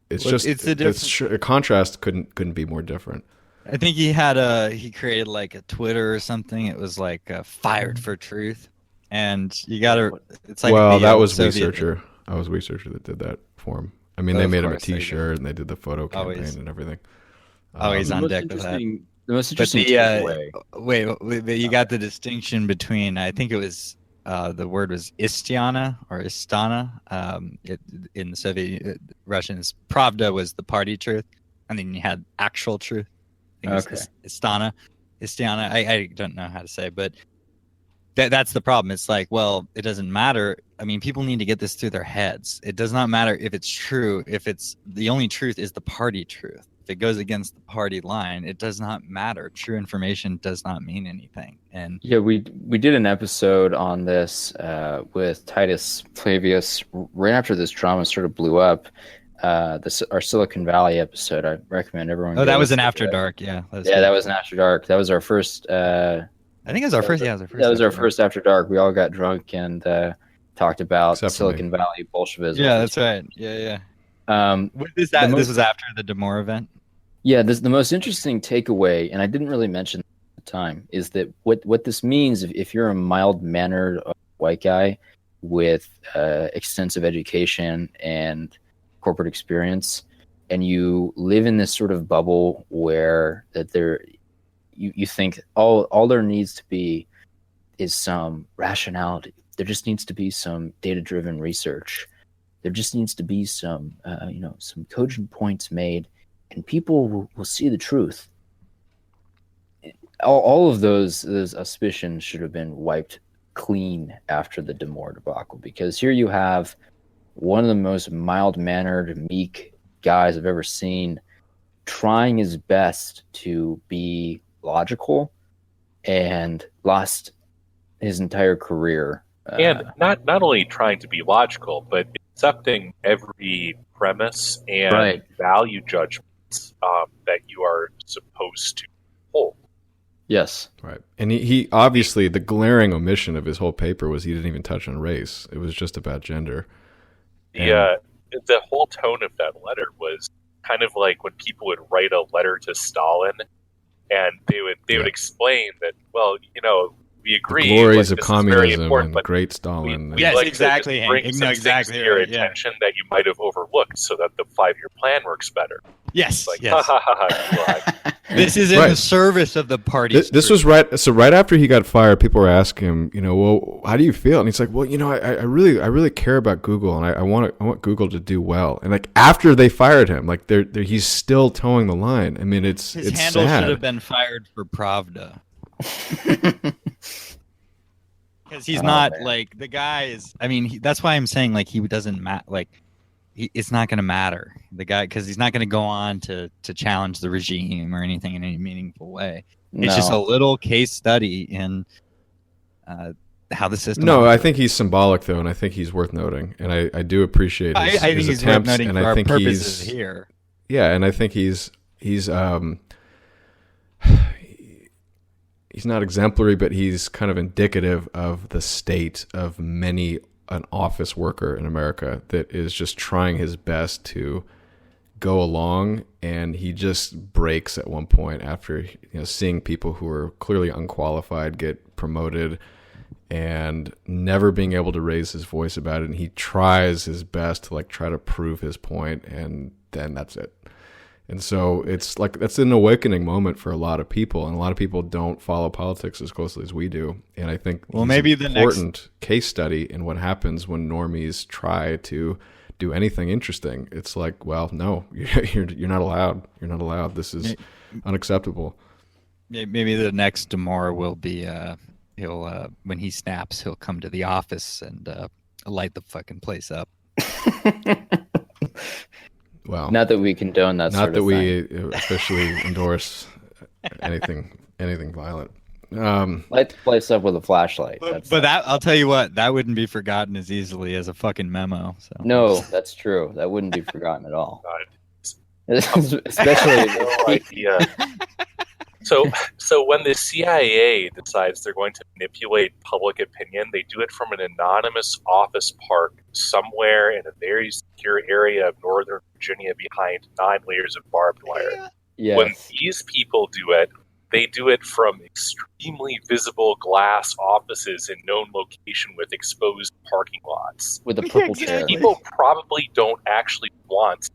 Speaker 1: a contrast couldn't be more different.
Speaker 9: I think he created like a Twitter or something. It was like fired for truth, and you gotta. It's like
Speaker 1: that was
Speaker 9: Soviet-
Speaker 1: Researcher. I was Researcher that did that for him. I mean, they made him a T-shirt and they did the photo campaign and everything.
Speaker 9: Always on deck with that.
Speaker 11: The most interesting
Speaker 9: wait, you got the distinction between. I think it was the word was Istiana or Istana. In the Soviet Russians, Pravda was the party truth, and then you had actual truth. I think it was Istiana. I don't know how to say, but that's the problem. It's like, well, it doesn't matter. I mean, people need to get this through their heads. It does not matter if it's true. If it's the only truth is the party truth. If it goes against the party line, it does not matter. True information does not mean anything. And
Speaker 11: yeah, we did an episode on this with Titus Flavius right after this drama sort of blew up. Our Silicon Valley episode. I recommend everyone.
Speaker 9: that was an After Dark. Yeah,
Speaker 11: that was an After Dark. That was our first. I
Speaker 9: think it was our first. Yeah, it was our first.
Speaker 11: That was our first After Dark. We all got drunk and talked about Silicon Valley Bolshevism.
Speaker 9: Yeah, that's right. Yeah. What is that? This was after the Demore event.
Speaker 11: Yeah, the most interesting takeaway, and I didn't really mention at the time, is that what this means if you're a mild-mannered white guy with extensive education and corporate experience, and you live in this sort of bubble where you think all there needs to be is some rationality. There just needs to be some data-driven research. There just needs to be some some cogent points made, and people will see the truth. All of those suspicions should have been wiped clean after the Demore debacle, because here you have one of the most mild-mannered, meek guys I've ever seen trying his best to be logical, and lost his entire career.
Speaker 10: And not only trying to be logical, but accepting every premise and value judgments that you are supposed to hold.
Speaker 11: Yes.
Speaker 1: Right. And he obviously, the glaring omission of his whole paper was he didn't even touch on race. It was just about gender.
Speaker 10: The whole tone of that letter was kind of like when people would write a letter to Stalin, and they would explain that, well, we agree.
Speaker 1: The glories of communism and great Stalin.
Speaker 10: Yes, exactly. Bring some things to your attention that you might have overlooked, so that the 5-year plan works better.
Speaker 9: Yes.
Speaker 10: Like,
Speaker 9: yes. This is in the service of the party.
Speaker 1: This was right. So right after he got fired, people were asking him, well, how do you feel? And he's like, well, I really care about Google, and I want Google to do well. And like after they fired him, like he's still towing the line. I mean, his
Speaker 9: handle
Speaker 1: sad.
Speaker 9: should have been fired for Pravda. Because he's not like the guy is. I mean, that's why I'm saying like he doesn't matter. Like it's not going to matter the guy, because he's not going to go on to challenge the regime or anything in any meaningful way. It's just a little case study in how the system.
Speaker 1: No, I think he's symbolic though, and I think he's worth noting, and I do appreciate his,
Speaker 9: I think
Speaker 1: his
Speaker 9: he's worth
Speaker 1: attempts,
Speaker 9: noting
Speaker 1: and
Speaker 9: for
Speaker 1: I
Speaker 9: our
Speaker 1: think
Speaker 9: purposes here.
Speaker 1: Yeah, and I think he's not exemplary, but he's kind of indicative of the state of many an office worker in America that is just trying his best to go along, and he just breaks at one point after seeing people who are clearly unqualified get promoted and never being able to raise his voice about it, and he tries his best to try to prove his point, and then that's it. And so it's like that's an awakening moment for a lot of people, and a lot of people don't follow politics as closely as we do. And I think
Speaker 9: maybe the
Speaker 1: important case study in what happens when normies try to do anything interesting. It's like, well, no, you're not allowed. You're not allowed. This is unacceptable.
Speaker 9: Maybe the next Demore will be he'll when he snaps, he'll come to the office and light the fucking place up.
Speaker 1: Well,
Speaker 11: not that we condone that.
Speaker 1: Not that we officially endorse anything violent.
Speaker 11: Light the place up with a flashlight.
Speaker 9: But that I'll tell you what, that wouldn't be forgotten as easily as a fucking memo. So.
Speaker 11: No, that's true. That wouldn't be forgotten at all. Especially
Speaker 10: no idea. So when the CIA decides they're going to manipulate public opinion, they do it from an anonymous office park somewhere in a very secure area of Northern Virginia behind 9 layers of barbed wire.
Speaker 11: Yes.
Speaker 10: When these people do it, they do it from extremely visible glass offices in known location with exposed parking lots.
Speaker 11: With a purple chair.
Speaker 10: People probably don't actually want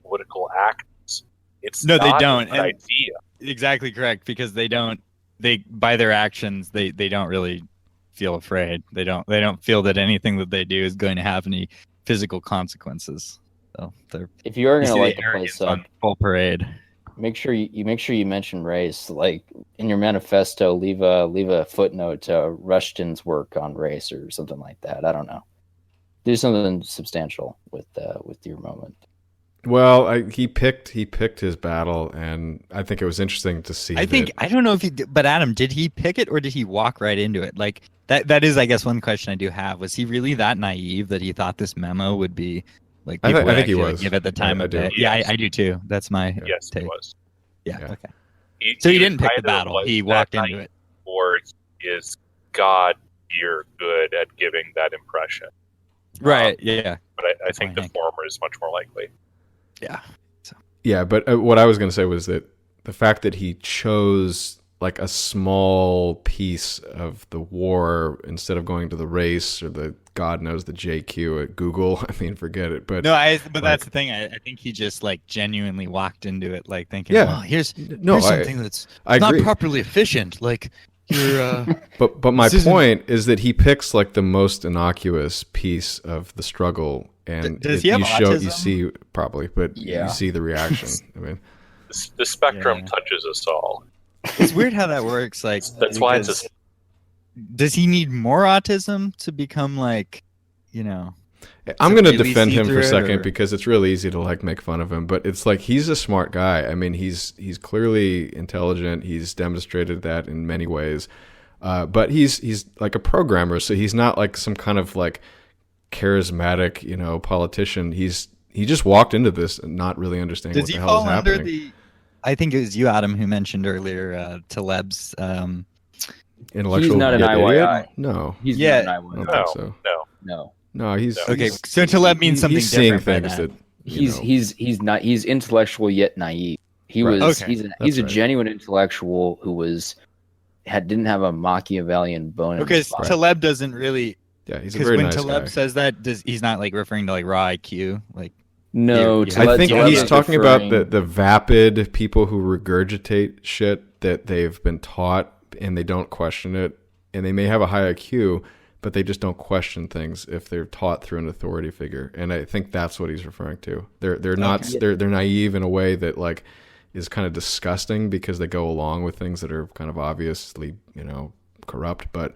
Speaker 10: political actors. It's
Speaker 9: no,
Speaker 10: not
Speaker 9: they don't.
Speaker 10: a good idea.
Speaker 9: Exactly correct, because they by their actions they don't really feel afraid. They don't feel that anything that they do is going to have any physical consequences. So
Speaker 11: if you are going to light the place up,
Speaker 9: on full parade,
Speaker 11: make sure you mention race. Like in your manifesto, leave a footnote to Rushton's work on race or something like that. I don't know. Do something substantial with your moment.
Speaker 1: Well, he picked his battle, and I think it was interesting to see.
Speaker 9: I don't know if he did, but Adam, did he pick it or did he walk right into it? Like that is, I guess, one question I do have. Was he really that naive that he thought this memo would be like people
Speaker 1: I
Speaker 9: would
Speaker 1: think he
Speaker 9: actually
Speaker 1: was.
Speaker 9: give at the time of day?
Speaker 10: Yes.
Speaker 9: Yeah, I do too. That's my
Speaker 10: Yes,
Speaker 9: take.
Speaker 10: it was.
Speaker 9: Yeah.
Speaker 1: Yeah.
Speaker 9: Okay. So he didn't pick the
Speaker 10: either
Speaker 9: battle.
Speaker 10: was
Speaker 9: He
Speaker 10: that
Speaker 9: walked into
Speaker 10: naive
Speaker 9: it.
Speaker 10: Or he is God tier good at giving that impression.
Speaker 9: Right. Yeah.
Speaker 10: But I think the former is much more likely.
Speaker 9: Yeah.
Speaker 1: Yeah, but what I was going to say was that the fact that he chose like a small piece of the war instead of going to the race or the God knows the JQ at Google. I mean, forget it. But
Speaker 9: no, but that's the thing. I think he just like genuinely walked into it, like thinking,
Speaker 1: Yeah.
Speaker 9: "Well, here's
Speaker 1: No,
Speaker 9: something that's
Speaker 1: I
Speaker 9: not
Speaker 1: agree.
Speaker 9: properly efficient." Like you're.
Speaker 1: But my
Speaker 9: This isn't-
Speaker 1: point is that he picks like the most innocuous piece of the struggle, and
Speaker 9: Does he have
Speaker 1: you
Speaker 9: autism?
Speaker 1: see probably, but
Speaker 11: Yeah.
Speaker 1: you see the reaction. I mean,
Speaker 10: The spectrum
Speaker 9: Yeah.
Speaker 10: touches us all.
Speaker 9: It's weird how that works. Like
Speaker 10: That's why it's
Speaker 9: because does he need more autism to become like, you know?
Speaker 1: I'm
Speaker 9: to
Speaker 1: going to
Speaker 9: really
Speaker 1: defend
Speaker 9: see
Speaker 1: him for
Speaker 9: through
Speaker 1: a
Speaker 9: it,
Speaker 1: second
Speaker 9: or-
Speaker 1: because it's really easy to like make fun of him, but it's like he's a smart guy. I mean, he's clearly intelligent. He's demonstrated that in many ways. But he's like a programmer, so he's not like some kind of like charismatic, politician. He just walked into this and not really understanding
Speaker 9: Does
Speaker 1: what
Speaker 9: he
Speaker 1: the hell is
Speaker 9: fall under
Speaker 1: happening.
Speaker 9: the? I think it was you, Adam, who mentioned earlier Taleb's.
Speaker 1: Intellectual
Speaker 11: He's not an
Speaker 1: idiot?
Speaker 11: IYI.
Speaker 1: No,
Speaker 11: He's
Speaker 9: Yeah.
Speaker 11: not an
Speaker 1: I
Speaker 11: IYI.
Speaker 1: don't
Speaker 10: No,
Speaker 1: think so.
Speaker 10: no.
Speaker 1: No, he's
Speaker 9: Okay,
Speaker 1: he's-
Speaker 9: so Taleb means something
Speaker 1: he's seeing
Speaker 9: different by
Speaker 1: things
Speaker 9: that.
Speaker 1: that
Speaker 11: He's intellectual yet naive. He
Speaker 1: Right.
Speaker 11: was
Speaker 9: Okay.
Speaker 11: he's
Speaker 1: That's
Speaker 11: a
Speaker 1: right.
Speaker 11: genuine intellectual who didn't have a Machiavellian bone. in his
Speaker 9: Because
Speaker 11: body.
Speaker 9: Taleb doesn't really.
Speaker 1: yeah, he's a
Speaker 9: Because
Speaker 1: very
Speaker 9: when
Speaker 1: nice
Speaker 9: Taleb
Speaker 1: guy.
Speaker 9: says that, he's not like referring to like raw IQ. Like
Speaker 11: No,
Speaker 9: you-
Speaker 11: Taleb-
Speaker 1: I think
Speaker 11: Taleb
Speaker 1: he's
Speaker 11: is
Speaker 1: talking about
Speaker 11: referring-
Speaker 1: the vapid people who regurgitate shit that they've been taught and they don't question it, and they may have a high IQ, but they just don't question things if they're taught through an authority figure. And I think that's what he's referring to. They're not they're naive in a way that like is kind of disgusting because they go along with things that are kind of obviously corrupt. But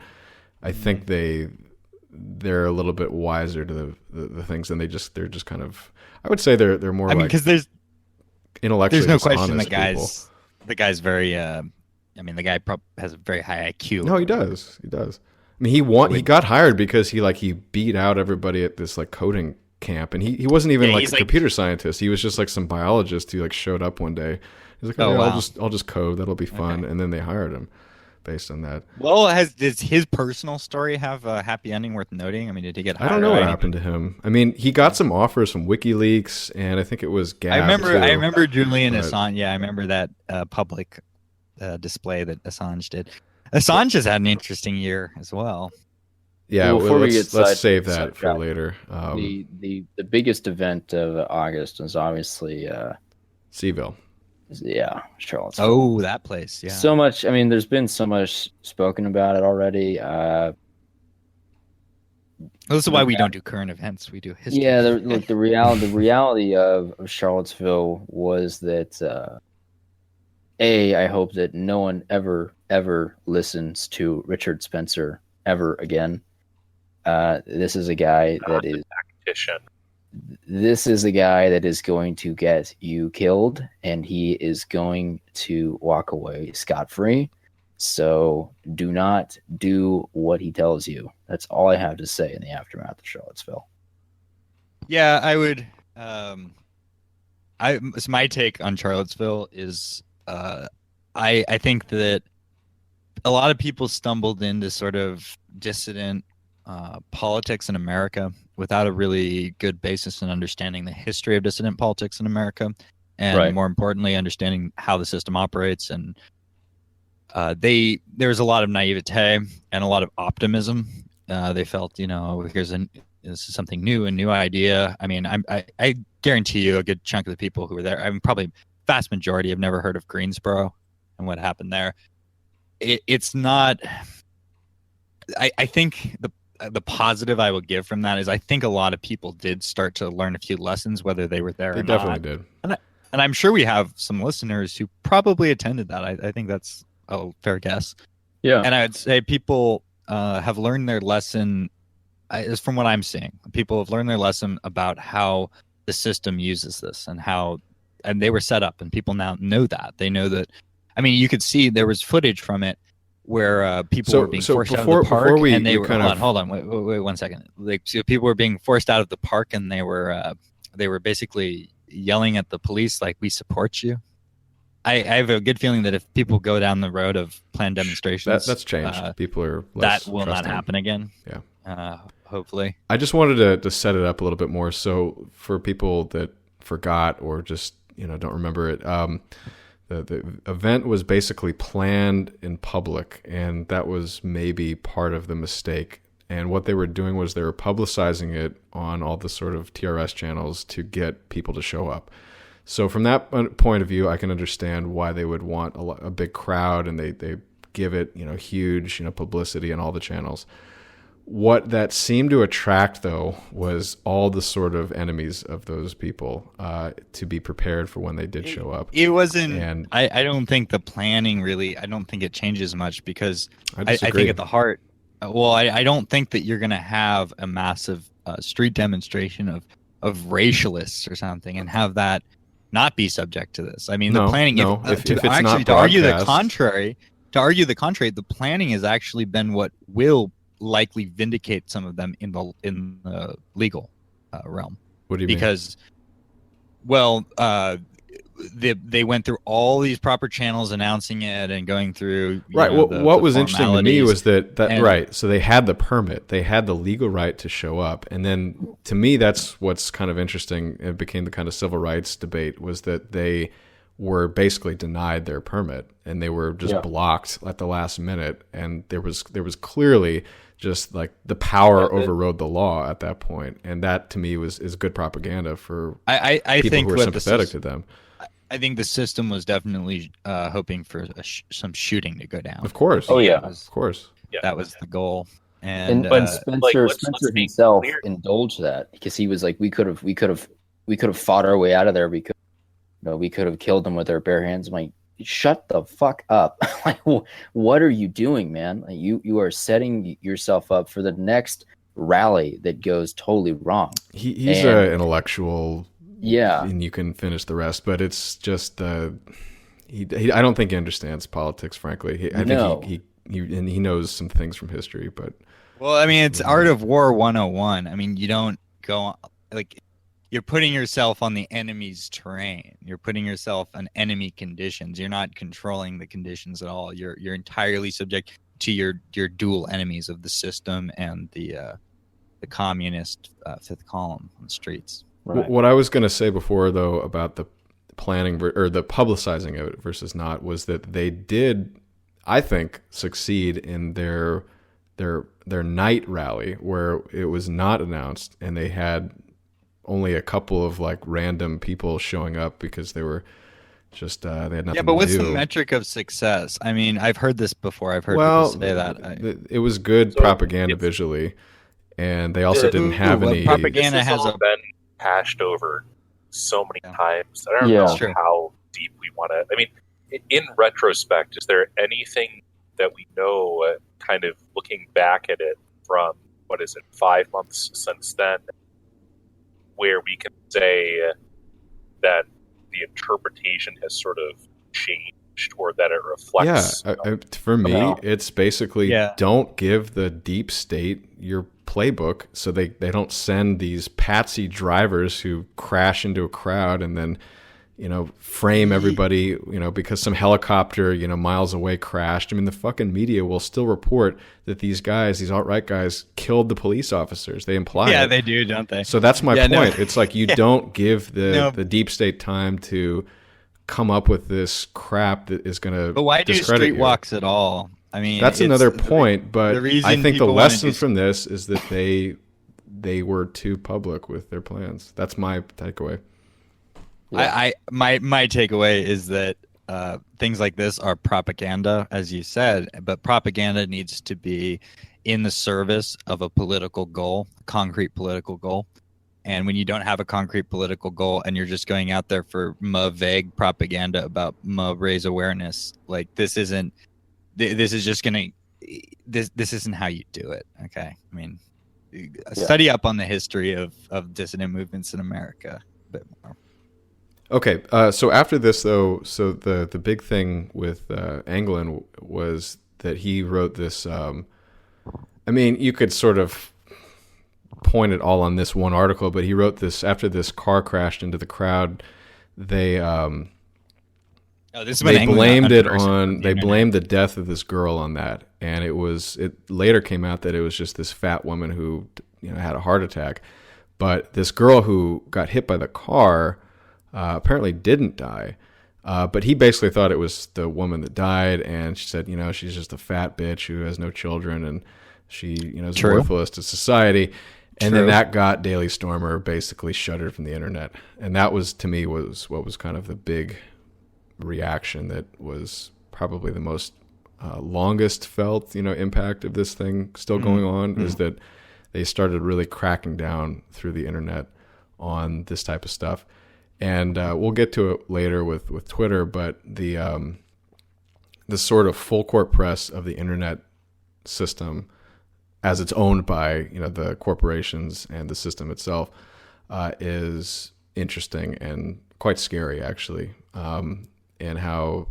Speaker 1: I think they're a little bit wiser to the things, and they're just kind of. I would say they're more.
Speaker 9: I mean,
Speaker 1: like
Speaker 9: because there's
Speaker 1: intellectually
Speaker 9: no question
Speaker 1: dishonest people.
Speaker 9: the guy's very. I mean, the guy has a very high IQ.
Speaker 1: No, he does. He does. I mean, he got hired because he beat out everybody at this like coding camp, and he wasn't even like
Speaker 9: he's
Speaker 1: a
Speaker 9: like-
Speaker 1: computer scientist. He was just like some biologist who like showed up one day. He's like,
Speaker 9: Oh,
Speaker 1: yeah,
Speaker 9: wow.
Speaker 1: I'll just code. That'll be fun. And then they hired him based on that.
Speaker 9: Well, does his personal story have a happy ending worth noting? I mean, did he get hired?
Speaker 1: I don't know what
Speaker 9: or
Speaker 1: happened to him. I mean, he got some offers from WikiLeaks, and I think it was Gab.
Speaker 9: I
Speaker 1: too.
Speaker 9: remember Julian
Speaker 1: But-
Speaker 9: Assange. Yeah, I remember that public display that Assange did. Assange has had an interesting year as well.
Speaker 1: Yeah,
Speaker 11: Well, before we
Speaker 1: let's
Speaker 11: get
Speaker 1: save that
Speaker 11: sidetracked,
Speaker 1: for later.
Speaker 11: The biggest event of August is obviously
Speaker 1: Seville.
Speaker 11: Charlottesville.
Speaker 9: Oh, that place. Yeah.
Speaker 11: So much. I mean, there's been so much spoken about it already.
Speaker 9: This is why we don't do current events. We do history.
Speaker 11: Yeah, the reality of Charlottesville was that I hope that no one ever listens to Richard Spencer ever again. This is a guy that is
Speaker 10: Tactician.
Speaker 11: This is a guy that is going to get you killed, and he is going to walk away scot-free. So do not do what he tells you. That's all I have to say in the aftermath of Charlottesville.
Speaker 9: Yeah, I would. So my take on Charlottesville is, I think that a lot of people stumbled into sort of dissident politics in America without a really good basis in understanding the history of dissident politics in America, and
Speaker 11: Right.
Speaker 9: more importantly, understanding how the system operates. And there was a lot of naivete and a lot of optimism. They felt, this is something new, a new idea. I mean, I guarantee you a good chunk of the people who were there, I mean, probably vast majority have never heard of Greensboro and what happened there. It's not. I think the positive I will give from that is I think a lot of people did start to learn a few lessons, whether they were there
Speaker 1: They
Speaker 9: or
Speaker 1: definitely
Speaker 9: not.
Speaker 1: did.
Speaker 9: And I'm sure we have some listeners who probably attended that. I think that's a fair guess.
Speaker 11: Yeah.
Speaker 9: And I would say people have learned their lesson, is from what I'm seeing. People have learned their lesson about how the system uses this and how, and they were set up, and people now know that. They know that. I mean, you could see there was footage from it where people were being forced out of the park, and they were. Hold on, wait 1 second. Like, so people were being forced out of the park, and they were basically yelling at the police like, "We support you." I have a good feeling that if people go down the road of planned demonstrations,
Speaker 1: that's changed. People are less
Speaker 9: that will not happen again.
Speaker 1: Yeah,
Speaker 9: hopefully.
Speaker 1: I just wanted to set it up a little bit more. So for people that forgot or just don't remember it, the event was basically planned in public, and that was maybe part of the mistake. And what they were doing was they were publicizing it on all the sort of TRS channels to get people to show up. So from that point of view, I can understand why they would want a big crowd, and they give it huge publicity on all the channels. What that seemed to attract, though, was all the sort of enemies of those people to be prepared for when they did show up.
Speaker 9: It wasn't, and I don't think the planning really, I don't think it changes much, because I think at the heart, I don't think that you're going to have a massive street demonstration of racialists or something and have that not be subject to this. I mean, the planning. If it's actually not to argue the contrary, the planning has actually been what will likely vindicate some of them in the legal realm.
Speaker 1: What do you
Speaker 9: mean? Because, well, they went through all these proper channels announcing it and going through
Speaker 1: right. What was interesting to me was that right. So they had the permit, they had the legal right to show up, and then to me that's what's kind of interesting. It became the kind of civil rights debate, was that they were basically denied their permit and they were just blocked at the last minute, and there was clearly just like the power overrode the law at that point, and that to me is good propaganda for
Speaker 9: I
Speaker 1: people
Speaker 9: think
Speaker 1: who are sympathetic to them.
Speaker 9: I think the system was definitely hoping for some shooting to go down.
Speaker 1: Of course. Of course.
Speaker 9: That was the goal. And
Speaker 11: Spencer himself indulged that, because he was like, we could have fought our way out of there. We could have killed them with our bare hands. I'm like, shut the fuck up. Like, what are you doing, man? Like, you are setting yourself up for the next rally that goes totally wrong.
Speaker 1: He's an intellectual.
Speaker 11: Yeah,
Speaker 1: and you can finish the rest, but it's just I don't think he understands politics, frankly. I think he knows some things from history, but
Speaker 9: I mean, it's Art of War 101. I mean, you don't go like, you're putting yourself on the enemy's terrain. You're putting yourself on enemy conditions. You're not controlling the conditions at all. You're entirely subject to your dual enemies of the system and the communist fifth column on the streets.
Speaker 1: Right. What I was going to say before, though, about the planning or the publicizing of it versus not, was that they did, I think, succeed in their night rally, where it was not announced, and they had only a couple of like random people showing up because they were just they had nothing.
Speaker 9: Yeah, but what's
Speaker 1: to do.
Speaker 9: The metric of success? I mean, I've heard this before. I've heard people say that.
Speaker 1: It was good propaganda visually, and they also didn't have any
Speaker 9: propaganda. Has
Speaker 10: been hashed over so many times. I don't know how deep we want to. I mean, in retrospect, is there anything that we know, kind of looking back at it from 5 months since then, where we can say that the interpretation has sort of changed, or that it reflects?
Speaker 1: For me, it's basically don't give the deep state your playbook, so they don't send these patsy drivers who crash into a crowd and then frame everybody because some helicopter miles away crashed. I mean, the fucking media will still report that these alt-right guys killed the police officers. They imply it.
Speaker 9: They do, don't they?
Speaker 1: So that's my point. No. It's like you don't give the deep state time to come up with this crap that is going to.
Speaker 9: But why do streetwalks at all? I mean,
Speaker 1: that's another point, but I think the lesson from this is that they were too public with their plans. That's my takeaway.
Speaker 9: Yeah. My takeaway is that things like this are propaganda, as you said, but propaganda needs to be in the service of a political goal, a concrete political goal. And when you don't have a concrete political goal and you're just going out there for vague propaganda about raise awareness, like this isn't how you do it. Okay. I mean, study up on the history of dissident movements in America. bit more.
Speaker 1: Okay, so after this, though, so the big thing with Anglin was that he wrote this. I mean, you could sort of point it all on this one article, but he wrote this after this car crashed into the crowd. They blamed it on they blamed the death of this girl on that, and it later came out that it was just this fat woman who had a heart attack, but this girl who got hit by the car apparently didn't die. But he basically thought it was the woman that died, and she said, she's just a fat bitch who has no children, and she, is worthless to society. And then that got Daily Stormer basically shuttered from the internet. And that was, to me, was what was kind of the big reaction that was probably the most longest felt, impact of this thing still going on, is that they started really cracking down through the internet on this type of stuff. And we'll get to it later with Twitter, but the sort of full court press of the internet system, as it's owned by the corporations and the system itself, is interesting and quite scary, actually. And how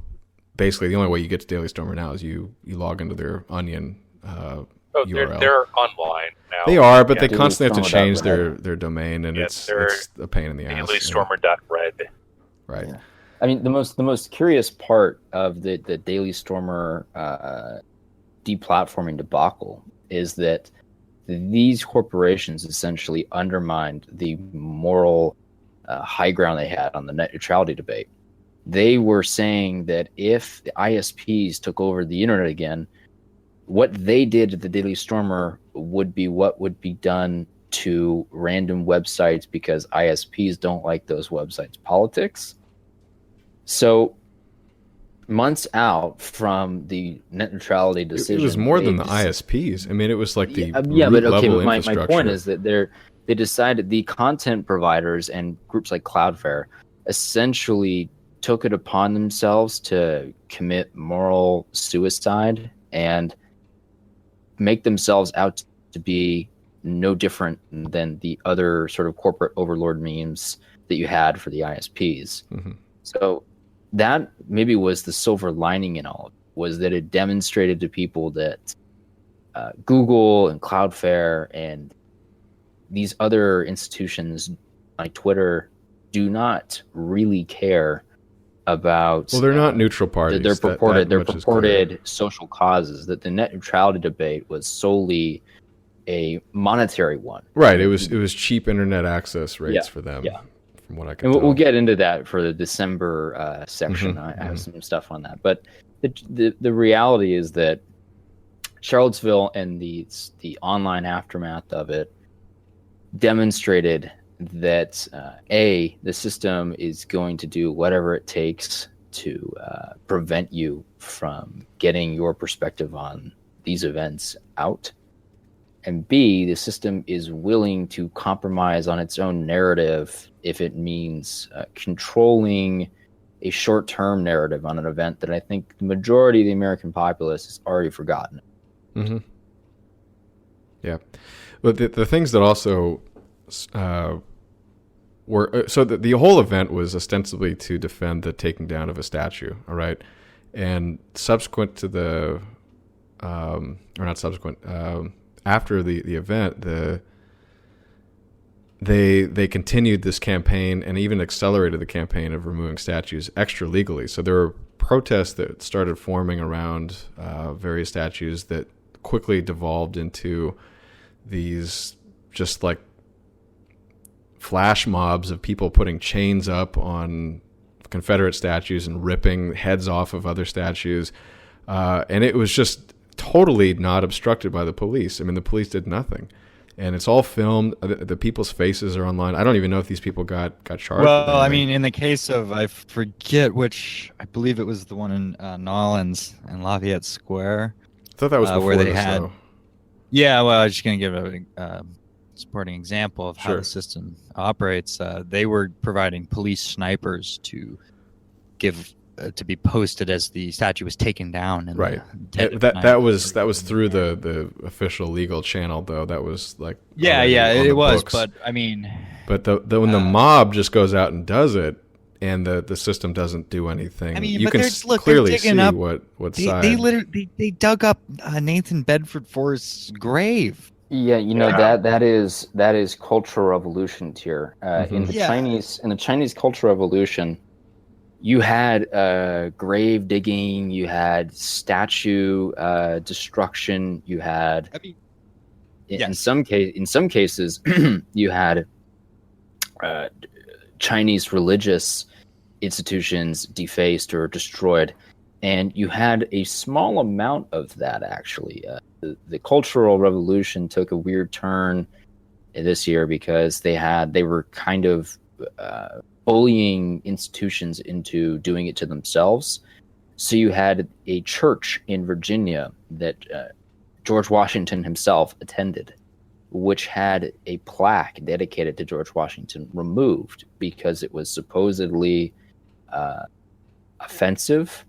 Speaker 1: basically the only way you get to Daily Stormer now is you log into their Onion URL.
Speaker 10: They're online now.
Speaker 1: They are, but they constantly have to change their domain, and it's a pain in the ass.
Speaker 10: DailyStormer.red.
Speaker 1: Right.
Speaker 11: Yeah. I mean, the most curious part of the Daily Stormer deplatforming debacle is that these corporations essentially undermined the moral high ground they had on the net neutrality debate. They were saying that if the ISPs took over the internet again, what they did at the Daily Stormer would be what would be done to random websites because ISPs don't like those websites' politics. So months out from the net neutrality decision,
Speaker 1: it was more than the ISPs. I mean, it was like the
Speaker 11: but my point is that they decided, the content providers and groups like Cloudflare essentially took it upon themselves to commit moral suicide and make themselves out to be no different than the other sort of corporate overlord memes that you had for the ISPs. Mm-hmm. So that maybe was the silver lining in all of it, was that it demonstrated to people that Google and Cloudflare and these other institutions like Twitter do not really care about.
Speaker 1: Well, they're not neutral parties.
Speaker 11: They're purported social causes. That the net neutrality debate was solely a monetary one.
Speaker 1: Right. It was cheap internet access rates for them. Yeah. From what I can tell.
Speaker 11: We'll get into that for the December section. Mm-hmm. I have some stuff on that, but the reality is that Charlottesville and the online aftermath of it demonstrated that the system is going to do whatever it takes to prevent you from getting your perspective on these events out, and B, the system is willing to compromise on its own narrative if it means controlling a short-term narrative on an event that I think the majority of the American populace has already forgotten.
Speaker 1: Mm-hmm. Yeah. But the things that also were... So the whole event was ostensibly to defend the taking down of a statue, all right? And subsequent to the... or not subsequent... after the event, they continued this campaign and even accelerated the campaign of removing statues extra legally. So there were protests that started forming around various statues that quickly devolved into these just like flash mobs of people putting chains up on Confederate statues and ripping heads off of other statues. And it was just totally not obstructed by the police. I mean, the police did nothing. And it's all filmed. The people's faces are online. I don't even know if these people got charged.
Speaker 9: Well, I mean, in the case of, I forget which, I believe it was the one in Nolens and Lafayette Square.
Speaker 1: I thought that was before
Speaker 9: where they
Speaker 1: this,
Speaker 9: had.
Speaker 1: though.
Speaker 9: Yeah, well, I was just going to give a supporting example of how the system operates. They were providing police snipers to give to be posted as the statue was taken down. In
Speaker 1: Right.
Speaker 9: the dead of
Speaker 1: That
Speaker 9: night.
Speaker 1: was through the official legal channel, though. That was like
Speaker 9: Yeah,
Speaker 1: already
Speaker 9: yeah,
Speaker 1: on
Speaker 9: it
Speaker 1: the
Speaker 9: was.
Speaker 1: books.
Speaker 9: But I mean,
Speaker 1: But when the mob just goes out and does it, and the system doesn't do anything,
Speaker 9: I mean,
Speaker 1: you
Speaker 9: but
Speaker 1: can
Speaker 9: they're
Speaker 1: clearly
Speaker 9: digging
Speaker 1: see
Speaker 9: up-
Speaker 1: what
Speaker 9: they
Speaker 1: side.
Speaker 9: literally they dug up Nathan Bedford Forrest's grave.
Speaker 11: Yeah, you know that is cultural revolution tier. In the
Speaker 9: Yeah.
Speaker 11: Chinese cultural revolution, you had grave digging, you had statue destruction, you had in some cases you had Chinese religious institutions defaced or destroyed, and you had a small amount of that actually. The Cultural Revolution took a weird turn this year because they were kind of bullying institutions into doing it to themselves. So you had a church in Virginia that George Washington himself attended, which had a plaque dedicated to George Washington removed because it was supposedly offensive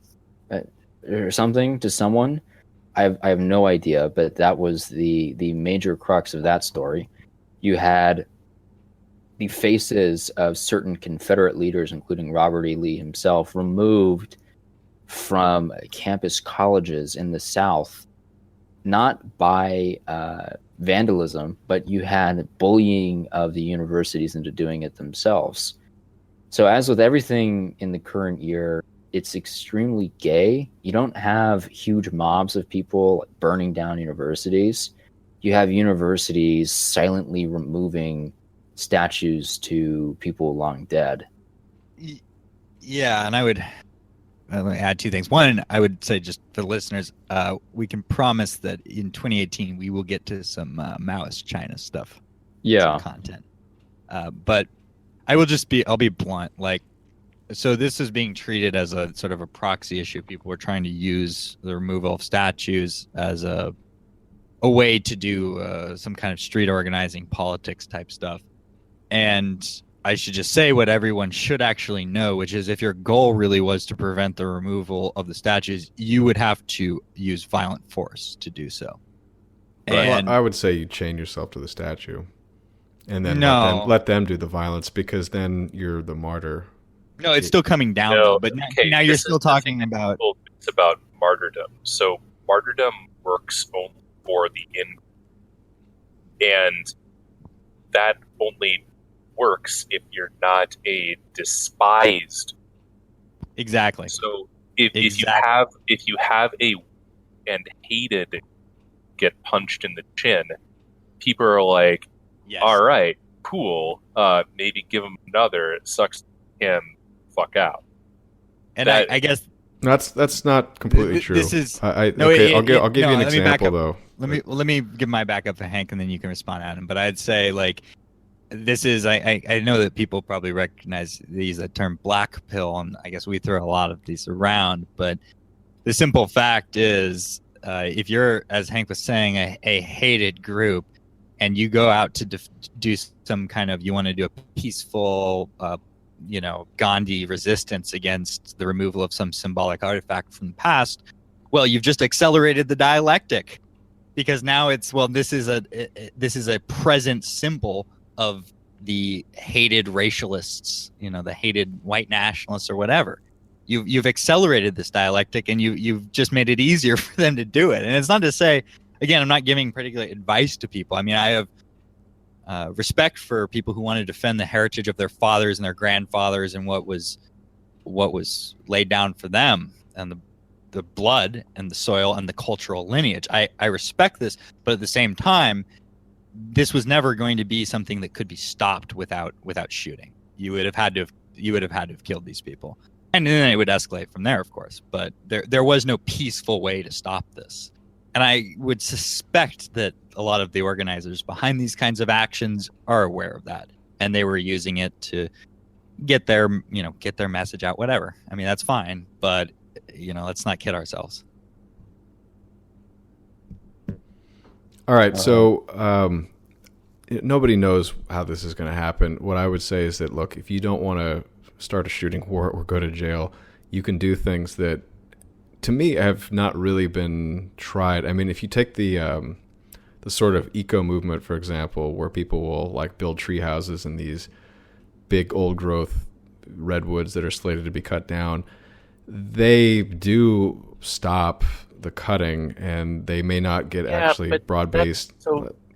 Speaker 11: or something to someone. I have no idea, but that was the major crux of that story. You had the faces of certain Confederate leaders, including Robert E. Lee himself, removed from campus colleges in the South, not by vandalism, but you had bullying of the universities into doing it themselves. So as with everything in the current year, it's extremely gay. You don't have huge mobs of people burning down universities. You have universities silently removing statues to people long dead.
Speaker 9: Yeah, and I would add two things. One, I would say just for the listeners, we can promise that in 2018 we will get to some Maoist China stuff.
Speaker 11: Yeah.
Speaker 9: Some content. But I'll be blunt. Like, so this is being treated as a sort of a proxy issue. People were trying to use the removal of statues as a way to do some kind of street organizing, politics type stuff. And I should just say what everyone should actually know, which is if your goal really was to prevent the removal of the statues, you would have to use violent force to do so.
Speaker 1: Well,
Speaker 9: And
Speaker 1: I would say you chain yourself to the statue, and then
Speaker 9: No.
Speaker 1: let them do the violence, because then you're the martyr.
Speaker 9: no, it's still coming down,
Speaker 10: No,
Speaker 9: though. But
Speaker 10: okay,
Speaker 9: now you're
Speaker 10: this
Speaker 9: still
Speaker 10: is-
Speaker 9: talking about.
Speaker 10: It's about martyrdom. So martyrdom works only for the end, and that only works if you're not a despised.
Speaker 9: Exactly.
Speaker 10: So if
Speaker 9: Exactly.
Speaker 10: you have a and hated get punched in the chin, people are like,
Speaker 9: Yes.
Speaker 10: all right, cool. Maybe give him another. It sucks him. Fuck out.
Speaker 9: And
Speaker 10: that-
Speaker 9: I guess
Speaker 1: That's not completely true.
Speaker 9: this is
Speaker 1: I'll give
Speaker 9: no,
Speaker 1: you an
Speaker 9: let me back
Speaker 1: example
Speaker 9: up.
Speaker 1: though.
Speaker 9: Let me give my backup for Hank, and then you can respond, Adam. But I'd say like this is I know that people probably recognize these the term black pill, and I guess we throw a lot of these around. But the simple fact is, if you're, as Hank was saying, a hated group, and you go out to do some kind of, you want to do a peaceful, Gandhi resistance against the removal of some symbolic artifact from the past, well, you've just accelerated the dialectic, because now it's, well, this is a present symbol of the hated racialists, the hated white nationalists or whatever. You've accelerated this dialectic, and you've just made it easier for them to do it. And it's not to say, again, I'm not giving particular advice to people. I mean, I have respect for people who want to defend the heritage of their fathers and their grandfathers and what was laid down for them, and the blood and the soil and the cultural lineage. I respect this, but at the same time, this was never going to be something that could be stopped without shooting. You would have had to have killed these people, and then it would escalate from there, of course. But there was no peaceful way to stop this. And I would suspect that a lot of the organizers behind these kinds of actions are aware of that, and they were using it to get their message out. Whatever. I mean, that's fine, but let's not kid ourselves.
Speaker 1: All right, so nobody knows how this is going to happen. What I would say is that, look, if you don't want to start a shooting war or go to jail, you can do things that, to me, have not really been tried. I mean, if you take the sort of eco movement, for example, where people will like build tree houses in these big old growth redwoods that are slated to be cut down, they do stop the cutting, and they may not get actually broad-based.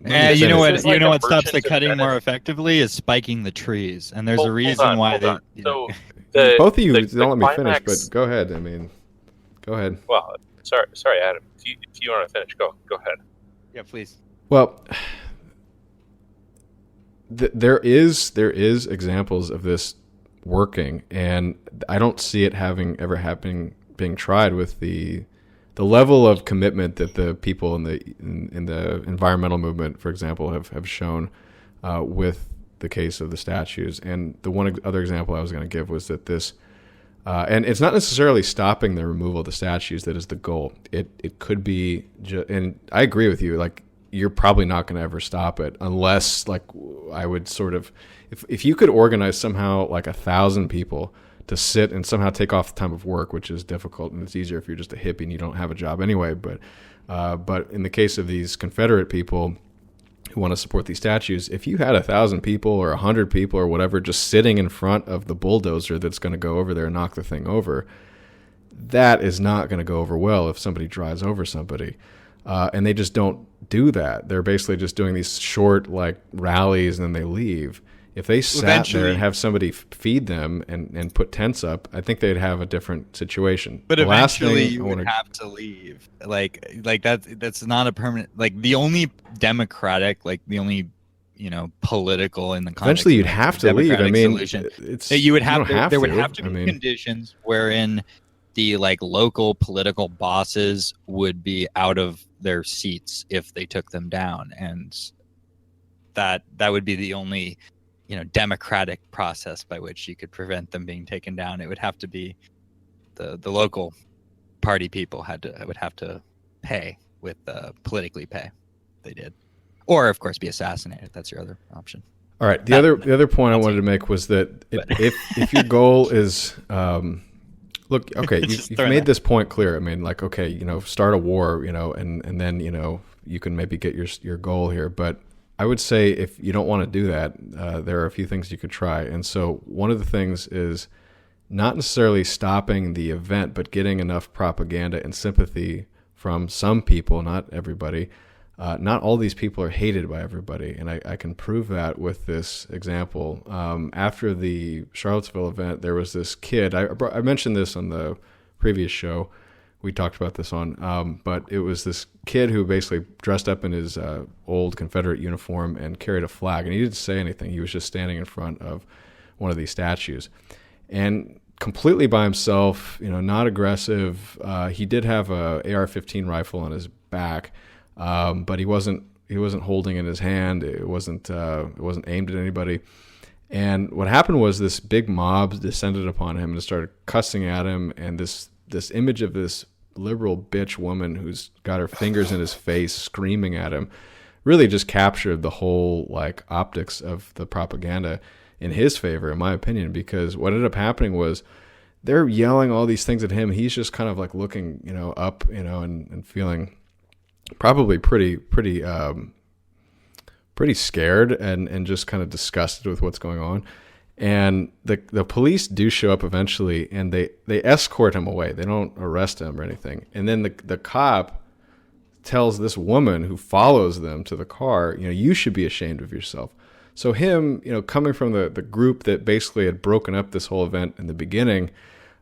Speaker 9: And you know what?
Speaker 10: like
Speaker 9: What stops the
Speaker 10: merchant
Speaker 9: cutting more
Speaker 10: invented-
Speaker 9: effectively is spiking the trees, and there's
Speaker 10: Hold-
Speaker 9: a
Speaker 10: hold
Speaker 9: reason
Speaker 10: on,
Speaker 9: why
Speaker 10: hold
Speaker 9: they.
Speaker 10: on.
Speaker 9: You know,
Speaker 10: So
Speaker 1: Both of you
Speaker 10: the
Speaker 1: don't let me finish,
Speaker 10: climax-
Speaker 1: but go ahead. I mean, go ahead.
Speaker 10: Well, sorry, Adam. If you want to finish, go ahead.
Speaker 9: yeah, please.
Speaker 1: Well, there is examples of this working, and I don't see it being tried with the level of commitment that the people in the environmental movement, for example, have shown with the case of the statues. And the one other example I was going to give was that this, and it's not necessarily stopping the removal of the statues that is the goal. It could be, and I agree with you, like, you're probably not going to ever stop it unless, like, I would sort of, if you could organize somehow like 1,000 people to sit and somehow take off the time of work, which is difficult, and it's easier if you're just a hippie and you don't have a job anyway. But in the case of these Confederate people who want to support these statues, if you had 1,000 people or 100 people or whatever just sitting in front of the bulldozer that's going to go over there and knock the thing over, that is not going to go over well if somebody drives over somebody. And they just don't do that. They're basically just doing these short like rallies and then they leave. If they sat there and have somebody feed them and put tents up, I think they'd have a different situation.
Speaker 9: But
Speaker 1: the
Speaker 9: eventually you would have to leave. Like that's not a permanent. Like the only democratic, like the only political in the context
Speaker 1: eventually you'd have to leave. I mean,
Speaker 9: it's that you would have. There would have to be
Speaker 1: I mean,
Speaker 9: conditions wherein the like local political bosses would be out of their seats if they took them down, and that would be the only democratic process by which you could prevent them being taken down. It would have to be the local party people would have to pay with politically pay. They did, or of course be assassinated. That's your other option.
Speaker 1: All right. The other point I wanted to make was that if your goal is look, okay, you've made this point clear. I mean, like, okay, start a war, and then you can maybe get your goal here, but I would say if you don't want to do that, there are a few things you could try. And so one of the things is not necessarily stopping the event, but getting enough propaganda and sympathy from some people, not everybody. Not all these people are hated by everybody. And I can prove that with this example. After the Charlottesville event, there was this kid. I mentioned this on the previous show. We talked about this on, but it was this kid who basically dressed up in his old Confederate uniform and carried a flag, and he didn't say anything. He was just standing in front of one of these statues, and completely by himself. Not aggressive. He did have a AR-15 rifle on his back, but he wasn't holding in his hand. It wasn't aimed at anybody. And what happened was this big mob descended upon him and started cussing at him, and this image of this liberal bitch woman who's got her fingers in his face screaming at him really just captured the whole like optics of the propaganda in his favor, in my opinion, because what ended up happening was they're yelling all these things at him. He's just kind of like looking, up, and feeling probably pretty scared and just kind of disgusted with what's going on. And the police do show up eventually, and they escort him away. They don't arrest him or anything. And then the cop tells this woman who follows them to the car, you should be ashamed of yourself. So him, coming from the group that basically had broken up this whole event in the beginning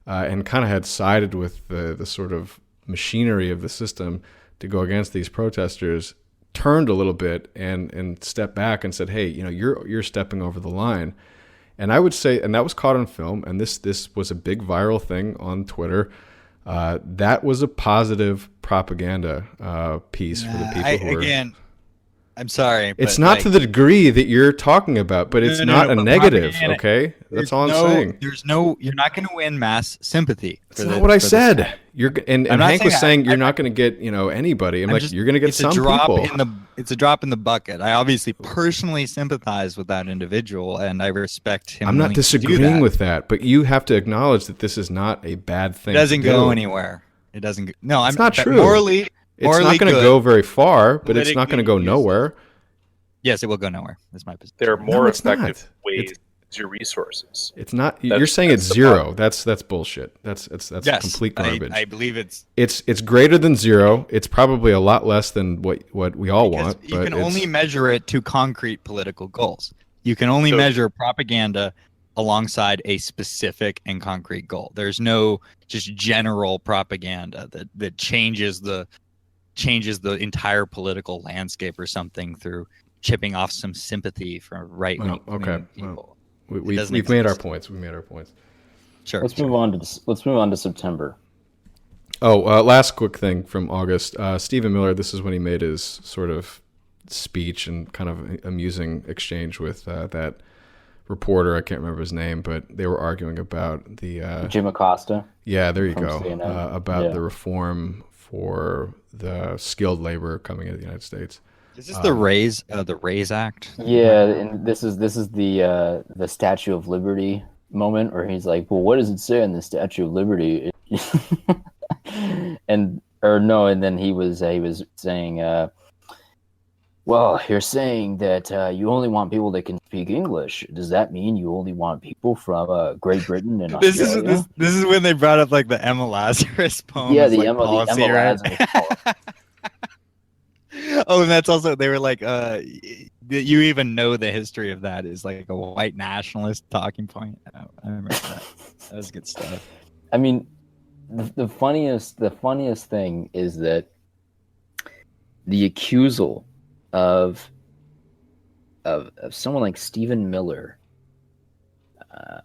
Speaker 1: and kind of had sided with the sort of machinery of the system to go against these protesters, turned a little bit and stepped back and said, hey, you're stepping over the line. And I would say, and that was caught on film, and this was a big viral thing on Twitter. That was a positive propaganda piece for the people who were...
Speaker 9: Again, I'm sorry.
Speaker 1: It's
Speaker 9: but,
Speaker 1: not
Speaker 9: like,
Speaker 1: to the degree that you're talking about, but it's not a
Speaker 9: but
Speaker 1: negative.
Speaker 9: propaganda-
Speaker 1: Okay, that's all I'm saying.
Speaker 9: You're not going to win mass sympathy.
Speaker 1: That's not what I said. And
Speaker 9: I'm not
Speaker 1: Hank was
Speaker 9: saying
Speaker 1: saying
Speaker 9: that.
Speaker 1: you're not going to get anybody. I'm like, you're going to get some people.
Speaker 9: It's a drop in the bucket. I obviously personally sympathize with that individual, and I respect him.
Speaker 1: I'm not disagreeing with that, but you have to acknowledge that this is not a bad thing.
Speaker 9: It doesn't go anywhere. It doesn't. No,
Speaker 1: it's not true.
Speaker 9: Morally,
Speaker 1: it's not going to go very far, but it's not going to go nowhere.
Speaker 9: Yes, it will go nowhere. That's my position.
Speaker 10: There are more effective ways to use your resources.
Speaker 1: It's not. You're saying it's zero. That's bullshit. That's complete garbage.
Speaker 9: I believe it's
Speaker 1: greater than zero. It's probably a lot less than what we all want.
Speaker 9: You can only measure it to concrete political goals. You can only measure propaganda alongside a specific and concrete goal. There's no just general propaganda that changes the entire political landscape or something through chipping off some sympathy from right-wing people.
Speaker 1: Well, we've made our points.
Speaker 11: Sure. Let's move on to September.
Speaker 1: Oh, last quick thing from August. Stephen Miller. This is when he made his sort of speech and kind of amusing exchange with that reporter. I can't remember his name, but they were arguing about the
Speaker 11: Jim Acosta.
Speaker 1: Yeah, there you go.
Speaker 11: CNN.
Speaker 1: About the reform for the skilled labor coming into the United States.
Speaker 9: Is this the Raise Act?
Speaker 11: Yeah, and this is the Statue of Liberty moment where he's like, "Well, what does it say in the Statue of Liberty?" and then he was saying, "Well, you're saying that you only want people that can speak English. Does that mean you only want people from Great Britain and Australia?"
Speaker 9: This is when they brought up like the Emma Lazarus poem.
Speaker 11: Yeah, the Emma Lazarus poem.
Speaker 9: Oh, and that's also, they were like, you even know the history of that is like a white nationalist talking point. I remember that. That was good stuff.
Speaker 11: I mean, the funniest thing is that the accusal of someone like Stephen Miller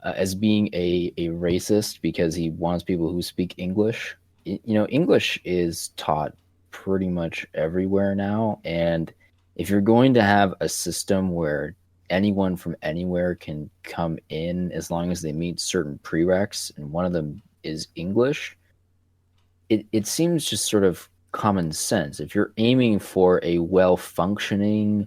Speaker 11: as being a racist because he wants people who speak English. English is taught pretty much everywhere now, and if you're going to have a system where anyone from anywhere can come in as long as they meet certain prereqs, and one of them is English, it seems just sort of common sense. If you're aiming for a well-functioning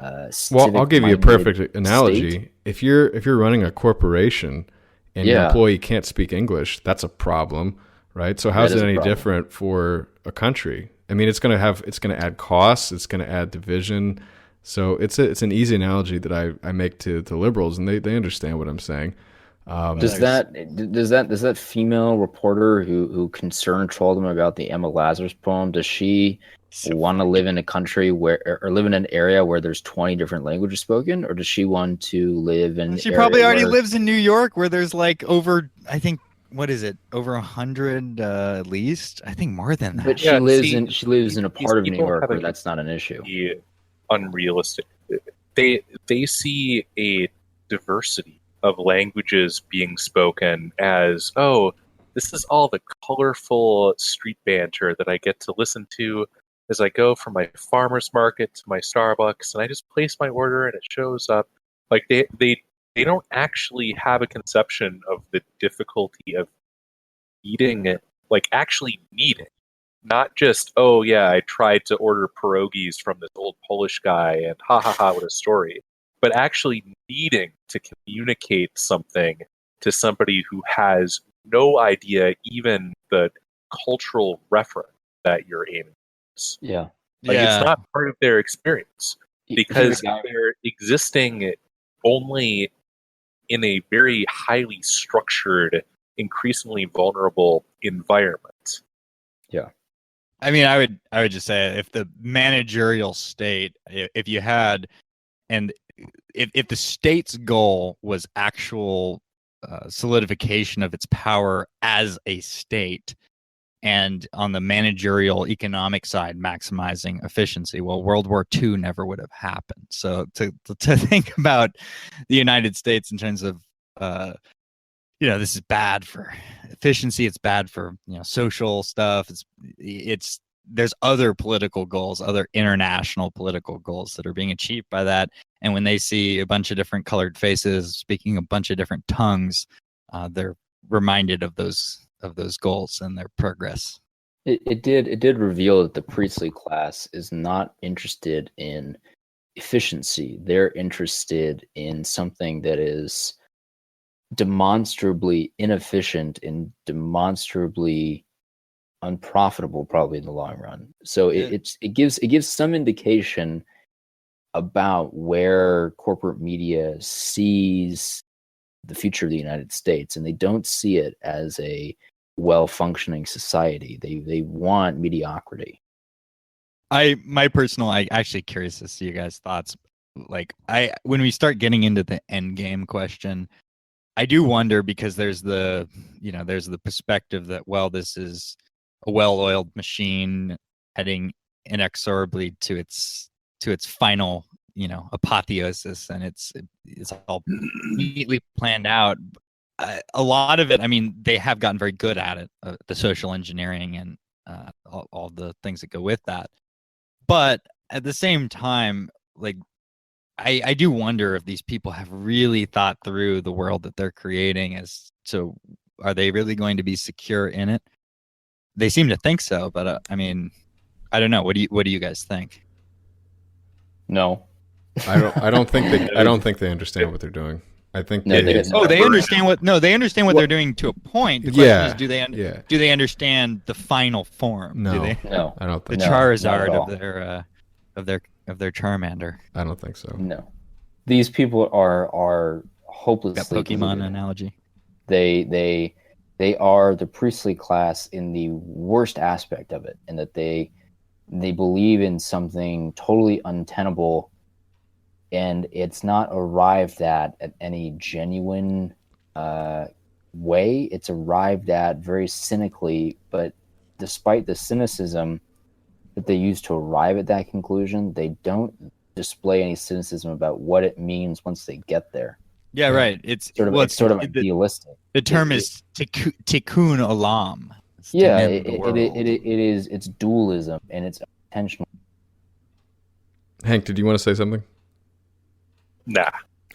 Speaker 1: well, I'll give you a perfect analogy.
Speaker 11: State,
Speaker 1: if you're running a corporation and your employee can't speak English, that's a problem, right? So how is it any different for a country? I mean, it's going to add costs. It's going to add division. So it's an easy analogy that I make to liberals, and they understand what I'm saying.
Speaker 11: Does that female reporter who concerned trolled them about the Emma Lazarus poem? Does she want to live in a country or live in an area where there's 20 different languages spoken, or does she want to live in?
Speaker 9: She probably already lives in New York, where there's like over, I think, what is it? Over 100 at least? I think more than that.
Speaker 11: But she lives in a part of New York where that's not an issue.
Speaker 10: Unrealistic. They see a diversity of languages being spoken as, oh, this is all the colorful street banter that I get to listen to as I go from my farmer's market to my Starbucks, and I just place my order and it shows up. Like they don't actually have a conception of the difficulty of eating it, like actually needing. Not just, oh yeah, I tried to order pierogies from this old Polish guy and ha ha ha, what a story. But actually needing to communicate something to somebody who has no idea even the cultural reference that you're aiming at.
Speaker 11: Yeah.
Speaker 10: It's not part of their experience because they're existing only in a very highly structured, increasingly vulnerable environment.
Speaker 11: Yeah.
Speaker 9: I mean, I would just say if the managerial state, if you had, and if the state's goal was actual solidification of its power as a state, and on the managerial economic side, maximizing efficiency, well, World War II never would have happened. So to think about the United States in terms of, this is bad for efficiency. It's bad for social stuff. It's there's other political goals, other international political goals that are being achieved by that. And when they see a bunch of different colored faces speaking a bunch of different tongues, they're reminded of those goals and their progress.
Speaker 11: It did reveal that the priestly class is not interested in efficiency. They're interested in something that is demonstrably inefficient and demonstrably unprofitable, probably in the long run. So it gives some indication about where corporate media sees the future of the United States, and they don't see it as a well-functioning society. They want mediocrity.
Speaker 9: I'm actually curious to see you guys' thoughts. Like, when we start getting into the end game question, I do wonder, because there's the perspective that, well, this is a well-oiled machine heading inexorably to its final, apotheosis, and it's all neatly planned out. A lot of it, I mean, they have gotten very good at it, the social engineering and all the things that go with that. But at the same time, like, I do wonder if these people have really thought through the world that they're creating. As so, are they really going to be secure in it? They seem to think so, but I mean, I don't know. What do you guys think?
Speaker 11: No,
Speaker 1: I don't think they understand what they're doing. I think
Speaker 9: they understand what they're doing to a point. The question is, do they understand the final form?
Speaker 1: No,
Speaker 9: do they?
Speaker 11: No,
Speaker 1: I don't think
Speaker 9: the Charizard of their Charmander.
Speaker 1: I don't think so.
Speaker 11: No, these people are hopelessly
Speaker 9: that Pokemon analogy.
Speaker 11: They are the priestly class in the worst aspect of it, in that they believe in something totally untenable, and it's not arrived at any genuine way. It's arrived at very cynically, but despite the cynicism that they use to arrive at that conclusion, they don't display any cynicism about what it means once they get there.
Speaker 9: Yeah, right. It's
Speaker 11: sort of idealistic.
Speaker 9: The term is tikkun olam.
Speaker 11: Yeah, it's dualism, and it's intentional.
Speaker 1: Hank, did you want to say something?
Speaker 10: Nah.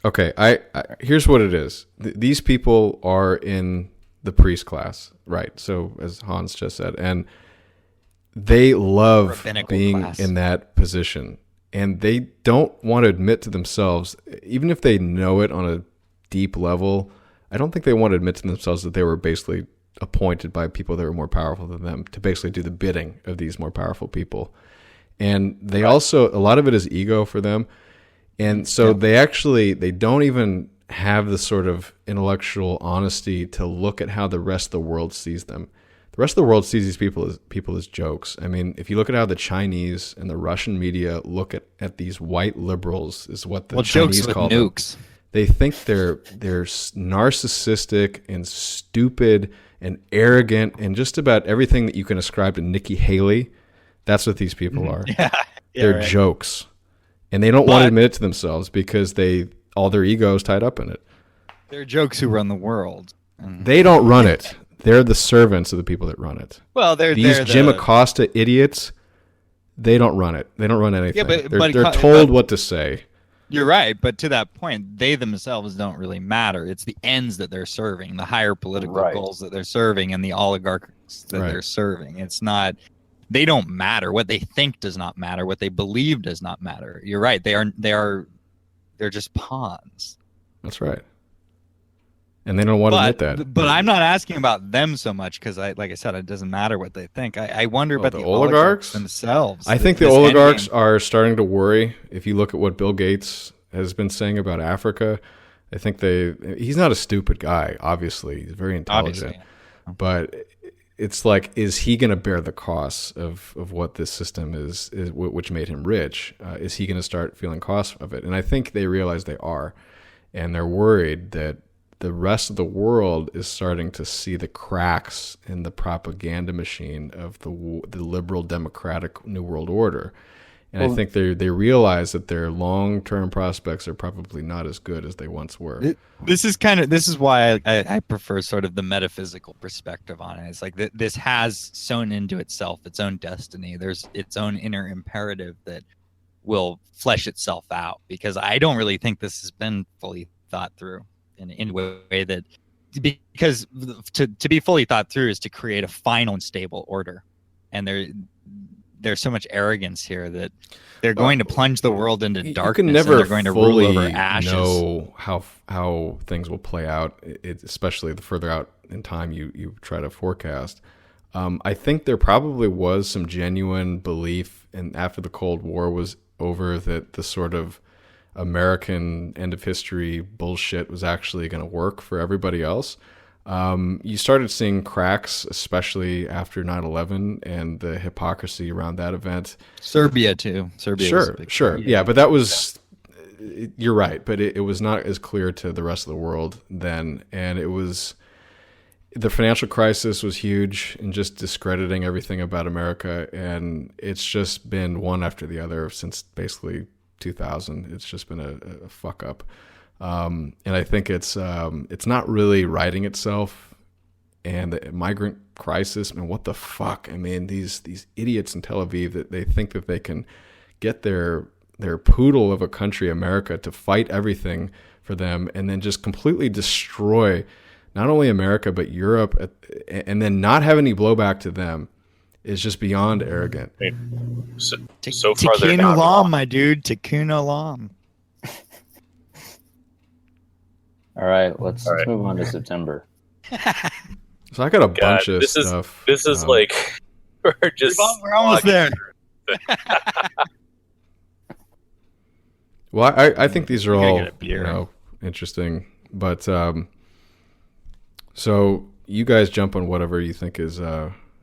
Speaker 1: Okay, I here's what it is. These people are in the priest class, right? So, as Hans just said, and they love being in that position, and they don't want to admit to themselves, even if they know it on a deep level, I don't think they want to admit to themselves that they were basically appointed by people that were more powerful than them to basically do the bidding of these more powerful people. And they also, a lot of it is ego for them. And so they don't even have the sort of intellectual honesty to look at how the rest of the world sees them. The rest of the world sees these people as jokes. I mean, if you look at how the Chinese and the Russian media look at these white liberals, is what the Chinese call them.
Speaker 9: Nukes.
Speaker 1: They think they're narcissistic and stupid and arrogant and just about everything that you can ascribe to Nikki Haley. That's what these people are. They're jokes. And they don't want to admit it to themselves because all their ego is tied up in it.
Speaker 9: They're jokes who run the world.
Speaker 1: They don't run it. They're the servants of the people that run it.
Speaker 9: Well,
Speaker 1: these Jim Acosta idiots. They don't run it. They don't run anything.
Speaker 9: Yeah,
Speaker 1: they're told what to say.
Speaker 9: You're right, but to that point, they themselves don't really matter. It's the ends that they're serving, the higher political goals that they're serving, and the oligarchs that they're serving. It's not. They don't matter. What they think does not matter. What they believe does not matter. You're right. They're just pawns.
Speaker 1: That's right. And they don't want to admit that.
Speaker 9: But I'm not asking about them so much because, like I said, it doesn't matter what they think. I wonder about the oligarchs themselves.
Speaker 1: I think the oligarchs are starting to worry. If you look at what Bill Gates has been saying about Africa, I think he's not a stupid guy, obviously. He's very intelligent. But it's like, is he going to bear the costs of what this system is which made him rich? Is he going to start feeling costs of it? And I think they realize they are. And they're worried that the rest of the world is starting to see the cracks in the propaganda machine of the liberal democratic New World Order. And I think they realize that their long-term prospects are probably not as good as they once were.
Speaker 9: This is why I prefer sort of the metaphysical perspective on it. It's like this has sewn into itself its own destiny. There's its own inner imperative that will flesh itself out, because I don't really think this has been fully thought through in a way that, because to be fully thought through is to create a final and stable order. And there's so much arrogance here that they're going to plunge the world into darkness.
Speaker 1: You can never
Speaker 9: and they're going to
Speaker 1: fully
Speaker 9: rule over ashes.
Speaker 1: know how things will play out, especially the further out in time you try to forecast. I think there probably was some genuine belief, and after the Cold War was over, that the sort of American end of history bullshit was actually going to work for everybody else. You started seeing cracks, especially after 9/11 and the hypocrisy around that event.
Speaker 9: Serbia too.
Speaker 1: Sure. Yeah, but that was, you're right, but it was not as clear to the rest of the world then. And it was, the financial crisis was huge and just discrediting everything about America. And it's just been one after the other since basically 2000. It's just been a fuck up. And I think it's not really righting itself. And the migrant crisis, man, what the fuck? I mean, these idiots in Tel Aviv, that they think that they can get their poodle of a country, America, to fight everything for them, and then just completely destroy not only America but Europe, and then not have any blowback to them, is just beyond arrogant.
Speaker 10: So far they're
Speaker 9: Tikkun
Speaker 10: not
Speaker 9: olam,
Speaker 10: wrong.
Speaker 9: my dude. Tikkun olam.
Speaker 11: All right, let's move on to September.
Speaker 1: So I got a bunch of stuff.
Speaker 10: This is like we're
Speaker 9: we're almost there.
Speaker 1: Well, I think these are all
Speaker 9: get a beer.
Speaker 1: Interesting, but so you guys jump on whatever you think is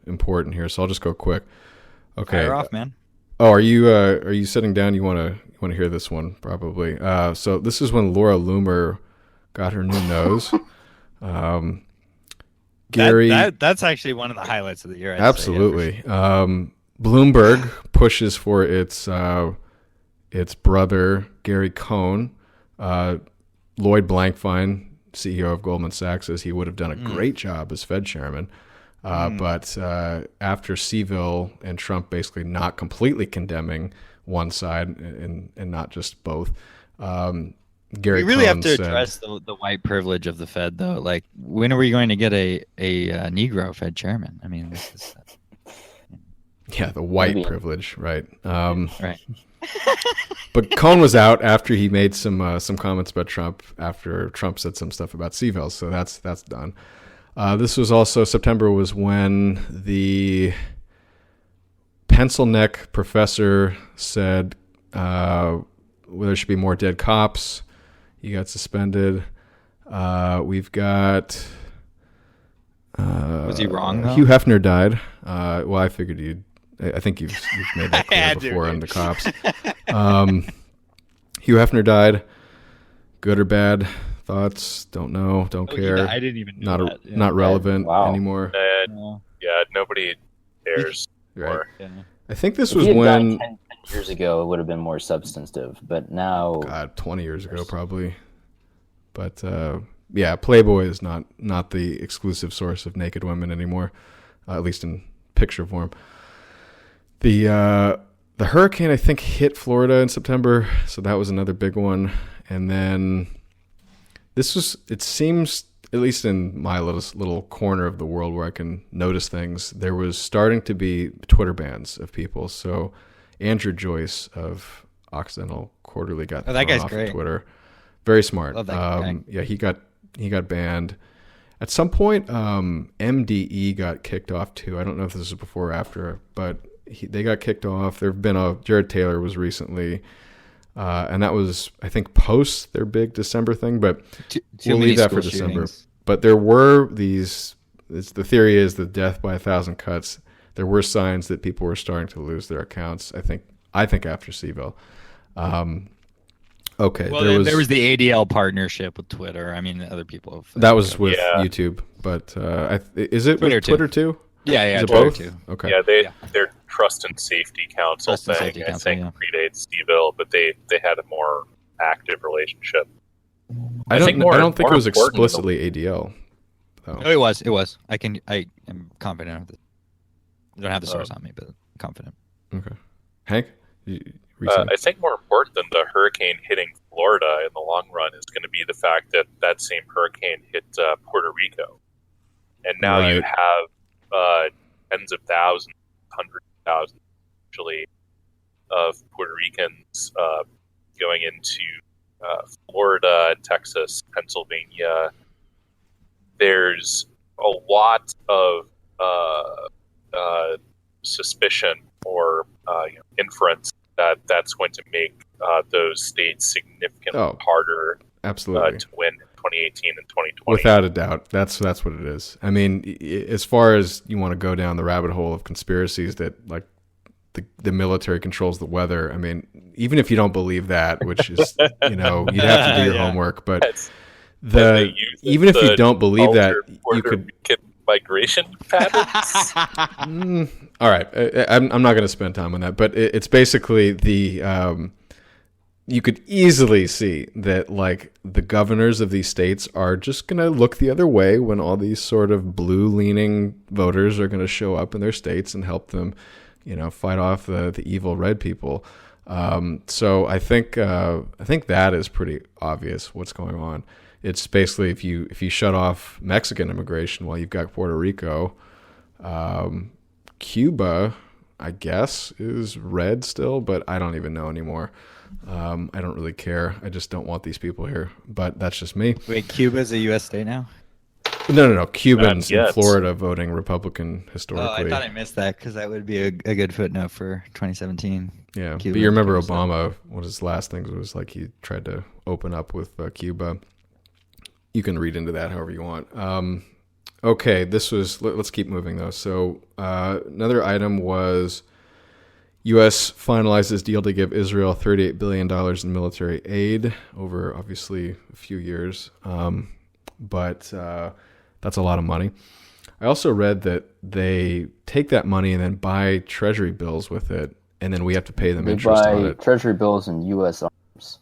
Speaker 1: important here. So I'll just go quick. Okay,
Speaker 9: Fire off, man.
Speaker 1: Oh, are you sitting down? You want to hear this one probably? So this is when Laura Loomer got her new nose. Gary,
Speaker 9: that's actually one of the highlights of the year.
Speaker 1: Absolutely. Bloomberg pushes for its brother Gary Cohn. Lloyd Blankfein, CEO of Goldman Sachs, says he would have done a great job as Fed chairman. But after Seville and Trump basically not completely condemning one side and not just both, Gary
Speaker 9: We really
Speaker 1: Cohn
Speaker 9: have to
Speaker 1: said,
Speaker 9: address the white privilege of the Fed, though. Like, when are we going to get a Negro Fed chairman? I mean, this is
Speaker 1: yeah, the white privilege, right?
Speaker 9: Right.
Speaker 1: But Cohn was out after he made some comments about Trump after Trump said some stuff about Seville, so that's done. This was also, September was when the pencil neck professor said there should be more dead cops. He got suspended. We've got...
Speaker 9: was he wrong, though?
Speaker 1: Hugh Hefner died. Well, I figured I think you've made that clear before on the cops. Hugh Hefner died. Good or bad? Thoughts? Don't know. Don't care.
Speaker 9: I didn't even know that. Yeah.
Speaker 1: Not relevant anymore.
Speaker 10: Yeah, nobody cares.
Speaker 1: Right.
Speaker 9: Yeah.
Speaker 1: I think this
Speaker 11: If
Speaker 1: was
Speaker 11: he had
Speaker 1: when...
Speaker 11: died 10 years ago, it would have been more substantive. But now...
Speaker 1: God, 20 years ago probably. But yeah, Playboy is not the exclusive source of naked women anymore, at least in picture form. The hurricane, I think, hit Florida in September, so that was another big one. And then it seems, at least in my little corner of the world where I can notice things, there was starting to be Twitter bans of people. So Andrew Joyce of Occidental Quarterly got thrown
Speaker 9: guy's
Speaker 1: off
Speaker 9: great.
Speaker 1: of Twitter. Very smart.
Speaker 9: Love that guy.
Speaker 1: Yeah, he got banned. At some point, MDE got kicked off too. I don't know if this was before or after, but they got kicked off. There've been Jared Taylor was recently, and that was, I think, post their big December thing. But we'll leave that for December.
Speaker 9: Shootings.
Speaker 1: But there were these. The theory is the death by 1,000 cuts. There were signs that people were starting to lose their accounts. I think after Seville. Okay.
Speaker 9: Well, there was the ADL partnership with Twitter. I mean, other people have.
Speaker 1: That was with YouTube, but is it
Speaker 9: Twitter
Speaker 1: with Twitter too?
Speaker 9: Yeah,
Speaker 1: Is it
Speaker 9: Twitter
Speaker 1: both?
Speaker 9: too.
Speaker 1: Okay.
Speaker 10: Yeah, they're Trust and Safety Council
Speaker 9: Trust and
Speaker 10: thing.
Speaker 9: Safety
Speaker 10: I
Speaker 9: Council,
Speaker 10: think
Speaker 9: yeah.
Speaker 10: predates Seville, but they had a more active relationship.
Speaker 1: I don't think it was explicitly ADL. Though.
Speaker 9: No, it was. I am confident of this. I don't have the source on me, but confident.
Speaker 1: Okay. Hank?
Speaker 10: I think more important than the hurricane hitting Florida in the long run is going to be the fact that that same hurricane hit Puerto Rico. And now you have tens of thousands, hundreds of thousands, actually, of Puerto Ricans going into Florida, Texas, Pennsylvania. There's a lot of suspicion or inference that that's going to make those states significantly harder
Speaker 1: absolutely.
Speaker 10: To win in 2018 and 2020.
Speaker 1: Without a doubt. That's what it is. I mean, as far as you want to go down the rabbit hole of conspiracies that like the military controls the weather, I mean, even if you don't believe that, which is, you'd have to do your homework, but even if you don't believe that, you could
Speaker 10: migration patterns.
Speaker 1: All right, I'm not going to spend time on that, but it's basically the you could easily see that like the governors of these states are just going to look the other way when all these sort of blue-leaning voters are going to show up in their states and help them, fight off the evil red people. So I think that is pretty obvious what's going on. It's basically if you shut off Mexican immigration while you've got Puerto Rico, Cuba, I guess, is red still, but I don't even know anymore. I don't really care. I just don't want these people here, but that's just me.
Speaker 9: Wait, Cuba's a U.S. state now?
Speaker 1: No. Cubans in Florida voting Republican historically.
Speaker 9: Oh, I thought I missed that because that would be a good footnote for 2017.
Speaker 1: Yeah,
Speaker 9: Cuba,
Speaker 1: but you remember Obama, one of his last things was like he tried to open up with Cuba. You can read into that however you want. Okay, let's keep moving though. So another item was U.S. finalizes deal to give Israel $38 billion in military aid over obviously a few years. But that's a lot of money. I also read that they take that money and then buy treasury bills with it, and then we have to pay them interest on it.
Speaker 11: Treasury bills and U.S. arms.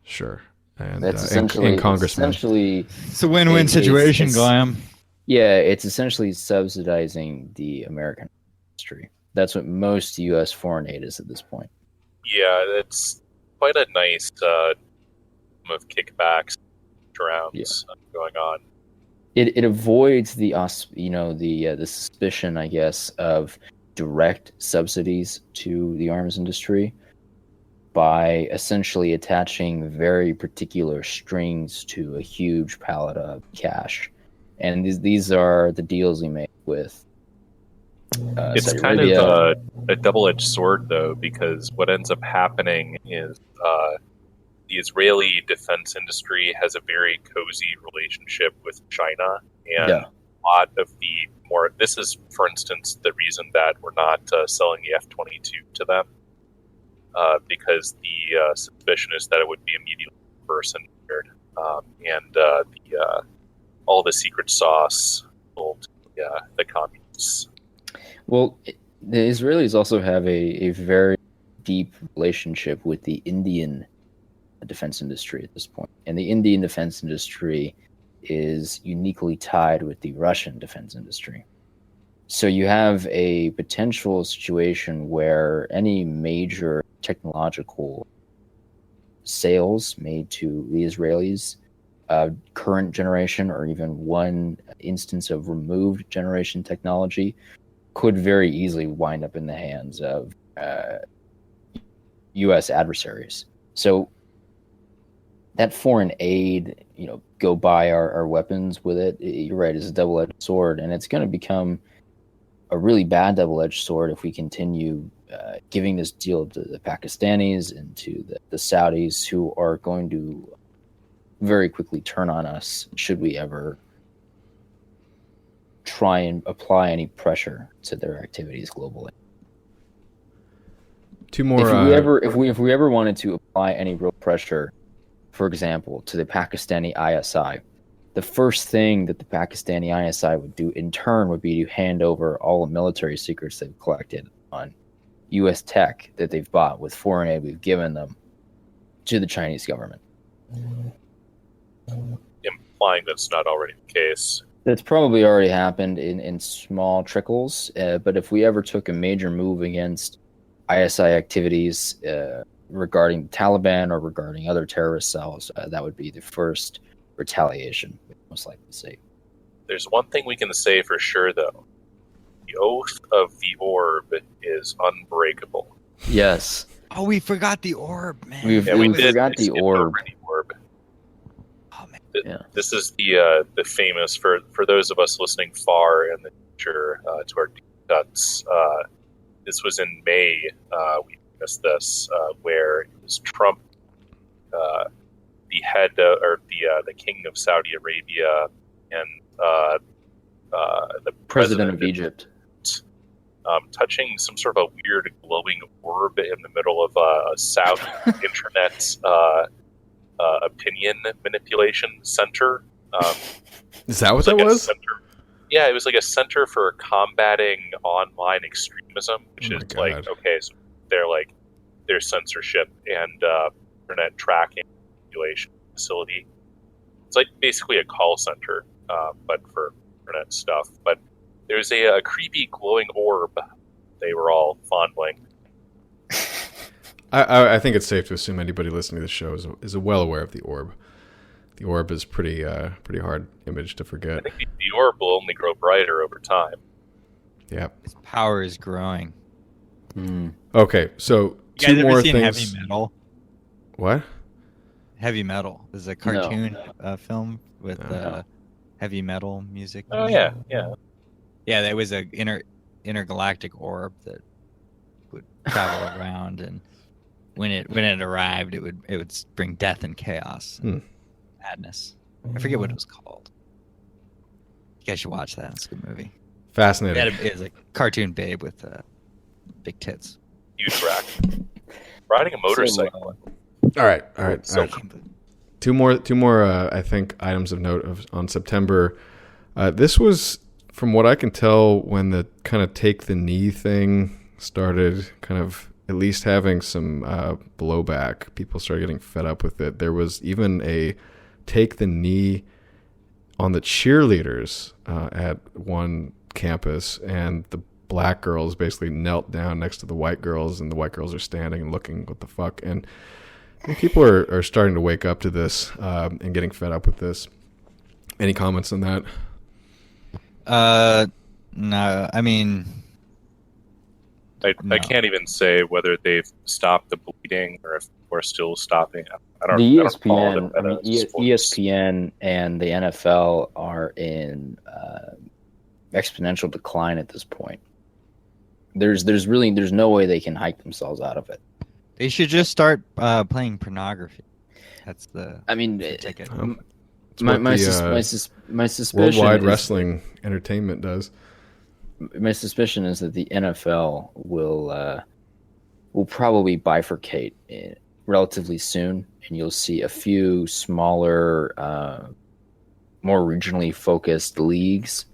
Speaker 1: Sure. And
Speaker 11: that's essentially
Speaker 9: it's a win-win situation, Graham.
Speaker 11: Yeah, it's essentially subsidizing the American industry. That's what most U.S. foreign aid is at this point.
Speaker 10: Yeah, it's quite a nice of kickbacks rounds going on.
Speaker 11: It avoids the suspicion, I guess, of direct subsidies to the arms industry by essentially attaching very particular strings to a huge pallet of cash. And these are the deals we make with
Speaker 10: it's
Speaker 11: Saudi
Speaker 10: kind
Speaker 11: Arabia.
Speaker 10: of a double-edged sword, though, because what ends up happening is the Israeli defense industry has a very cozy relationship with China, and a lot of the more. This is, for instance, the reason that we're not selling the F-22 to them, because the suspicion is that it would be immediately reverse engineered, and all the secret sauce told the communists.
Speaker 11: Well, the Israelis also have a very deep relationship with the Indian defense industry at this point. And the Indian defense industry is uniquely tied with the Russian defense industry. So you have a potential situation where any major technological sales made to the Israelis, current generation or even one instance of removed generation technology, could very easily wind up in the hands of U.S. adversaries. So that foreign aid, go buy our weapons with it, you're right, is a double-edged sword, and it's going to become a really bad double-edged sword if we continue giving this deal to the Pakistanis and to the Saudis, who are going to very quickly turn on us should we ever try and apply any pressure to their activities globally.
Speaker 1: Two more.
Speaker 11: If we ever wanted to apply any real pressure, for example, to the Pakistani ISI, the first thing that the Pakistani ISI would do in turn would be to hand over all the military secrets they've collected on U.S. tech that they've bought with foreign aid we've given them to the Chinese government.
Speaker 10: Implying that's not already the case.
Speaker 11: That's probably already happened in small trickles, but if we ever took a major move against ISI activities regarding the Taliban or regarding other terrorist cells, that would be the first retaliation we'd most likely see.
Speaker 10: There's one thing we can say for sure, though. The oath of the orb is unbreakable.
Speaker 11: Yes.
Speaker 9: Oh, we forgot the orb, man.
Speaker 11: We forgot the orb.
Speaker 9: Oh, man.
Speaker 11: Yeah.
Speaker 10: This is the famous, for those of us listening far in the future to our deep cuts, this was in May, we discussed this, where it was Trump, the head, or the king of Saudi Arabia, and the
Speaker 11: president of Egypt.
Speaker 10: Touching some sort of a weird glowing orb in the middle of a Saudi internet opinion manipulation center.
Speaker 1: Is that what that was?
Speaker 10: Yeah, it was like a center for combating online extremism, which is
Speaker 1: God.
Speaker 10: like, okay, so they're like their censorship and internet tracking manipulation facility. It's like basically a call center, but for internet stuff. But there's a creepy glowing orb they were all fondling.
Speaker 1: I think it's safe to assume anybody listening to this show is well aware of the orb. The orb is pretty hard image to forget.
Speaker 10: I think the orb will only grow brighter over time.
Speaker 1: Yeah.
Speaker 9: Its power is growing.
Speaker 1: Okay, so
Speaker 9: You guys
Speaker 1: two more
Speaker 9: ever seen
Speaker 1: things.
Speaker 9: Heavy Metal?
Speaker 1: What?
Speaker 9: Heavy Metal is a cartoon film with heavy metal music.
Speaker 10: Oh yeah.
Speaker 9: Yeah, there was a intergalactic orb that would travel around, and when it arrived, it would bring death and chaos, and madness. I forget what it was called. You guys should watch that. It's a good movie.
Speaker 1: Fascinating.
Speaker 9: It's a cartoon babe with big tits.
Speaker 10: Huge rack. Riding a motorcycle.
Speaker 1: All right. Two more. I think items of note on September. This was, from what I can tell, when the kind of take the knee thing started, kind of at least having some blowback. People started getting fed up with it. There was even a take the knee on the cheerleaders at one campus, and the black girls basically knelt down next to the white girls, and the white girls are standing and looking, what the fuck? And I think people are starting to wake up to this and getting fed up with this. Any comments on that?
Speaker 9: No, I mean,
Speaker 10: I can't even say whether they've stopped the bleeding or if we're still stopping. I don't.
Speaker 11: The
Speaker 10: I don't follow
Speaker 11: ESPN and the NFL are in exponential decline at this point. There's no way they can hike themselves out of it.
Speaker 9: they should just start playing pornography. That's the.
Speaker 11: I mean,
Speaker 9: ticket.
Speaker 11: My suspicion.
Speaker 1: Worldwide Wrestling Entertainment does.
Speaker 11: My suspicion is that the NFL will probably bifurcate relatively soon, and you'll see a few smaller, more regionally focused leagues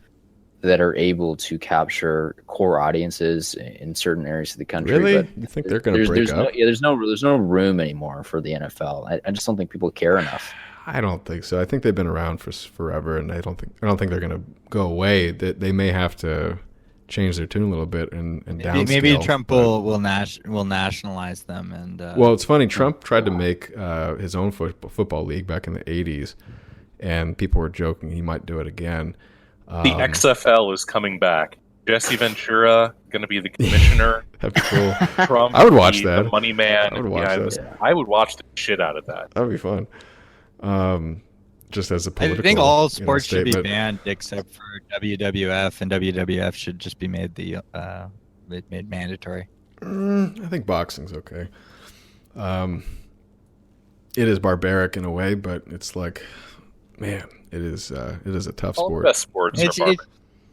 Speaker 11: that are able to capture core audiences in certain areas of the country.
Speaker 1: Really?
Speaker 11: But
Speaker 1: you think they're going to break up?
Speaker 11: There's no room anymore for the NFL. I just don't think people care enough.
Speaker 1: I don't think so. I think they've been around for forever, and I don't think they're going to go away. They may have to change their tune a little bit and downscale.
Speaker 9: Maybe Trump will nationalize them. And
Speaker 1: well, it's funny. Trump tried to make his own football league back in the 80s, and people were joking he might do it again.
Speaker 10: The XFL is coming back. Jesse Ventura going to be the commissioner.
Speaker 1: That'd be cool.
Speaker 10: Trump,
Speaker 1: I would watch that.
Speaker 10: The money man.
Speaker 1: I would watch that.
Speaker 10: I would watch the shit out of that.
Speaker 1: That would be fun. Just as a political,
Speaker 9: I think all sports should be
Speaker 1: statement.
Speaker 9: banned except for WWF, and WWF should just be made made mandatory.
Speaker 1: I think boxing's okay. It is barbaric in a way, but it's like, man, it is a tough
Speaker 10: All
Speaker 1: sport.
Speaker 10: the best sports are barbaric.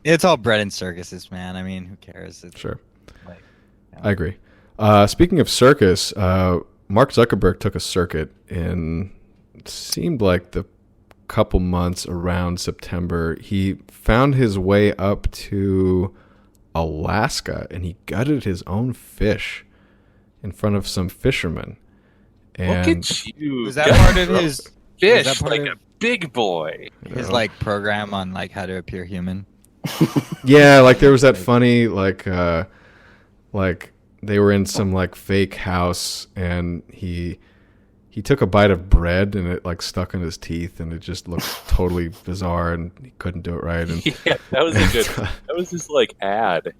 Speaker 9: It's all bread and circuses, man. I mean, who cares?
Speaker 1: Sure.
Speaker 9: Like,
Speaker 1: I agree. Speaking of circus, Mark Zuckerberg took a circuit in, it seemed like the couple months around September, he found his way up to Alaska and he gutted his own fish in front of some fishermen. And
Speaker 10: Look at you.
Speaker 9: Was that part of his
Speaker 10: fish?
Speaker 9: was that part
Speaker 10: Like
Speaker 9: of
Speaker 10: a big boy.
Speaker 9: his like program on like how to appear human?
Speaker 1: yeah, like there was that funny like they were in some like fake house and he took a bite of bread and it like stuck in his teeth and it just looked totally bizarre and he couldn't do it right. And
Speaker 10: Yeah, that was a good. That was his like ad.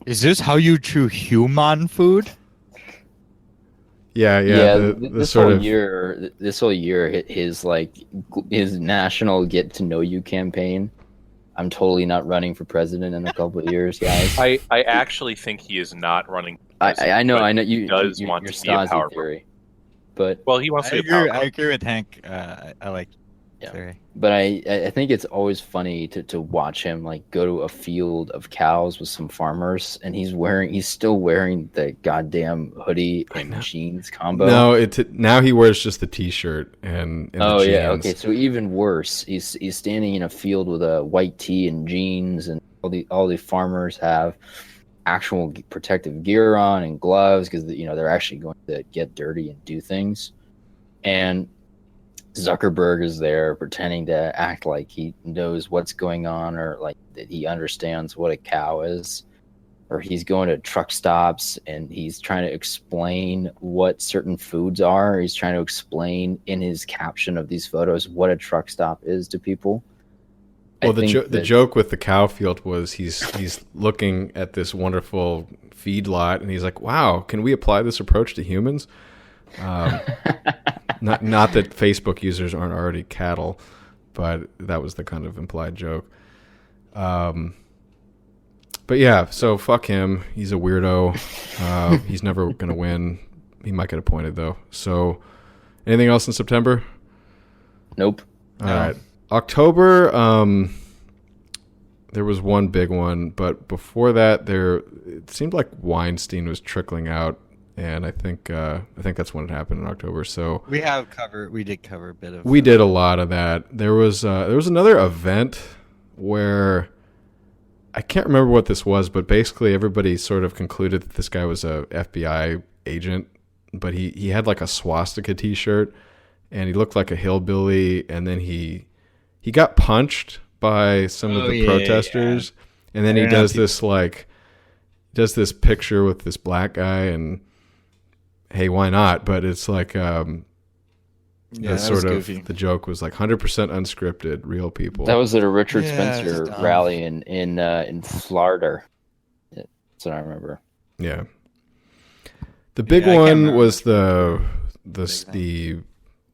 Speaker 9: Is this how you chew human food?
Speaker 1: yeah, the
Speaker 11: this
Speaker 1: sort
Speaker 11: whole
Speaker 1: of
Speaker 11: year, his national get to know you campaign. I'm totally not running for president in a couple of years, guys.
Speaker 10: I actually think he is not running.
Speaker 11: I know you
Speaker 10: He does
Speaker 11: you,
Speaker 10: want
Speaker 11: your
Speaker 10: to be a
Speaker 11: Stasi
Speaker 10: power
Speaker 11: theory, but
Speaker 10: Well, he wants to be a power.
Speaker 9: I agree with Hank. I like theory.
Speaker 11: But I think it's always funny to watch him like go to a field of cows with some farmers, and he's still wearing the goddamn hoodie and jeans combo.
Speaker 1: No, now he wears just the t-shirt and the jeans.
Speaker 11: Yeah, okay. So even worse, he's standing in a field with a white tee and jeans, and all the farmers have actual protective gear on and gloves because they're actually going to get dirty and do things. And Zuckerberg is there pretending to act like he knows what's going on or like that he understands what a cow is. Or he's going to truck stops and he's trying to explain what certain foods are. He's trying to explain in his caption of these photos what a truck stop is to people.
Speaker 1: Well, the joke with the cow field was he's looking at this wonderful feed lot and he's like, wow, can we apply this approach to humans? Not that Facebook users aren't already cattle, but that was the kind of implied joke. But yeah, so fuck him. He's a weirdo. He's never going to win. He might get appointed though. So anything else in September?
Speaker 11: Nope.
Speaker 1: All right. October, there was one big one, but before that it seemed like Weinstein was trickling out. And I think that's when it happened in October. So
Speaker 9: we did cover a bit of.
Speaker 1: We did a lot of that. There was another event where I can't remember what this was, but basically everybody sort of concluded that this guy was a FBI agent, but he had like a swastika T-shirt and he looked like a hillbilly, and then he got punched by some of the protesters, and then he does this picture with this black guy and. Hey, why not? But it's like the joke was like 100% unscripted, real people.
Speaker 11: That was at a Richard Spencer rally in Florida. That's what I remember.
Speaker 1: Yeah. The big one was the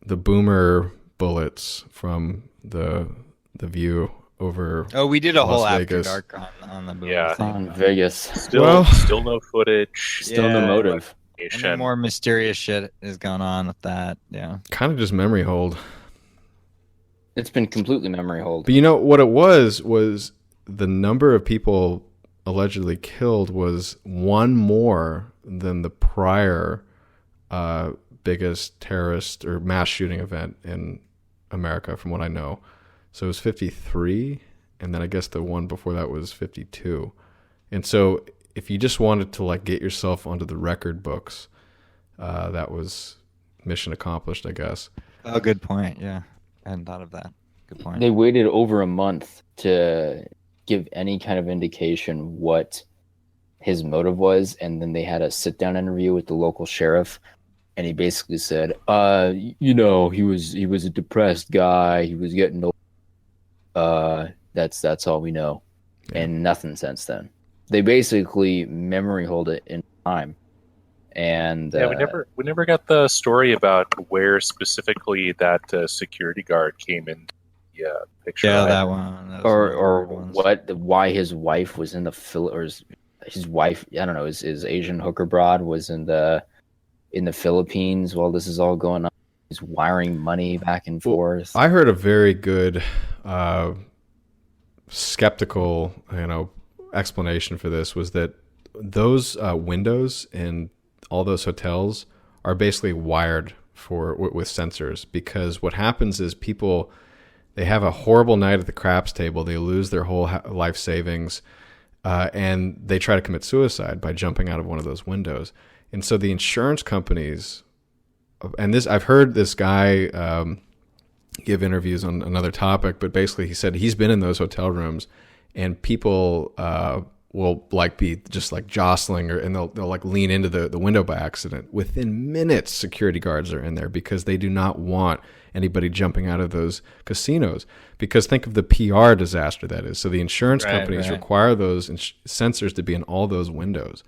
Speaker 1: boomer bullets from the View over.
Speaker 9: Oh, we did a whole
Speaker 1: Las
Speaker 9: After
Speaker 1: Vegas.
Speaker 9: Dark on the boomer.
Speaker 10: Yeah,
Speaker 11: on Vegas.
Speaker 10: Still no footage.
Speaker 11: Still no motive.
Speaker 9: And more mysterious shit is going on with that. Yeah,
Speaker 1: kind of just memory hold.
Speaker 11: It's been completely memory hold.
Speaker 1: But you know what it was the number of people allegedly killed was one more than the prior biggest terrorist or mass shooting event in America, from what I know. So it was 53, and then I guess the one before that was 52. And so if you just wanted to like get yourself onto the record books, that was mission accomplished, I guess.
Speaker 9: Oh, good point. Yeah, I hadn't thought of that. Good point.
Speaker 11: They waited over a month to give any kind of indication what his motive was, and then they had a sit-down interview with the local sheriff, and he basically said, he was a depressed guy. He was getting old. That's all we know, and nothing since then. They basically memory hold it in time, and
Speaker 10: we never got the story about where specifically that security guard came in the picture.
Speaker 9: Yeah, that one.
Speaker 11: Or why his wife was in his wife. I don't know. His Asian hooker broad was in the Philippines while this is all going on. He's wiring money back and forth.
Speaker 1: I heard a very good, skeptical, explanation for this was that those windows in all those hotels are basically wired with sensors, because what happens is people, They have a horrible night at the craps table. They lose their whole life savings, and they try to commit suicide by jumping out of one of those windows. And so the insurance companies, and this, I've heard this guy give interviews on another topic, but basically he said he's been in those hotel rooms, and people will like be just like jostling, and they'll like lean into the window by accident. Within minutes, security guards are in there because they do not want anybody jumping out of those casinos. Because think of the PR disaster that is. So the insurance companies require those sensors to be in all those windows.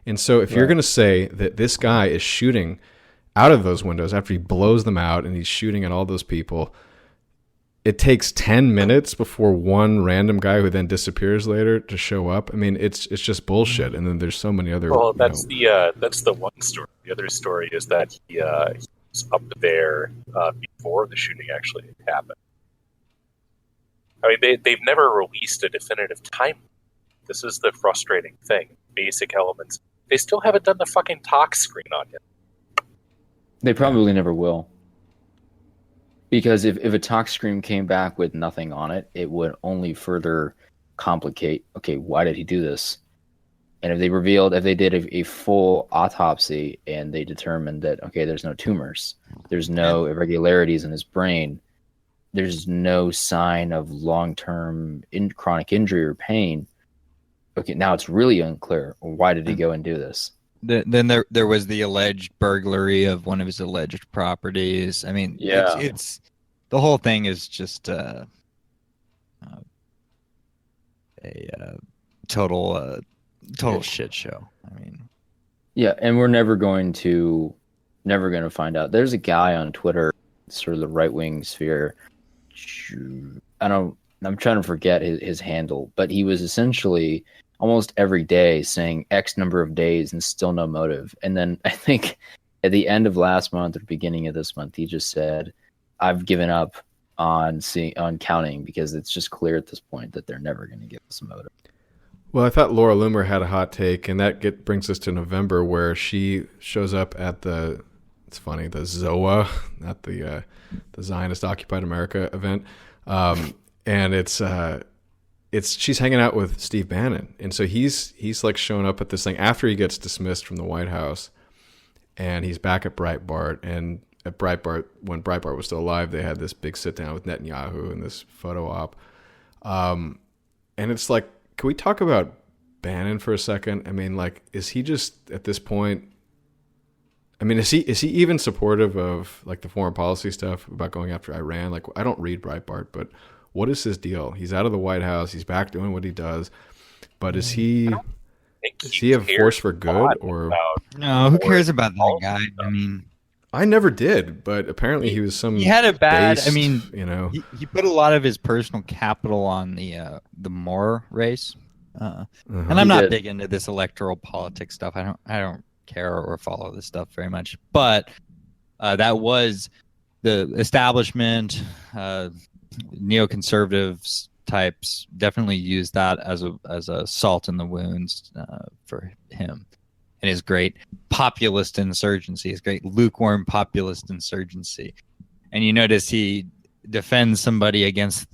Speaker 1: And so if you're going to say that this guy is shooting out of those windows after he blows them out and he's shooting at all those people, it takes 10 minutes before one random guy who then disappears later to show up. I mean, it's just bullshit. And then there's so many other.
Speaker 10: Well, that's the one story. The other story is that he was up there before the shooting actually happened. I mean, they've never released a definitive time. This is the frustrating thing. Basic elements. They still haven't done the fucking talk screen on him.
Speaker 11: They probably never will. Because if a talk screen came back with nothing on it, it would only further complicate, okay, why did he do this? And if they did a full autopsy and they determined that, okay, there's no tumors, there's no irregularities in his brain, there's no sign of long-term chronic injury or pain, okay, now it's really unclear. Why did he go and do this?
Speaker 9: Then there was the alleged burglary of one of his alleged properties. I mean, it's the whole thing is just a total shit show. I mean,
Speaker 11: yeah, and we're never going to find out. There's a guy on Twitter, sort of the right wing sphere. I'm trying to forget his handle, but he was essentially almost every day saying X number of days and still no motive. And then I think at the end of last month or beginning of this month, he just said, I've given up on counting because it's just clear at this point that they're never going to give us a motive.
Speaker 1: Well, I thought Laura Loomer had a hot take, and that brings us to November, where she shows up at the ZOA, not the Zionist Occupied America event. And she's hanging out with Steve Bannon. And so he's like showing up at this thing after he gets dismissed from the White House, and he's back at Breitbart. And at Breitbart, when Breitbart was still alive, they had this big sit down with Netanyahu and this photo op. And it's like, can we talk about Bannon for a second? I mean, like, is he just at this point, I mean, is he even supportive of like the foreign policy stuff about going after Iran? Like, I don't read Breitbart, but what is his deal? He's out of the White House. He's back doing what he does. But is he a force for good? Or
Speaker 9: no? Who cares about that guy? I mean,
Speaker 1: I never did, but apparently he was some.
Speaker 9: He had a bad.
Speaker 1: Based,
Speaker 9: I mean,
Speaker 1: he
Speaker 9: put a lot of his personal capital on the Moore race, and I'm not big into this electoral politics stuff. I don't care or follow this stuff very much. But that was the establishment. Neoconservatives types definitely used that as a salt in the wounds for him and his great populist insurgency, his great lukewarm populist insurgency. And you notice he defends somebody against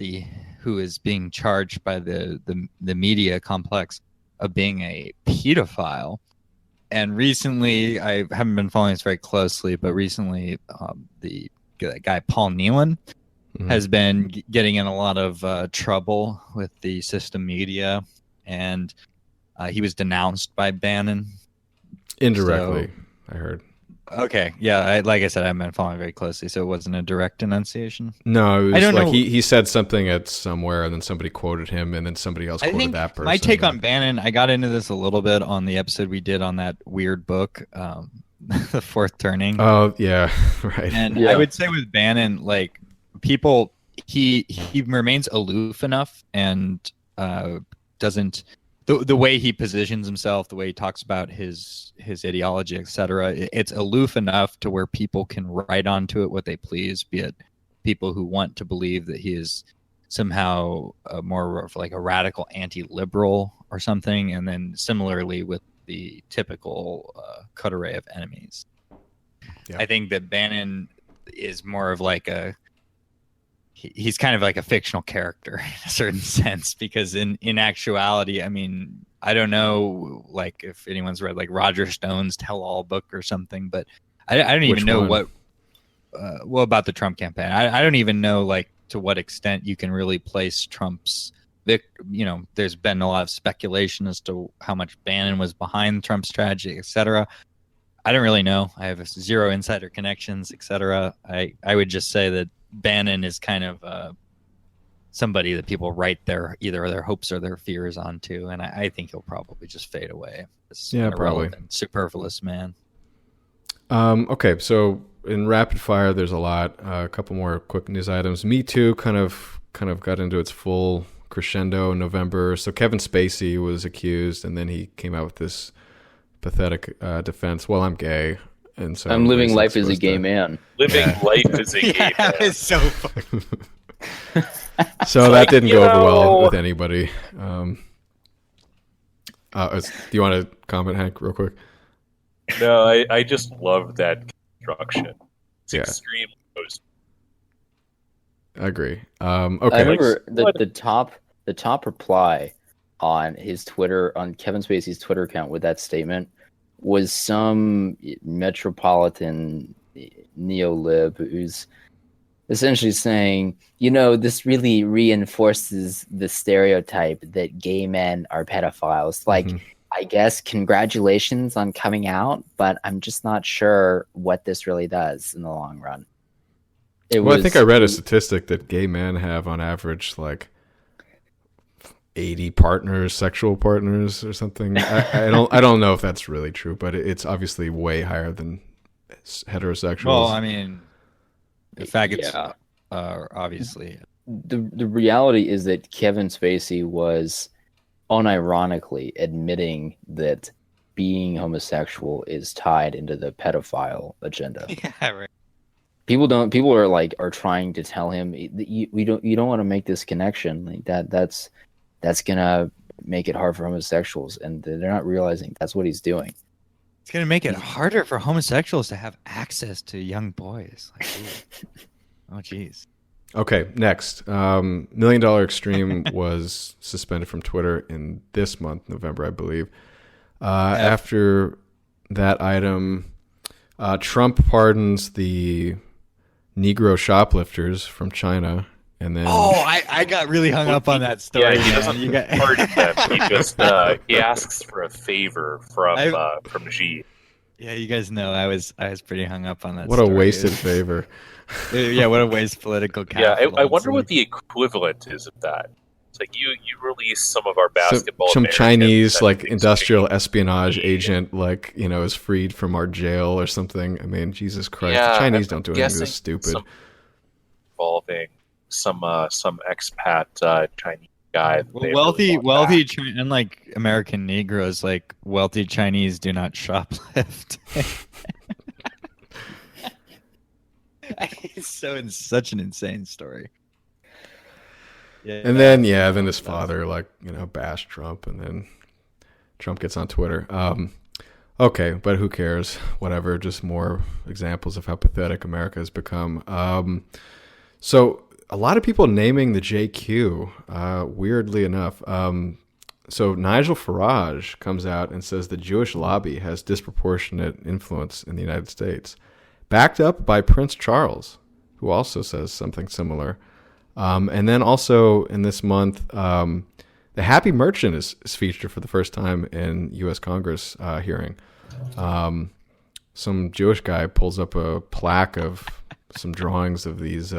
Speaker 9: who is being charged by the media complex of being a pedophile. And recently, I haven't been following this very closely, but recently the guy Paul Nealon has been getting in a lot of trouble with the system media, and he was denounced by Bannon.
Speaker 1: Indirectly, so, I heard.
Speaker 9: Okay, yeah, like I said, I've been following very closely, so it wasn't a direct denunciation.
Speaker 1: No, it was like he said something at somewhere, and then somebody quoted him, and then somebody else quoted that person.
Speaker 9: My take on Bannon, I got into this a little bit on the episode we did on that weird book, The Fourth Turning.
Speaker 1: Oh, yeah, right.
Speaker 9: And I would say with Bannon, like, people, he remains aloof enough and doesn't the way he positions himself, the way he talks about his ideology, etc. It's aloof enough to where people can write onto it what they please, be it people who want to believe that he is somehow more of like a radical anti-liberal or something, and then similarly with the typical coterie of enemies. Yeah. I think that Bannon is more of like he's kind of like a fictional character in a certain sense, because in actuality, I mean, I don't know like if anyone's read like Roger Stone's tell-all book or something, but I don't even know what about the Trump campaign. I don't even know like to what extent you can really place Trump's there's been a lot of speculation as to how much Bannon was behind Trump's tragedy, etc. I don't really know. I have zero insider connections, etc. I would just say that Bannon is kind of somebody that people write either their hopes or their fears onto, and I think he'll probably just fade away.
Speaker 1: Probably
Speaker 9: superfluous man.
Speaker 1: Okay, so in rapid fire, there's a lot. A couple more quick news items. Me Too kind of got into its full crescendo in November. So Kevin Spacey was accused, and then he came out with this pathetic defense. Well, I'm gay, and so
Speaker 11: I'm living life as a gay man.
Speaker 10: Living life as a gay man.
Speaker 9: That is so funny.
Speaker 1: So that didn't go over well with anybody. Do you want to comment, Hank, real quick?
Speaker 10: No, I just love that construction. It's extremely close.
Speaker 1: I agree. Okay.
Speaker 11: I remember the top reply on his Twitter, on Kevin Spacey's Twitter account with that statement was some metropolitan neolib who's essentially saying, this really reinforces the stereotype that gay men are pedophiles. Like, I guess congratulations on coming out, but I'm just not sure what this really does in the long run.
Speaker 1: I think I read a statistic that gay men have on average like 80 partners, sexual partners or something. I don't know if that's really true, but it's obviously way higher than heterosexuals.
Speaker 9: Well, I mean, the faggots are obviously.
Speaker 11: The reality is that Kevin Spacey was unironically admitting that being homosexual is tied into the pedophile agenda.
Speaker 9: Yeah, right.
Speaker 11: People are trying to tell him you don't want to make this connection, like that's gonna make it hard for homosexuals, and they're not realizing that's what he's doing.
Speaker 9: It's gonna make it harder for homosexuals to have access to young boys. Like, oh, jeez.
Speaker 1: Okay, next. $1 Million Extreme was suspended from Twitter in this month, November, I believe. After that item, Trump pardons the Negro shoplifters from China, and then
Speaker 9: I got really hung up on that story.
Speaker 10: Yeah, he doesn't pardon them. He just he asks for a favor from Xi.
Speaker 9: Yeah, you guys know I was pretty hung up on that.
Speaker 1: What
Speaker 9: story.
Speaker 1: A wasted favor.
Speaker 9: Yeah, what a waste political capital.
Speaker 10: Yeah, I wonder what the equivalent is of that. It's like you release some of our basketball.
Speaker 1: Some Chinese like industrial espionage agent is freed from our jail or something. I mean, Jesus Christ, the Chinese don't do anything this stupid.
Speaker 10: Involving some expat Chinese guy.
Speaker 9: Well, wealthy unlike American Negroes, like wealthy Chinese do not shoplift. It's such an insane story. Yeah,
Speaker 1: and then his father bashed Trump, and then Trump gets on Twitter. Okay, but who cares? Whatever. Just more examples of how pathetic America has become. So a lot of people naming the JQ. Weirdly enough, so Nigel Farage comes out and says the Jewish lobby has disproportionate influence in the United States, backed up by Prince Charles, who also says something similar. And then also in this month, the Happy Merchant is featured for the first time in U.S. Congress hearing. Some Jewish guy pulls up a plaque of some drawings of these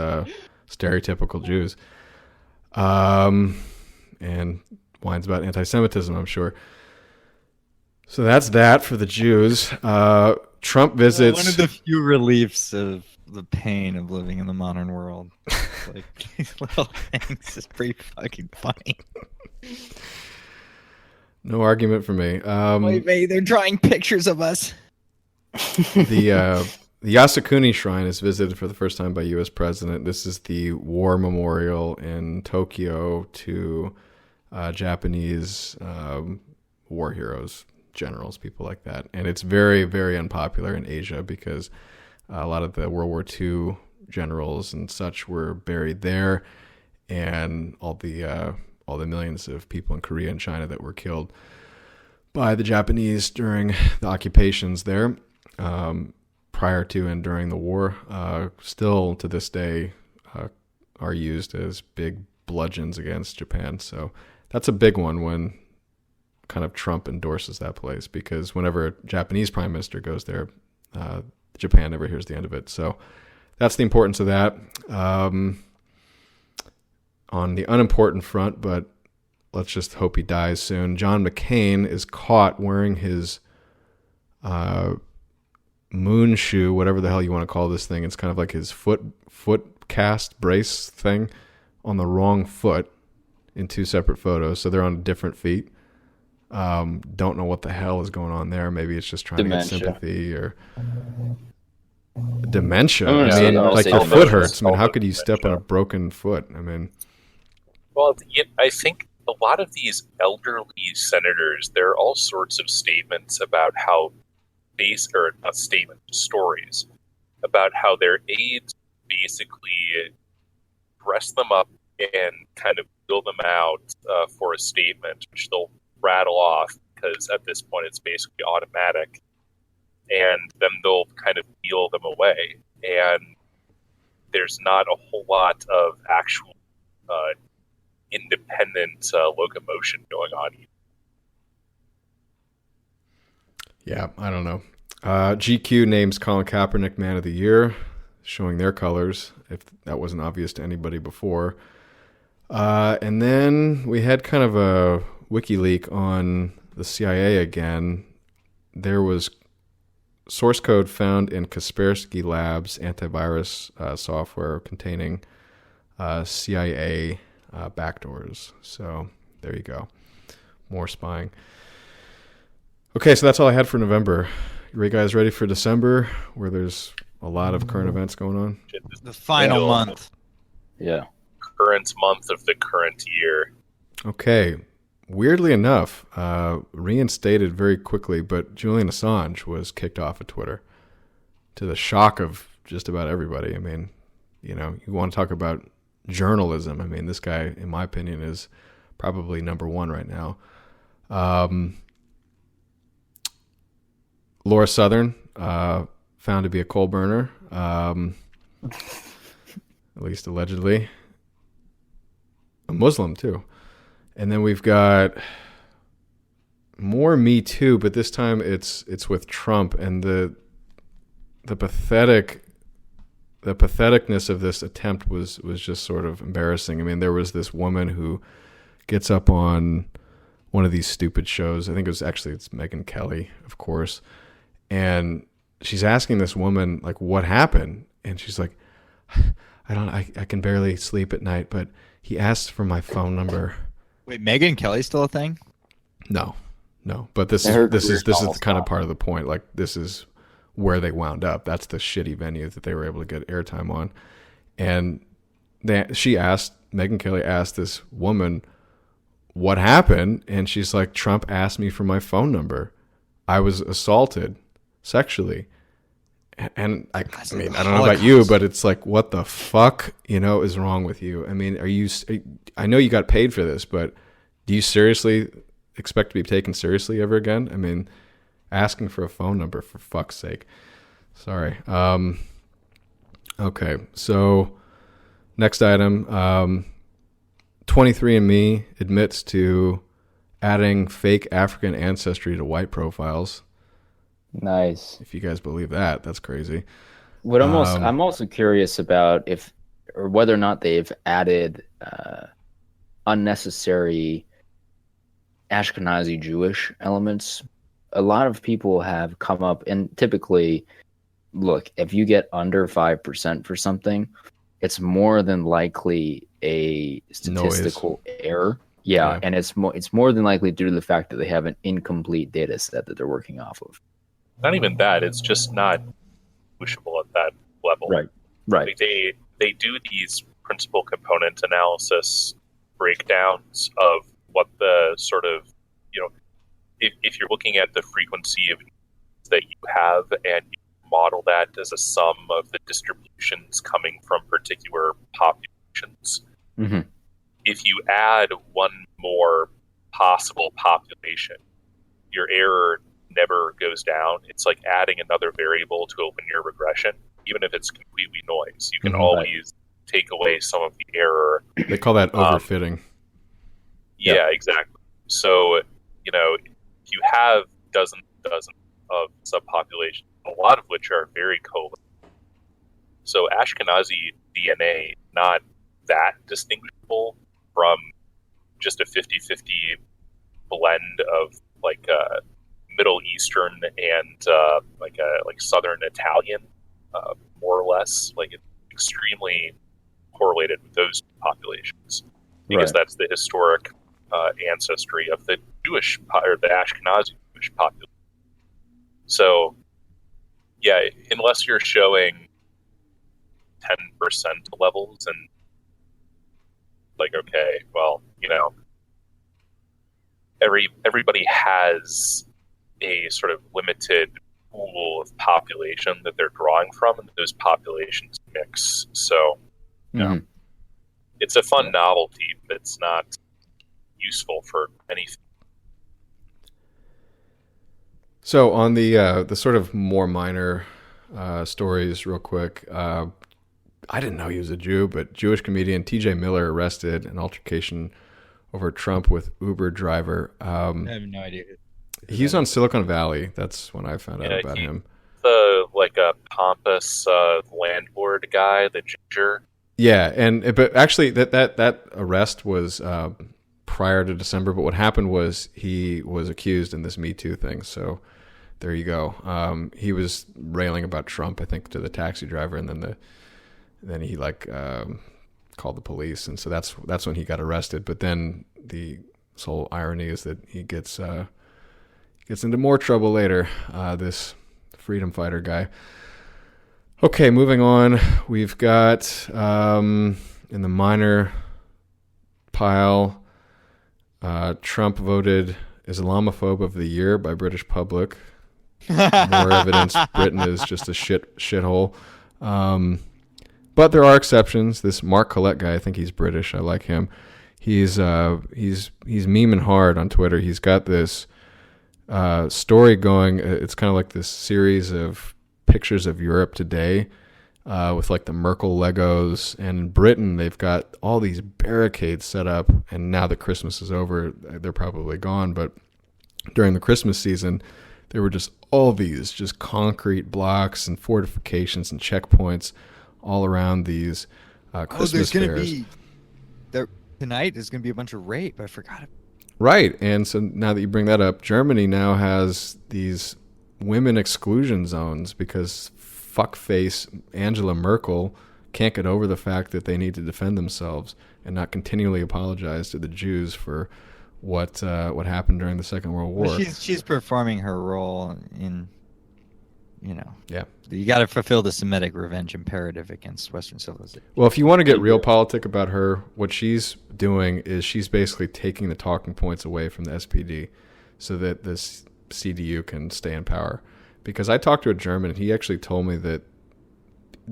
Speaker 1: stereotypical Jews, and whines about anti-Semitism, I'm sure. So that's that for the Jews. Trump visits.
Speaker 9: One of the few reliefs of the pain of living in the modern world. Like these little things is pretty fucking funny.
Speaker 1: No argument for me.
Speaker 9: Wait, they're drawing pictures of us.
Speaker 1: The Yasukuni Shrine is visited for the first time by U.S. President. This is the war memorial in Tokyo to Japanese war heroes, generals, people like that. And it's very, very unpopular in Asia because a lot of the World War II generals and such were buried there, and all the millions of people in Korea and China that were killed by the Japanese during the occupations there, prior to and during the war, still to this day are used as big bludgeons against Japan. So that's a big one when kind of Trump endorses that place, because whenever a Japanese prime minister goes there, Japan never hears the end of it. So that's the importance of that. On the unimportant front, but let's just hope he dies soon, John McCain is caught wearing his moon shoe, whatever the hell you want to call this thing. It's kind of like his foot cast brace thing, on the wrong foot in two separate photos. So they're on different feet. Don't know what the hell is going on there. Maybe it's just trying to get sympathy or dementia. I mean, like your foot hurts. I mean, how could you step on a broken foot? I mean,
Speaker 10: well, I think a lot of these elderly senators, there are all sorts of statements about how not statements, stories about how their aides basically dress them up and kind of fill them out for a statement, which they'll rattle off because at this point it's basically automatic, and then they'll kind of wheel them away, and there's not a whole lot of actual independent locomotion going on.
Speaker 1: Yeah, I don't know. GQ names Colin Kaepernick Man of the Year, showing their colors, if that wasn't obvious to anybody before. And then we had kind of a wiki leak on the CIA again. There was source code found in Kaspersky Labs antivirus software containing CIA backdoors. So there you go. More spying. Okay, so that's all I had for November. You guys ready for December, where there's a lot of current events going on?
Speaker 9: The final month.
Speaker 11: Yeah.
Speaker 10: Current month of the current year.
Speaker 1: Okay. Weirdly enough, reinstated very quickly, but Julian Assange was kicked off of Twitter, to the shock of just about everybody. I mean, you want to talk about journalism. I mean, this guy, in my opinion, is probably number one right now. Laura Southern, found to be a coal burner, at least allegedly. A Muslim, too. And then we've got more Me Too, but this time it's with Trump, and the patheticness of this attempt was just sort of embarrassing. I mean, there was this woman who gets up on one of these stupid shows. I think it's Megyn Kelly, of course. And she's asking this woman, like, what happened? And she's like, I can barely sleep at night, but he asked for my phone number.
Speaker 9: Wait, Megyn Kelly's still a thing?
Speaker 1: No. But this is the kind of part of the point. Like, this is where they wound up. That's the shitty venue that they were able to get airtime on. And Megyn Kelly asked this woman, what happened? And she's like, Trump asked me for my phone number. I was assaulted sexually. And I mean, I don't know about you, but it's like, what the fuck, is wrong with you? I mean, I know you got paid for this, but do you seriously expect to be taken seriously ever again? I mean, asking for a phone number, for fuck's sake. Sorry. Okay. So next item, 23andMe admits to adding fake African ancestry to white profiles.
Speaker 11: Nice.
Speaker 1: If you guys believe that, that's crazy.
Speaker 11: I'm also curious about whether or not they've added unnecessary Ashkenazi Jewish elements. A lot of people have come up, and typically, look, if you get under 5% for something, it's more than likely a statistical error. Yeah, and it's more than likely due to the fact that they have an incomplete data set that they're working off of.
Speaker 10: Not even that; it's just not pushable at that level.
Speaker 11: Right.
Speaker 10: Like they do these principal component analysis breakdowns of what the sort of, if you're looking at the frequency of that you have and you model that as a sum of the distributions coming from particular populations.
Speaker 11: Mm-hmm.
Speaker 10: If you add one more possible population, your error never goes down. It's like adding another variable to a linear regression, even if it's completely noise. You can always take away some of the error.
Speaker 1: They call that overfitting.
Speaker 10: Yeah, exactly. So, you know, if you have dozens of subpopulations, a lot of which are very covalent. So Ashkenazi DNA, not that distinguishable from just a 50-50 blend of like Middle Eastern and like Southern Italian, more or less. Like it's extremely correlated with those populations because that's the historic ancestry of the Jewish or the Ashkenazi Jewish population. So, yeah, unless you're showing 10% levels and like, okay, well, you know, everybody has a sort of limited pool of population that they're drawing from, and those populations mix. So, you know, it's a fun novelty, but it's not useful for anything.
Speaker 1: So on the sort of more minor stories, real quick, I didn't know he was a Jew, but Jewish comedian T.J. Miller arrested in altercation over Trump with Uber driver.
Speaker 9: I have no idea.
Speaker 1: He's on Silicon Valley. That's when I found out about him.
Speaker 10: Like a pompous landlord guy, the ginger.
Speaker 1: Yeah, but actually that arrest was prior to December. But what happened was he was accused in this Me Too thing. So there you go. He was railing about Trump, I think, to the taxi driver, and then he called the police, and so that's when he got arrested. But then the sole irony is that he gets into more trouble later. This freedom fighter guy. Okay, moving on. We've got in the minor pile, Trump voted Islamophobe of the Year by British public. More evidence Britain is just a shithole. But there are exceptions. This Mark Collette guy, I think he's British. I like him. He's memeing hard on Twitter. He's got this story going. It's kind of like this series of pictures of Europe today with like the Merkel Legos. And in Britain, they've got all these barricades set up. And now that Christmas is over, they're probably gone. But during the Christmas season, there were just all these just concrete blocks and fortifications and checkpoints all around these Christmas fairs.
Speaker 9: Tonight there's going to be a bunch of rape. I forgot.
Speaker 1: Right. And so now that you bring that up, Germany now has these women exclusion zones because fuckface Angela Merkel can't get over the fact that they need to defend themselves and not continually apologize to the Jews for what happened during the Second World War.
Speaker 9: Well, she's performing her role in,
Speaker 1: Yeah.
Speaker 9: You got to fulfill the Semitic revenge imperative against Western civilization.
Speaker 1: Well, if you want to get real politic about her, what she's doing is she's basically taking the talking points away from the SPD so that this CDU can stay in power. Because I talked to a German, and he actually told me that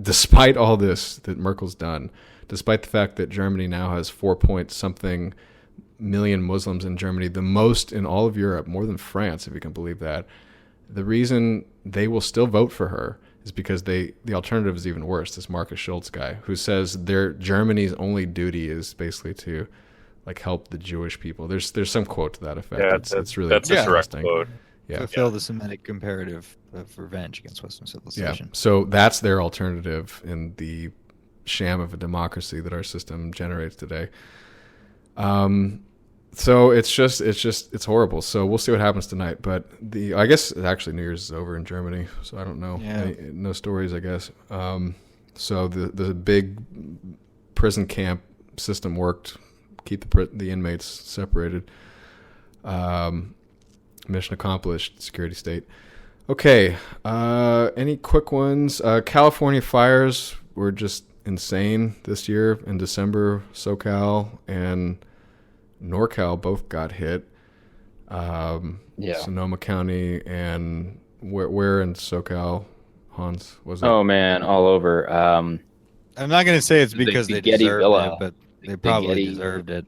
Speaker 1: despite all this that Merkel's done, despite the fact that Germany now has 4-point-something million Muslims in Germany, the most in all of Europe, more than France, if you can believe that, the reason they will still vote for her is because the alternative is even worse. This Marcus Schulz guy who says Germany's only duty is basically to like help the Jewish people. There's some quote to that effect.
Speaker 10: Yeah,
Speaker 1: it's really
Speaker 10: that's a direct quote.
Speaker 9: Yeah. Fulfill the Semitic imperative of revenge against Western civilization.
Speaker 1: Yeah. So that's their alternative in the sham of a democracy that our system generates today. So it's horrible. So we'll see what happens tonight. But I guess actually New Year's is over in Germany, so I don't know.
Speaker 9: Yeah.
Speaker 1: No stories, I guess. So the big prison camp system worked. Keep the inmates separated. Mission accomplished. Security state. Okay. Any quick ones? California fires were just insane this year in December. SoCal and NorCal both got hit. Sonoma County and where in SoCal? Hans? Was it?
Speaker 11: Oh man, all over.
Speaker 9: I'm not going to say it's because
Speaker 11: the
Speaker 9: they
Speaker 11: Getty
Speaker 9: deserved
Speaker 11: Villa.
Speaker 9: it, but they
Speaker 11: The
Speaker 9: probably
Speaker 11: Getty-
Speaker 9: deserved it.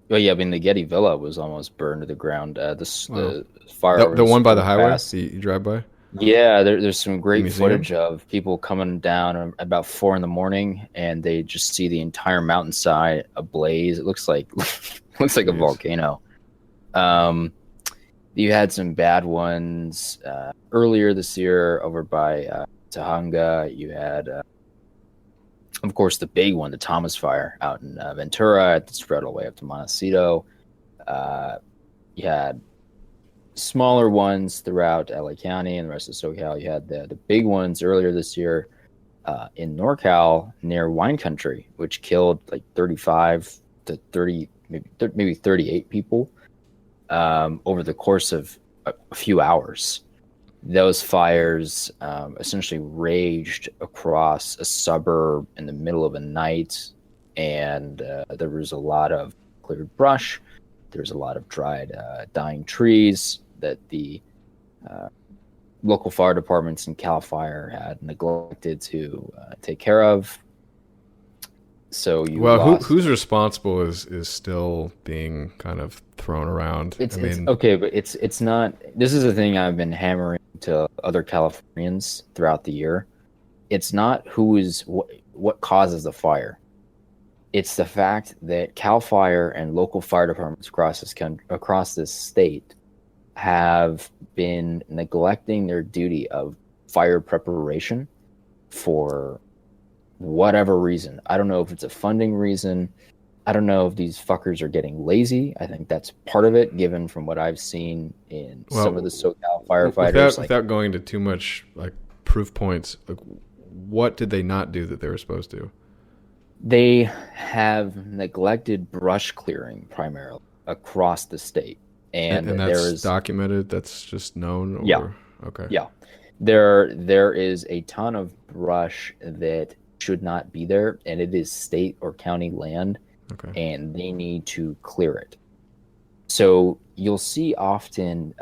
Speaker 11: Well, yeah, I mean the Getty Villa was almost burned to the ground. The fire.
Speaker 1: The one by the
Speaker 11: was
Speaker 1: highway
Speaker 11: fast.
Speaker 1: you drive by?
Speaker 11: Yeah, there's some great
Speaker 1: museum?
Speaker 11: footage of people coming down at about 4 a.m, and they just see the entire mountainside ablaze. It looks like looks like a volcano. You had some bad ones earlier this year over by Tahunga. You had, of course, the big one, the Thomas Fire out in Ventura. It spread all the way up to Montecito. You had smaller ones throughout LA County and the rest of SoCal. You had the big ones earlier this year in NorCal near Wine Country, which killed like 35 to 30, maybe 38 people over the course of a few hours. Those fires essentially raged across a suburb in the middle of a night, and there was a lot of cleared brush. There's a lot of dried, dying trees that the local fire departments in CAL FIRE had neglected to take care of. So
Speaker 1: who's responsible is still being kind of thrown around.
Speaker 11: It's okay, but it's not. This is the thing I've been hammering to other Californians throughout the year. It's not what causes the fire. It's the fact that CAL FIRE and local fire departments across this state have been neglecting their duty of fire preparation for whatever reason. I don't know if it's a funding reason. I don't know if these fuckers are getting lazy. I think that's part of it, given from what I've seen in some of the SoCal firefighters.
Speaker 1: Without going into too much like proof points, like, what did they not do that they were supposed to?
Speaker 11: They have neglected brush clearing primarily across the state. And
Speaker 1: that's documented? That's just known? Or?
Speaker 11: Yeah.
Speaker 1: Okay.
Speaker 11: Yeah. There is a ton of brush that should not be there, and it is state or county land, and they need to clear it. So you'll see often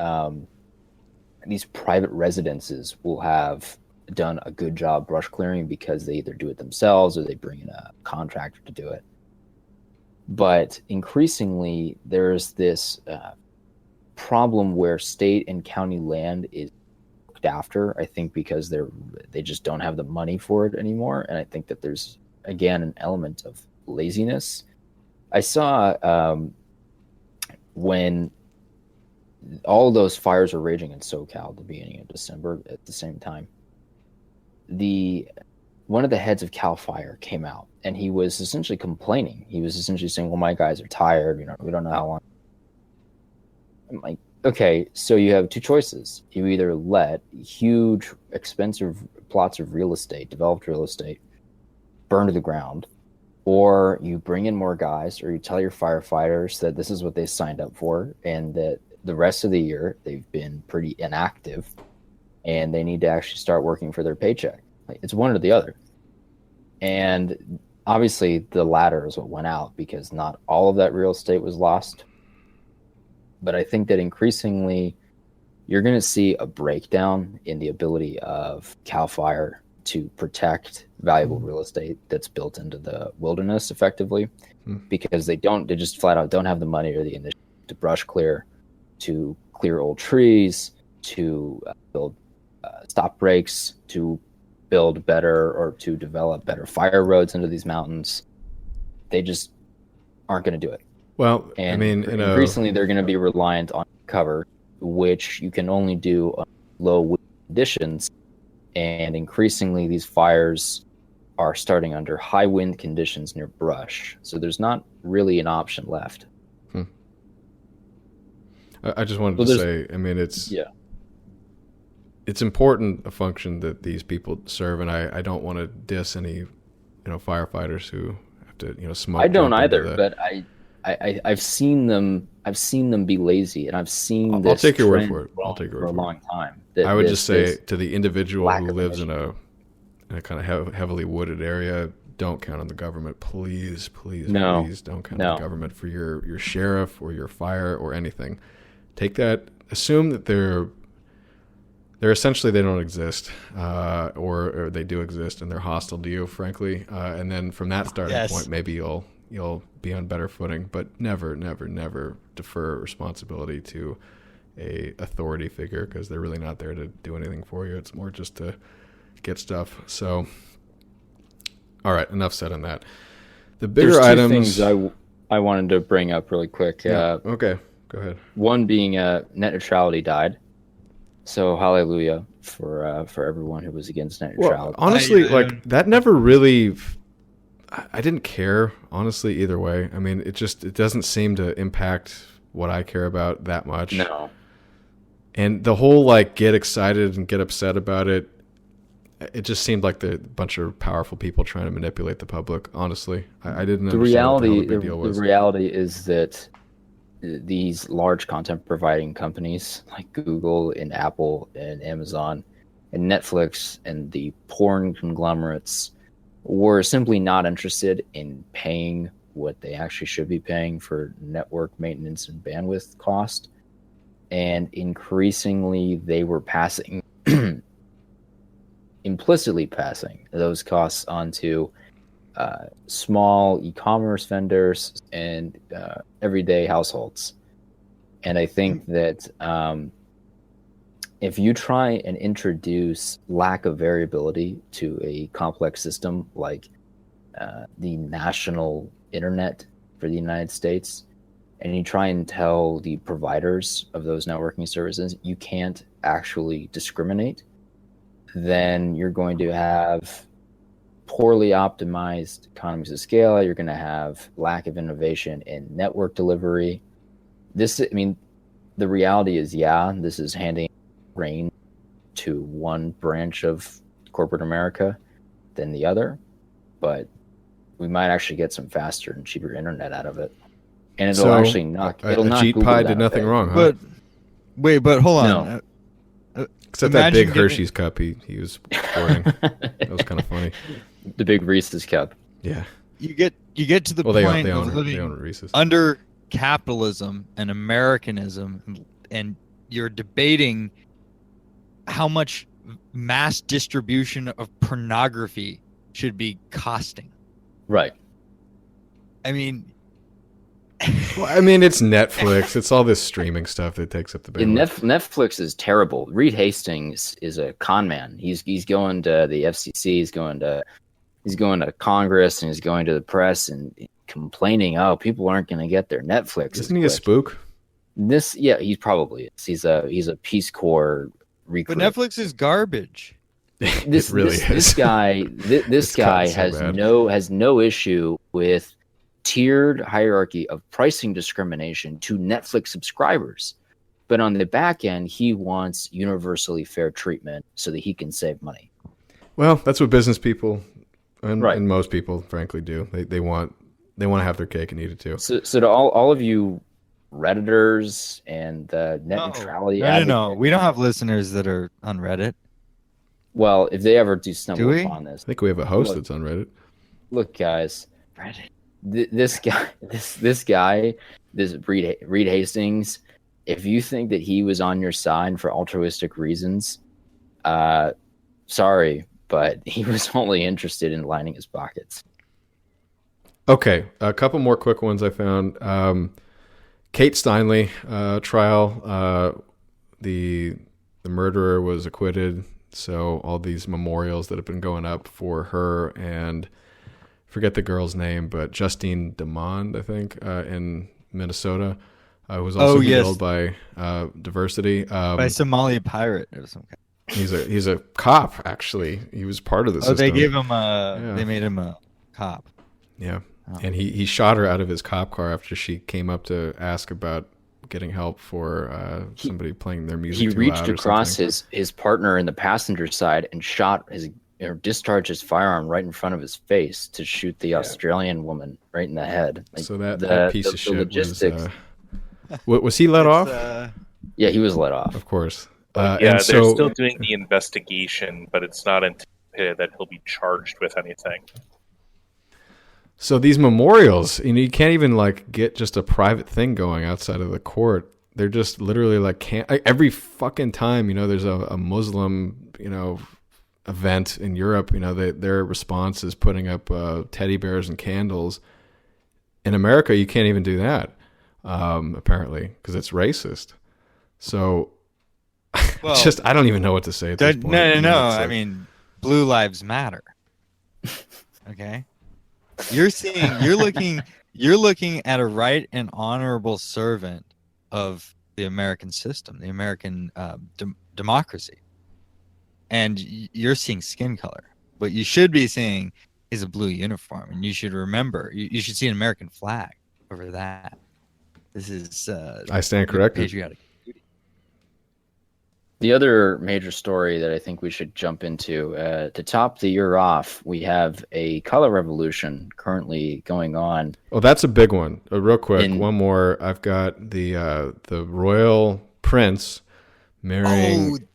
Speaker 11: these private residences will have done a good job brush clearing because they either do it themselves or they bring in a contractor to do it. But increasingly, there's this problem where state and county land is looked after, I think, because they just don't have the money for it anymore. And I think that there's, again, an element of laziness. I saw when all those fires were raging in SoCal at the beginning of December at the same time, one of the heads of CAL FIRE came out and he was essentially complaining. He was essentially saying, well, my guys are tired, we don't know how long. I'm like, okay, so you have two choices. You either let huge, expensive plots of real estate, developed real estate, burn to the ground, or you bring in more guys, or you tell your firefighters that this is what they signed up for and that the rest of the year they've been pretty inactive and they need to actually start working for their paycheck. Like, it's one or the other. And obviously the latter is what went out because not all of that real estate was lost. But I think that increasingly you're going to see a breakdown in the ability of CAL FIRE to protect valuable real estate that's built into the wilderness effectively because they just flat out don't have the money or the initiative to brush clear, to clear old trees, to build stop breaks, to build better or to develop better fire roads into these mountains. They just aren't going to do it.
Speaker 1: Well,
Speaker 11: and
Speaker 1: I mean,
Speaker 11: increasingly they're going to be reliant on cover, which you can only do on low wind conditions. And increasingly these fires are starting under high wind conditions near brush. So there's not really an option left.
Speaker 1: I just wanted to say, I mean, it's important a function that these people serve, and I don't want to diss any, firefighters who have to, smoke.
Speaker 11: I don't either, but I've seen them be lazy, and I've seen this.
Speaker 1: I'll take your word for it. I'll take your word
Speaker 11: for a
Speaker 1: for
Speaker 11: long time.
Speaker 1: I would just say to the individual who lives in a kind of heavily wooded area, don't count on the government. Please don't count on the government for your sheriff or your fire or anything. Take that. Assume that they're they're essentially, they don't exist, or they do exist and they're hostile to you, frankly. And then from that starting point, maybe you'll be on better footing, but never defer responsibility to a authority figure, because they're really not there to do anything for you. It's more just to get stuff. So, all right, enough said on that. The bigger
Speaker 11: There's two
Speaker 1: items
Speaker 11: things I wanted to bring up really quick.
Speaker 1: Okay, go ahead.
Speaker 11: One being net neutrality died. So hallelujah for everyone who was against net neutrality.
Speaker 1: Well, honestly, that never really. I didn't care, honestly, either way. I mean, it doesn't seem to impact what I care about that much.
Speaker 11: No.
Speaker 1: And the whole get excited and get upset about it, it just seemed like a bunch of powerful people trying to manipulate the public. Honestly, I didn't understand what the hell the big deal was.
Speaker 11: The reality is that these large content providing companies like Google and Apple and Amazon and Netflix and the porn conglomerates were simply not interested in paying what they actually should be paying for network maintenance and bandwidth cost. And increasingly they were implicitly passing those costs onto small e-commerce vendors and everyday households. And I think that if you try and introduce lack of variability to a complex system like the national internet for the United States, and you try and tell the providers of those networking services you can't actually discriminate, then you're going to have poorly optimized economies of scale. You're going to have lack of innovation in network delivery. The reality is, this is handing reign to one branch of corporate America than the other, but we might actually get some faster and cheaper internet out of it. And it'll actually knock. It'll knock
Speaker 1: Ajit
Speaker 11: Google
Speaker 1: Pai
Speaker 11: down
Speaker 1: did nothing wrong, huh?
Speaker 13: But wait, hold on.
Speaker 11: No.
Speaker 1: Except that big Hershey's cup he was pouring. That was kind of funny.
Speaker 11: The big Reese's cup.
Speaker 1: Yeah.
Speaker 13: You get to the point
Speaker 1: they
Speaker 13: of
Speaker 1: own
Speaker 13: living
Speaker 1: Reese's.
Speaker 13: under capitalism and Americanism, and you're debating how much mass distribution of pornography should be costing.
Speaker 11: Right.
Speaker 13: I mean,
Speaker 1: it's Netflix. It's all this streaming stuff that takes up the bandwidth.
Speaker 11: Netflix is terrible. Reed Hastings is a con man. He's going to the FCC. He's going to Congress, and he's going to the press and complaining, "Oh, people aren't going to get their Netflix."
Speaker 1: Isn't he a spook?
Speaker 11: He probably is. He's a Peace Corps recruit.
Speaker 13: But Netflix is garbage.
Speaker 11: This guy has no issue with tiered hierarchy of pricing discrimination to Netflix subscribers, but on the back end he wants universally fair treatment so that he can save money.
Speaker 1: Well, that's what business people and most people frankly do. They want to have their cake and eat it too.
Speaker 11: So to all of you Redditors and net neutrality
Speaker 13: no, we don't have listeners that are on Reddit.
Speaker 11: Well, if they ever do stumble upon this,
Speaker 1: I think we have a host that's on Reddit.
Speaker 11: Look, guys, Reddit. This guy, Reed Hastings. If you think that he was on your side for altruistic reasons, sorry, but he was only interested in lining his pockets.
Speaker 1: Okay, a couple more quick ones I found. Kate Steinle trial. The murderer was acquitted. So all these memorials that have been going up for her and forget the girl's name, but Justine DeMond, I think, in Minnesota, who was also killed by diversity.
Speaker 13: By a Somali pirate or some kind.
Speaker 1: He's a cop, actually. He was part of the system.
Speaker 13: They gave him they made him a cop.
Speaker 1: Yeah. Oh. And he shot her out of his cop car after she came up to ask about getting help for somebody playing their music.
Speaker 11: He
Speaker 1: too
Speaker 11: reached
Speaker 1: loud or
Speaker 11: across
Speaker 1: something.
Speaker 11: his partner in the passenger side and discharged his firearm right in front of his face to shoot the Australian woman right in the head.
Speaker 1: So that piece of shit was he let off?
Speaker 11: Yeah, he was let off.
Speaker 1: Of course.
Speaker 10: They're still doing the investigation, but it's not anticipated that he'll be charged with anything.
Speaker 1: So these memorials, you can't even get just a private thing going outside of the court. they're just literally like every fucking time, there's a Muslim, event in Europe, their response is putting up teddy bears and candles. In America, you can't even do that, apparently, because it's racist. So, well, I don't even know what to say at this point.
Speaker 13: No. I mean, Blue Lives Matter. Okay, you're looking at a right and honorable servant of the American system, the American democracy, and you're seeing skin color. What you should be seeing is a blue uniform, and you should remember, you should see an American flag over that. This is
Speaker 1: I stand corrected.
Speaker 13: Patriotic.
Speaker 11: The other major story that I think we should jump into, to top the year off, we have a color revolution currently going on.
Speaker 1: Oh, that's a big one. Real quick, one more. I've got the royal prince marrying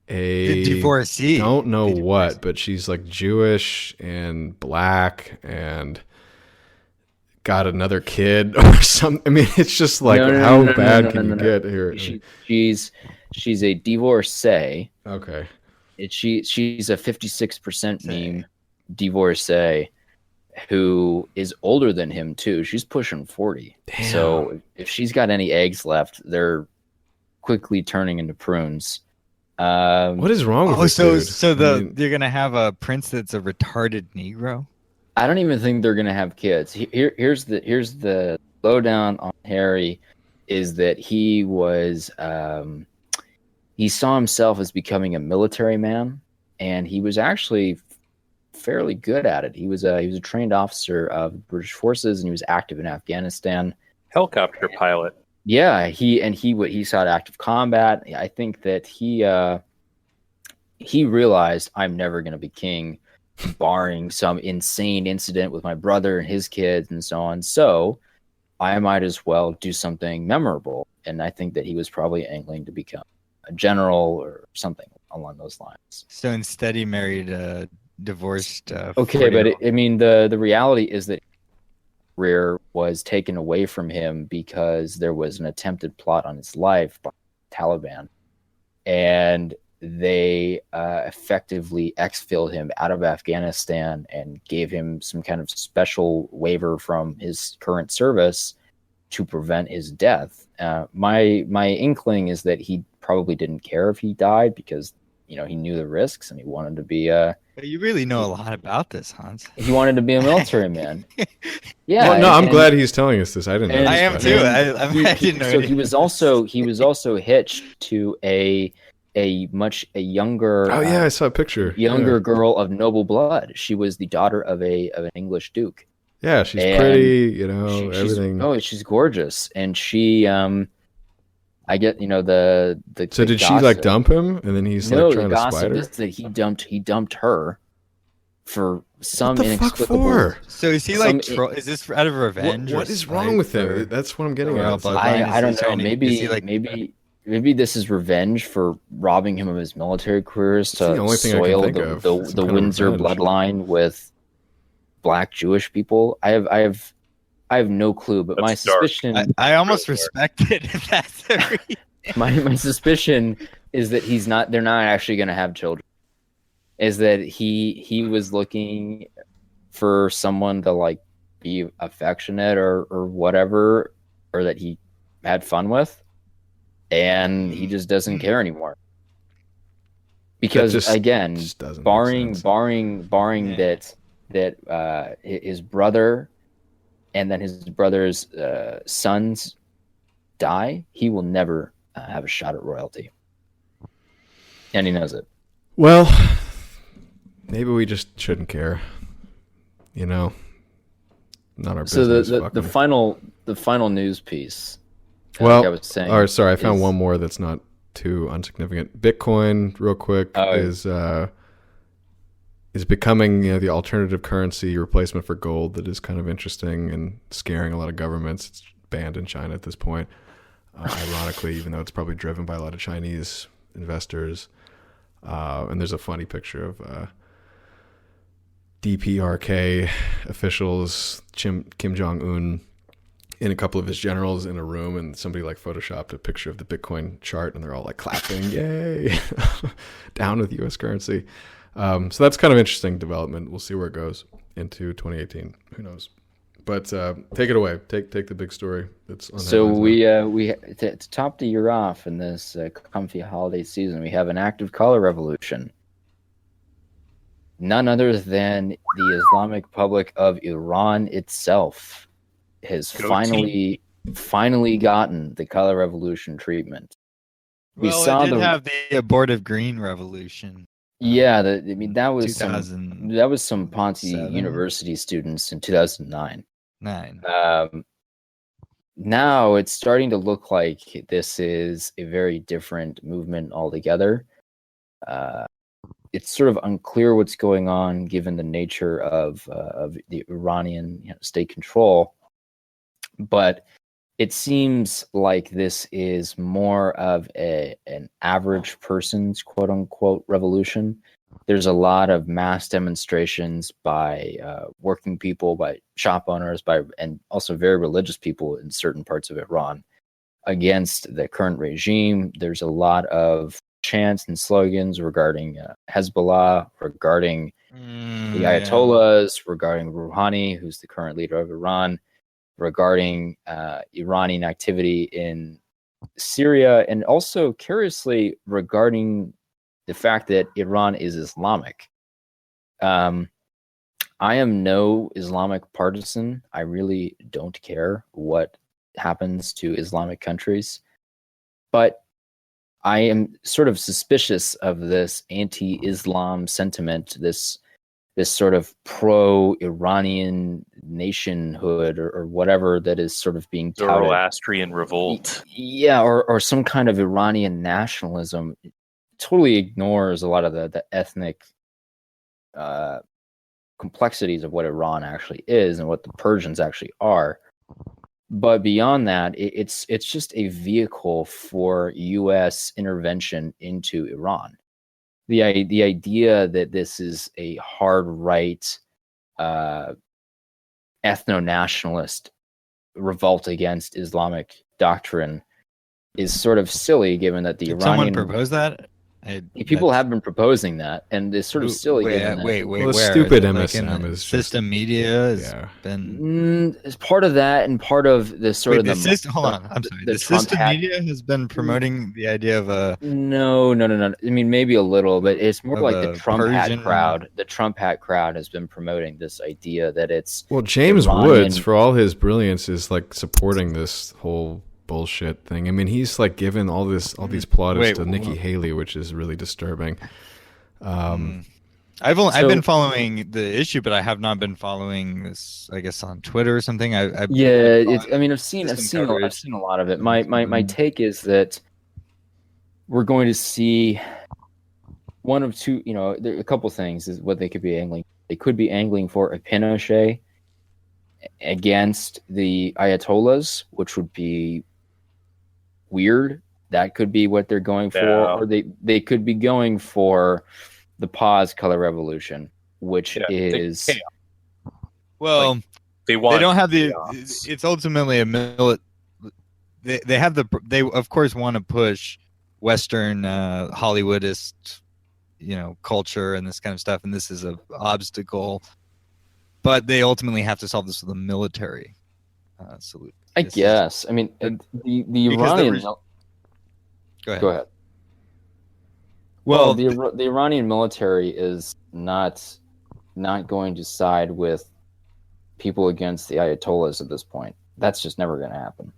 Speaker 1: a
Speaker 13: divorcee.
Speaker 1: Don't know what, but she's like Jewish and black and got another kid or something. I mean, it's just like how bad can you get here?
Speaker 11: She's a divorcee.
Speaker 1: Okay.
Speaker 11: She's a 56% meme divorcee who is older than him too. She's pushing 40. Damn. So if she's got any eggs left, they're quickly turning into prunes.
Speaker 1: What is wrong with this dude?
Speaker 13: You're gonna have a prince that's a retarded Negro?
Speaker 11: I don't even think they're gonna have kids. Here's the lowdown on Harry, is that he was he saw himself as becoming a military man, and he was actually fairly good at it. He was a trained officer of the British forces, and he was active in Afghanistan.
Speaker 10: Helicopter pilot.
Speaker 11: Yeah, he sought active combat. I think that he realized, I'm never going to be king, barring some insane incident with my brother and his kids and so on. So I might as well do something memorable. And I think that he was probably angling to become a general or something along those lines.
Speaker 13: So instead, he married a divorced.
Speaker 11: Okay, but the reality is that career was taken away from him because there was an attempted plot on his life by the Taliban, and they effectively exfilled him out of Afghanistan and gave him some kind of special waiver from his current service to prevent his death. My inkling is that he probably didn't care if he died because he knew the risks and he wanted to be
Speaker 13: But you really know a lot about this, Hans.
Speaker 11: He wanted to be a military man. Yeah.
Speaker 1: Well, no, I'm glad he's telling us this. I didn't know.
Speaker 13: I am too. I didn't know.
Speaker 11: So he was also hitched to a younger.
Speaker 1: Oh yeah, I saw a picture.
Speaker 11: Younger girl of noble blood. She was the daughter of an English duke.
Speaker 1: Yeah, she's pretty. Everything.
Speaker 11: She's gorgeous, and she. I get the.
Speaker 1: So did she like dump him, and then he's like trying to spite her?
Speaker 11: Is that he dumped her for some
Speaker 1: what the
Speaker 11: inexplicable.
Speaker 1: Fuck for?
Speaker 13: So is he is this out of revenge?
Speaker 1: What is wrong with him? That's what I'm getting at.
Speaker 11: I don't know. Maybe this is revenge for robbing him of his military careers to soil the Windsor bloodline with black Jewish people. I have no clue, but my suspicion.
Speaker 13: I almost respect it if that's the reason.
Speaker 11: My suspicion is that they're not actually going to have children. Is that he was looking for someone to like be affectionate or whatever, or that he had fun with, and he just doesn't care anymore. Because barring that his brother and then his brother's sons die, he will never have a shot at royalty, and he knows it.
Speaker 1: Well, maybe we just shouldn't care. Not our business.
Speaker 11: So the final news piece.
Speaker 1: Well,
Speaker 11: like I was saying.
Speaker 1: Or sorry, I found one more that's not too insignificant. Bitcoin, real quick, is becoming the alternative currency replacement for gold. That is kind of interesting and scaring a lot of governments. It's banned in China at this point, ironically, even though it's probably driven by a lot of Chinese investors. And there's a funny picture of DPRK officials, Kim Jong-un, in a couple of his generals in a room, and somebody like photoshopped a picture of the Bitcoin chart, and they're all like clapping, yay, down with U.S. currency. So that's kind of interesting development. We'll see where it goes into 2018. Who knows? But take it away. Take the big story that's on.
Speaker 11: So we to top the year off in this comfy holiday season, we have an active color revolution. None other than the Islamic Republic of Iran itself has finally gotten the color revolution treatment.
Speaker 13: Well, it did have the abortive green revolution.
Speaker 11: Yeah, that was some Ponce University students in 2009. Now it's starting to look like this is a very different movement altogether. It's sort of unclear what's going on given the nature of the Iranian state control, but it seems like this is more of an average person's quote unquote revolution. There's a lot of mass demonstrations by working people, by shop owners, and also very religious people in certain parts of Iran against the current regime. There's a lot of chants and slogans regarding Hezbollah, regarding the Ayatollahs, regarding Rouhani, who's the current leader of Iran, regarding Iranian activity in Syria, and also curiously regarding the fact that Iran is Islamic. I am no Islamic partisan. I really don't care what happens to Islamic countries, but I am sort of suspicious of this anti-Islam sentiment, this sort of pro-Iranian nationhood or whatever that is sort of being touted.
Speaker 10: Zoroastrian revolt.
Speaker 11: Yeah, or some kind of Iranian nationalism. It totally ignores a lot of the ethnic complexities of what Iran actually is and what the Persians actually are. But beyond that, it's just a vehicle for U.S. intervention into Iran. The idea that this is a hard right ethno-nationalist revolt against Islamic doctrine is sort of silly, given that the Iranian...
Speaker 13: Someone proposed that?
Speaker 11: People have been proposing that, and it's sort of silly.
Speaker 13: Wait,
Speaker 1: well, stupid MSM is
Speaker 13: system media has been
Speaker 11: it's part of that, and part of the sort of the
Speaker 13: system. Hold on, I'm sorry. The system media has been promoting the idea of a
Speaker 11: no. I mean, maybe a little, but it's more like the Trump hat crowd. The Trump hat crowd has been promoting this idea that it's
Speaker 1: James Woods, for all his brilliance, is like supporting this whole bullshit thing. I mean, he's like given all these plaudits to Nikki Haley, which is really disturbing.
Speaker 13: I've been following the issue, but I have not been following this, I guess, on Twitter or something. I've seen a lot of it. My take is that we're going to see one of two. There are a couple things is what they could be angling. They could be angling for a Pinochet against the Ayatollahs, which would be weird. That could be what they're going for, or they could be going for the pause color revolution, which is well, they don't have the. It's ultimately a They of course want to push Western Hollywoodist, culture and this kind of stuff, and this is an obstacle. But they ultimately have to solve this with a military solution.
Speaker 11: I guess. I mean, the Iranian. Go ahead.
Speaker 13: Well,
Speaker 11: the Iranian military is not going to side with people against the Ayatollahs at this point. That's just never going to happen.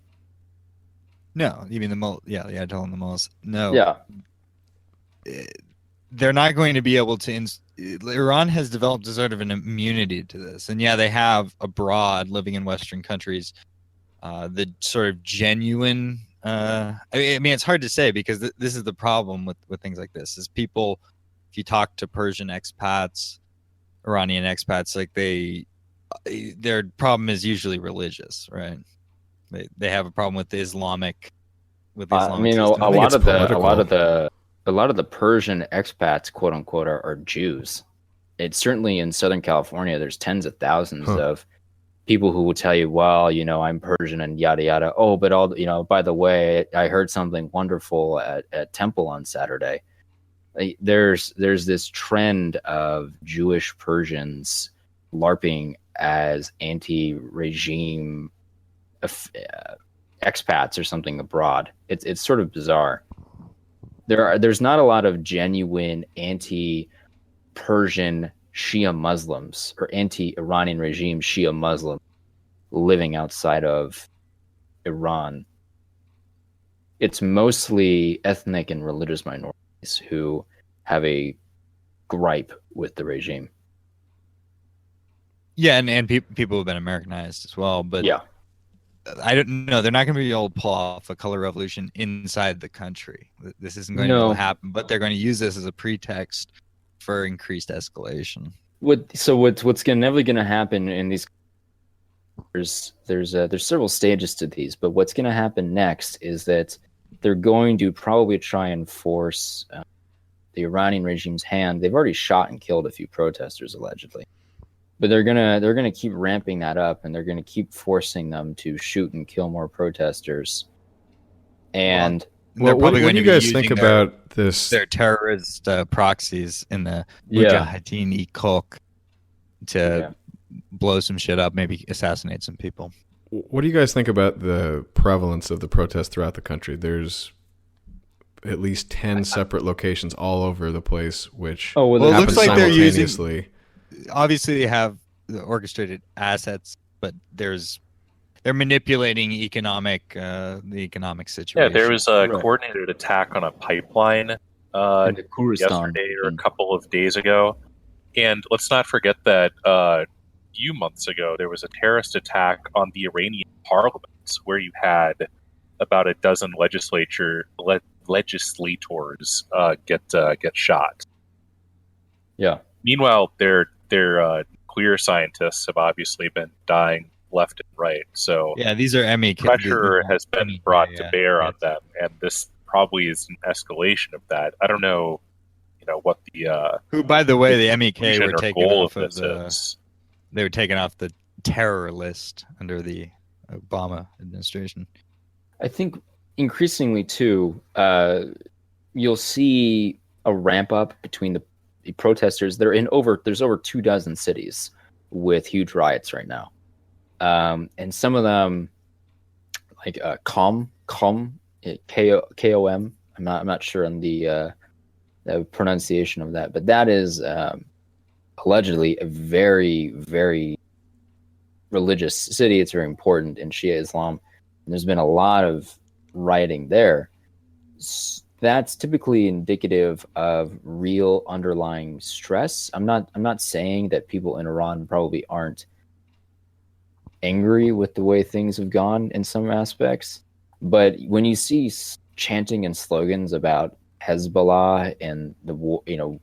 Speaker 13: No, you mean the Ayatollah and the mullahs? No.
Speaker 11: Yeah.
Speaker 13: They're not going to be able to. Iran has developed a sort of an immunity to this, and they have abroad, living in Western countries, the sort of genuine. I mean, it's hard to say because this is the problem with things like this. Is people, if you talk to Persian expats, Iranian expats, like their problem is usually religious, right? They have a problem with the Islamic. I mean, a lot of the Persian expats, quote unquote, are Jews. It's certainly in Southern California. There's tens of thousands of
Speaker 11: people who will tell you, well, I'm Persian and yada yada. Oh, but by the way, I heard something wonderful at Temple on Saturday. There's this trend of Jewish Persians LARPing as anti-regime expats or something abroad. It's sort of bizarre. There's not a lot of genuine anti-Persian Shia Muslims or anti-Iranian regime Shia Muslims living outside of Iran. It's mostly ethnic and religious minorities who have a gripe with the regime.
Speaker 13: Yeah, and people have been Americanized as well, but
Speaker 11: yeah,
Speaker 13: I don't know. They're not going to be able to pull off a color revolution inside the country. This isn't going to happen, but they're going to use this as a pretext for increased escalation.
Speaker 11: What's inevitably going to happen in these? There's several stages to these, but what's going to happen next is that they're going to probably try and force the Iranian regime's hand. They've already shot and killed a few protesters allegedly. But they're gonna keep ramping that up, and they're gonna keep forcing them to shoot and kill more protesters. And
Speaker 1: what do you guys think about this?
Speaker 13: Their terrorist proxies in the Mujahideen-e-Khalq to blow some shit up, maybe assassinate some people.
Speaker 1: What do you guys think about the prevalence of the protests throughout the country? There's at least 10 separate locations all over the place, which
Speaker 13: it looks like
Speaker 1: simultaneously.
Speaker 13: Obviously, they have the orchestrated assets, but they're manipulating the economic situation.
Speaker 10: Yeah, there was a coordinated attack on a pipeline yesterday or a couple of days ago, and let's not forget that a few months ago there was a terrorist attack on the Iranian parliament where you had about a dozen legislators get shot.
Speaker 11: Yeah.
Speaker 10: Meanwhile, their nuclear scientists have obviously been dying left and right. So
Speaker 13: yeah, these are MEK.
Speaker 10: Pressure has been brought to bear on them, and this probably is an escalation of that. I don't know, what the
Speaker 13: who, by the way, the MEK were taken off
Speaker 10: of this
Speaker 13: they were taken off the terror list under the Obama administration.
Speaker 11: I think increasingly too, you'll see a ramp up between the protesters. There's over 24 cities with huge riots right now, and some of them like KOM, KOM. I'm not sure on the pronunciation of that, but that is allegedly a very, very religious city. It's very important in Shia Islam, and there's been a lot of rioting there. That's typically indicative of real underlying stress. I'm not saying that people in Iran probably aren't angry with the way things have gone in some aspects, but when you see chanting and slogans about Hezbollah and the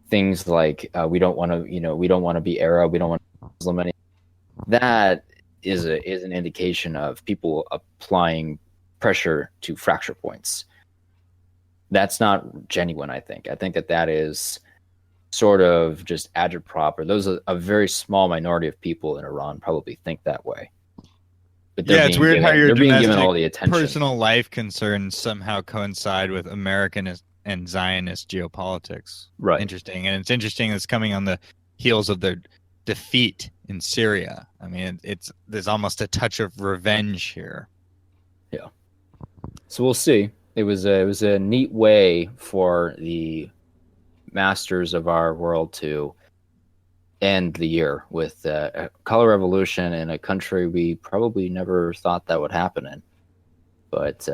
Speaker 11: things like we don't want to be Arab, we don't want to be Muslim anymore, that is an indication of people applying pressure to fracture points. That's not genuine, I think. I think that is sort of just agitprop, or those are a very small minority of people in Iran probably think that way. But
Speaker 13: it's weird how your
Speaker 11: being given all the attention.
Speaker 13: Personal life concerns somehow coincide with American and Zionist geopolitics.
Speaker 11: Right.
Speaker 13: Interesting. And it's interesting it's coming on the heels of their defeat in Syria. I mean, there's almost a touch of revenge here.
Speaker 11: Yeah. So we'll see. It was a neat way for the masters of our world to end the year with a color revolution in a country we probably never thought that would happen in. But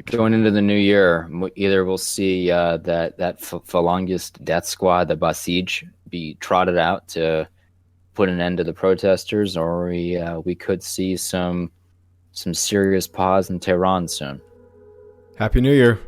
Speaker 11: going into the new year, either we'll see that Falangist death squad, the Basij, be trotted out to put an end to the protesters, or we could see some serious pause in Tehran soon.
Speaker 1: Happy New Year.